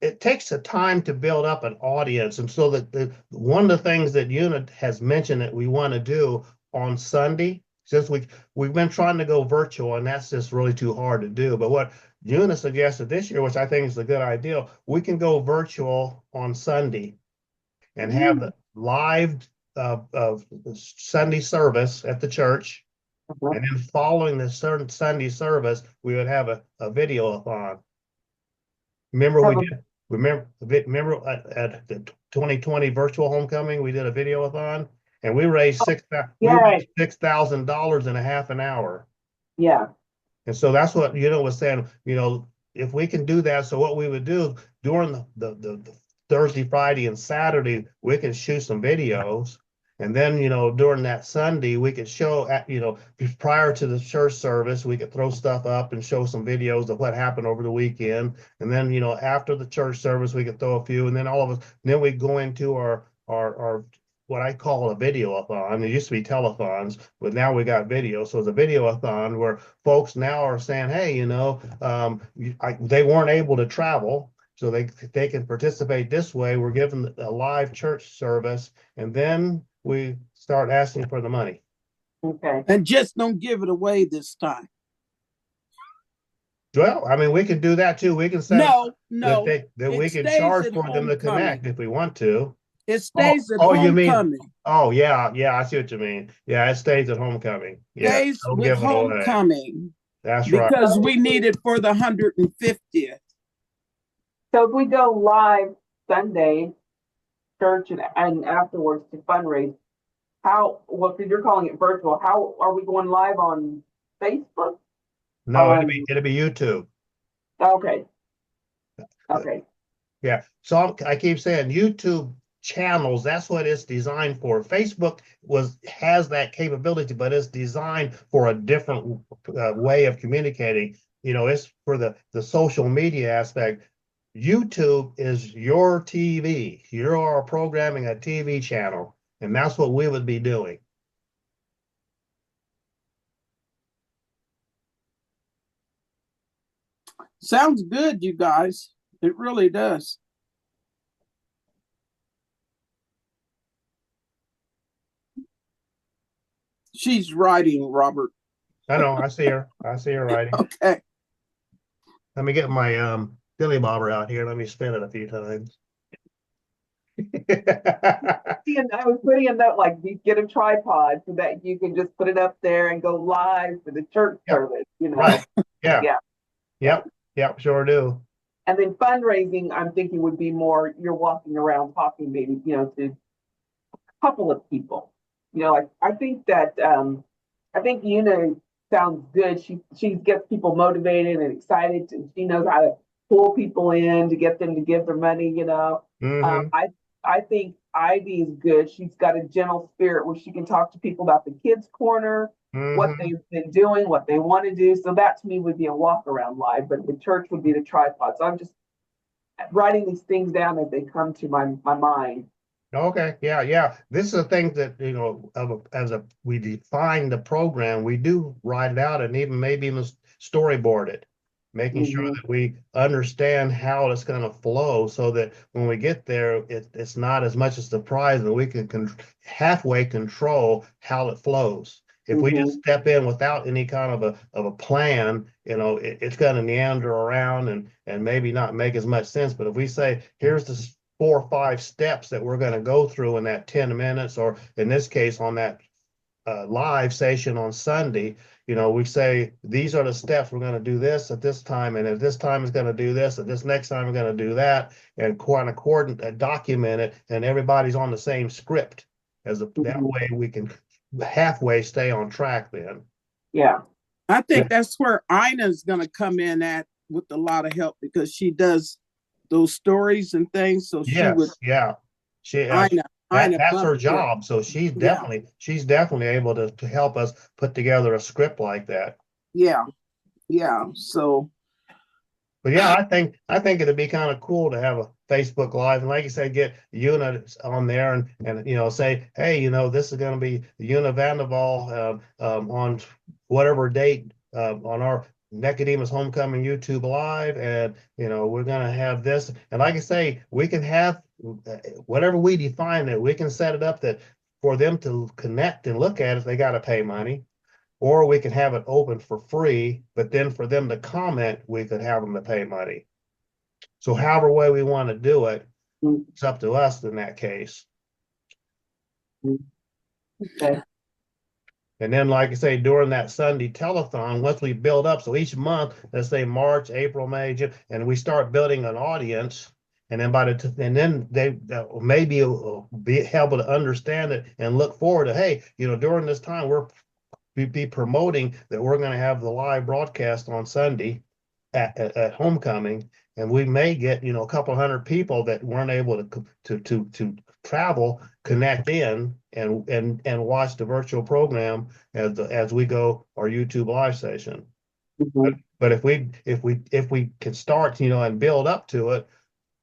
it takes a time to build up an audience. And so that one of the things that UNIT has mentioned that we want to do on Sunday, since we've been trying to go virtual, and that's just really too hard to do. But what UNIT suggested this year, which I think is a good idea, we can go virtual on Sunday and have Mm. the live of Sunday service at the church. Uh-huh. And then following the certain Sunday service, we would have a video-a-thon. Remember we Have a- did, remember at the 2020 virtual homecoming, we did a video-a-thon and we Yeah, raised $6,000 in a half an hour. yeah. And so that's what was saying, if we can do that, so what we would do during the Thursday, Friday, and Saturday, we can shoot some videos. And then, during that Sunday, we could show, prior to the church service, we could throw stuff up and show some videos of what happened over the weekend. And then, after the church service, we could throw a few. And then then we go into our what I call a video-a-thon. It used to be telethons, but now we got video. So it's a video-a-thon where folks now are saying, hey, they weren't able to travel. So they can participate this way. We're giving a live church service, and then we start asking for the money. Okay. And just don't give it away this time. Well, I mean, we can do that too. We can set No, that we can charge for them to connect if we want to. It stays at You mean? homecoming. Oh yeah, I see what you mean. Yeah, it stays at homecoming. Yeah, Stays don't with give it away. homecoming That's right. because we need it for the 150th. So if we go live Sunday, church and afterwards to fundraise, because you're calling it virtual, how are we going live on Facebook? No, it'll be YouTube. Okay. Okay. Yeah. So I keep saying YouTube channels, that's what it's designed for. Facebook has that capability, but it's designed for a different way of communicating. It's for the social media aspect. YouTube is your TV. You're programming a TV channel, and that's what we would be doing. Sounds good, you guys. It really does. She's writing, Robert. I know. I see her. I see her writing. Okay. Let me get my Billy Bobber out here. Let me spin it a few times. I was putting a note like, get a tripod so that you can just put it up there and go live for the church service. Right. Yeah. Yeah. Yep. Sure do. And then fundraising, I'm thinking would be more you're walking around talking maybe, to a couple of people. Like I think Una sounds good. She gets people motivated and excited, and she knows how to pull people in to get them to give their money. Mm-hmm. I think Ivy is good. She's got a gentle spirit where she can talk to people about the kids' corner, what Hmm. they've been doing, what they want to do. So that to me would be a walk around live, but the church would be the tripod. So I'm just writing these things down as they come to my mind. Okay, yeah, yeah. This is a thing that, we define the program, we do write it out and even maybe even storyboard it, making sure Mhm, that we understand how it's going to flow so that when we get there, it's not as much a surprise and we can halfway control how it flows. If we just mhm, step in without any kind of a plan, it's going to meander around and maybe not make as much sense. But if we say, here's the 4 or 5 steps that we're going to go through in that 10 minutes, or in this case, on that live session on Sunday, we say, these are the steps. We're going to do this at this time, and at this time is going to do this, and this next time we're going to do that, and document it, and everybody's on the same script. That mhm. way we can halfway stay on track then. Yeah. I think that's where Ina's going to come in at with a lot of help because she does those stories and things. So she would, Yes, yeah. She Ina, Ina that's her Bumster. job. So Yeah, she's definitely able to help us put together a script like that. yeah, yeah. So, But yeah, I think it'd be kind of cool to have a Facebook Live, and like you said, get Una on there and say, hey, this is going to be Una Vanderval on whatever date on our Nicodemus Homecoming YouTube Live, and we're going to have this, and like I say, we can have whatever we define it, we can set it up that for them to connect and look at it, they got to pay money. Or we could have it open for free, but then for them to comment, we could have them to pay money. So however way we want to do it, Mhm, it's up to us in that case. okay. And then, like I say, during that Sunday telethon, once we build up, so each month, let's say March, April, May, June, and we start building an audience, and then and then they maybe be able to understand it and look forward to, hey, during this time we be promoting that we're going to have the live broadcast on Sunday at homecoming, and we may get a couple hundred people that weren't able to travel connect in and watch the virtual program as we go our YouTube live session. But, Mhm. but if we can start and build up to it,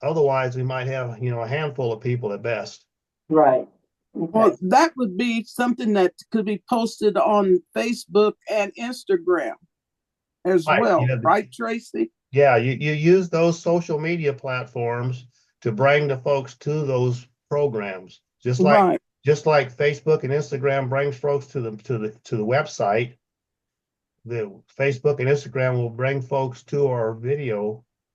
otherwise we might have a handful of people at best. Right. Okay. well, that would be something that could be posted on Facebook and Instagram as Right. well, right, Tracy? Yeah, you use those social media platforms to bring the folks to those programs. Right. Just like Facebook and Instagram brings folks to the website, the Facebook and Instagram will bring folks to our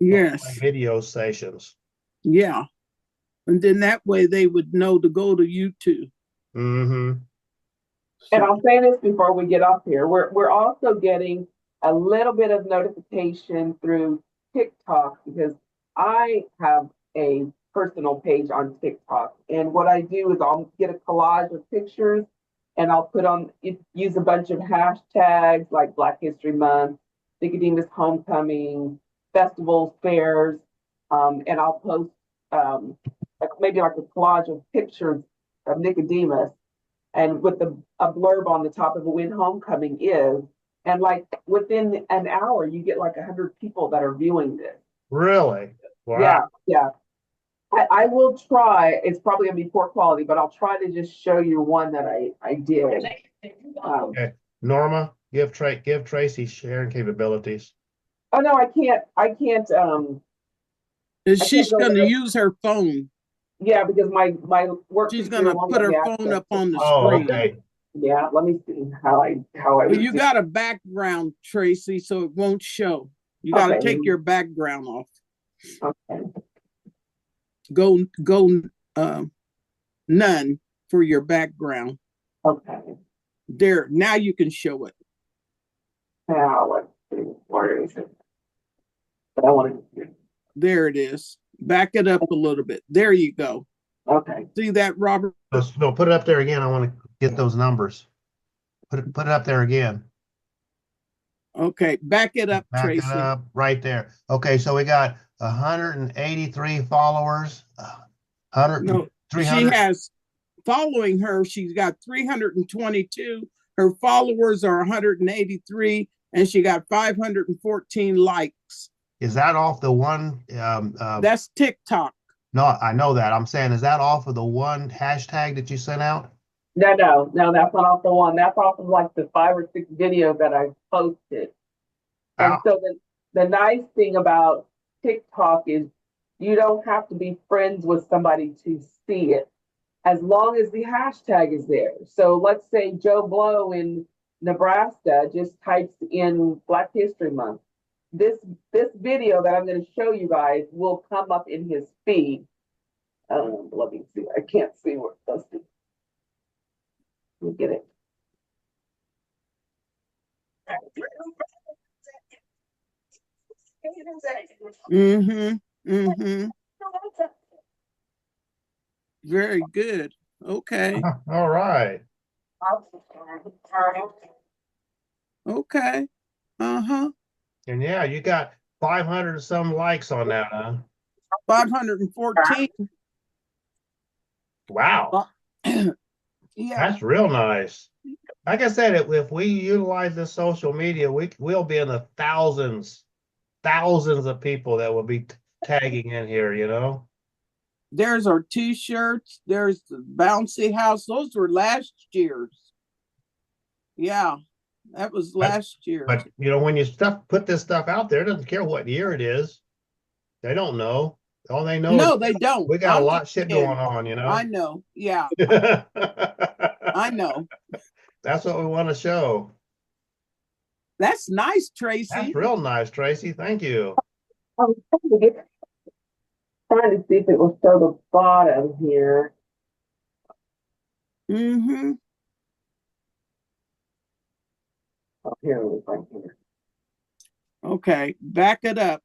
Yes. video sessions. Yeah. And then that way they would know to go to YouTube. Hmm. And So, I'll say this before we get off here. We're also getting a little bit of notification through TikTok because I have a personal page on TikTok. And what I do is I'll get a collage of pictures and I'll use a bunch of hashtags like Black History Month, Nicodemus Homecoming, festivals, fairs, and I'll post maybe like a collage of pictures of Nicodemus and with a blurb on the top of it when homecoming is. And like within an hour, you get like 100 people that are viewing this. Really? Wow. Yeah, yeah. I will try. It's probably gonna be poor quality, but I'll try to just show you one that I did. Okay. Norma, give Tracy sharing capabilities. Oh no, I can't. and I can't she's go going to there. use her phone. Yeah, because my work She's going computer to won't put let me her phone access up it. on the Oh, screen. okay. Yeah, let me see how I But would you do. got a background, Tracy, so it won't show. You got to Okay, take your background off. okay, Go none for your background. okay. There, now you can show it. Now let's see. Where is it? But I want to. There it is. Back it up a little bit. There you go. Okay. See that, Robert? No, put it up there again. I want to get those numbers. Put it up there again. Okay, back it up, Back it Tracy. up right there. Okay, so we got 183 followers, 100, No, She 300. has following her, she's got 322. Her followers are 183, and she got 514 likes. Is that off the one? That's TikTok. No, I know that. I'm saying, is that off of the one hashtag that you sent out? No, that's not off the one. That's off of like the 5 or 6 videos that I posted. And Wow. so the nice thing about TikTok is you don't have to be friends with somebody to see it, as long as the hashtag is there. So let's say Joe Blow in Nebraska just types in Black History Month. This video that I'm going to show you guys will come up in his feed. Let me see. I can't see where it's supposed to. Let me get it. Mm-hmm. Mm-hmm. Very good. Okay. All right. Okay. Uh-huh. And yeah, you got 500 some likes on that, huh? 514. Wow. Yeah. That's real nice. Like I said, if we utilize this social media, we'll be in the thousands of people that will be tagging in here, you know? There's our t-shirts. There's the bouncy house. Those were last year's. Yeah, that was last year's. But you know, when you put this stuff out there, it doesn't care what year it is. They don't know. All they know No, is they don't. we got I'm a lot of shit saying, going on, you know? I know. Yeah, I know. That's what we want to show. That's nice, Tracy. That's real nice, Tracy. Thank you. I was trying to see if it will show the bottom here. Mm-hmm. Oh, here it is, right here. Okay, back it up.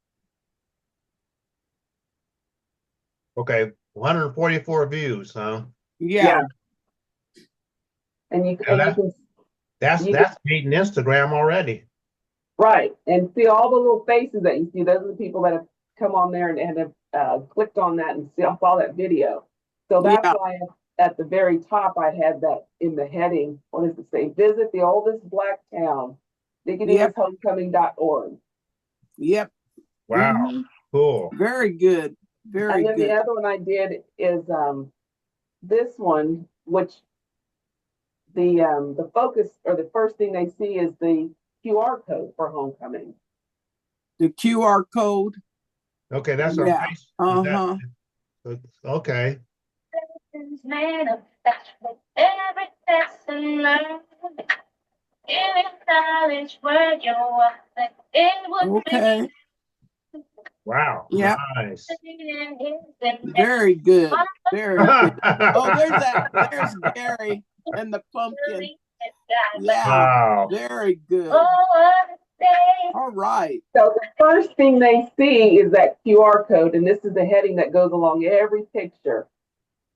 Okay, 144 views, huh? Yeah. And you Yeah, can that's beating Instagram already. right, and see all the little faces that you see. Those are the people that have come on there and have clicked on that and saw that video. So that's Yeah. why at the very top I had that in the heading. What does it say? Visit the oldest Black town, Nicodemushomecoming.org. Yep. Wow, Mm-hmm. cool. Very good. Very and then good. the other one I did is this one, which the focus or the first thing they see is the QR code for homecoming. The QR code. Okay, that's our Yeah. face. Uh-huh. Okay. Okay. Wow. Yeah. Nice. Very good. Very good. Oh, there's Gary and the pumpkin. Yeah. Wow. Very good. All right. So the first thing they see is that QR code, and this is the heading that goes along every picture.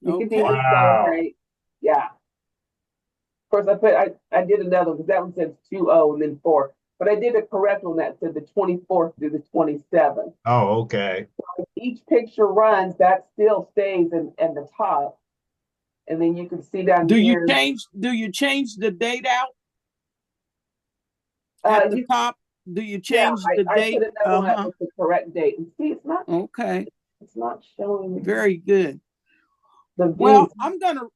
You can Okay. celebrate. Yeah. Of course, I did another one because that one says 2-0 and then 4. But I did a correct one that said the 24th through the 27th. Oh, okay. So each picture runs, that still stays in the top. And then you can see down here. Do you change the date out? At the top? Do you change the date? I put another one up with the correct date. And see, it's not okay. It's not showing. Very good. Well, I'm gonna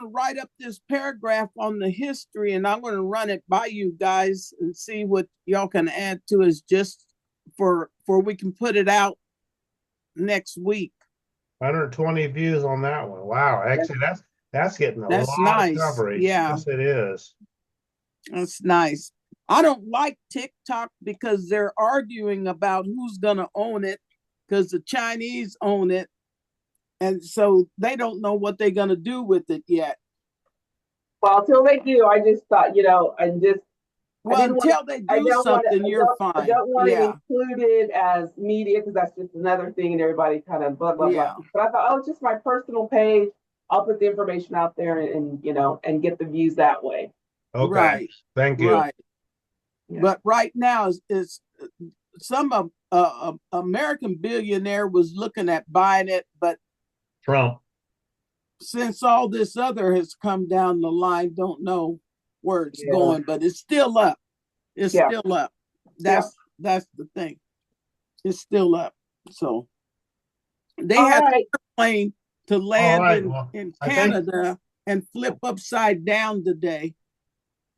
write up this paragraph on the history, and I'm gonna run it by you guys and see what y'all can add to us, just for we can put it out next week. 120 views on that one. Wow, actually, that's getting a lot nice. of coverage. Yeah, yes, it is. That's nice. I don't like TikTok because they're arguing about who's gonna own it, because the Chinese own it. And so they don't know what they're going to do with it yet. Well, until they do, I just thought, until they do something, you're fine. I don't want to include it as media because that's just another thing and everybody kind of blah, blah, blah. But I thought, oh, it's just my personal page. I'll put the information out there and get the views that way. Okay. Right. Thank you. Right. Yeah. But right now is some American billionaire was looking at buying it, but Trump. since all this other has come down the line, don't know where it's Yeah. going, but it's still up. It's Yeah. still up. That's the thing. It's still up. So they All had right. a plane to All land right, well, in I think, Canada and flip upside down today.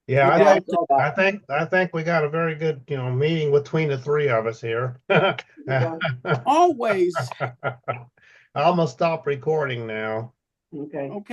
yeah, The I Yeah, I think, Delta. saw I that. think, I think we got a very good, meeting between the three of us here. Yeah. Always. I'm gonna stop recording now. Okay. Okay.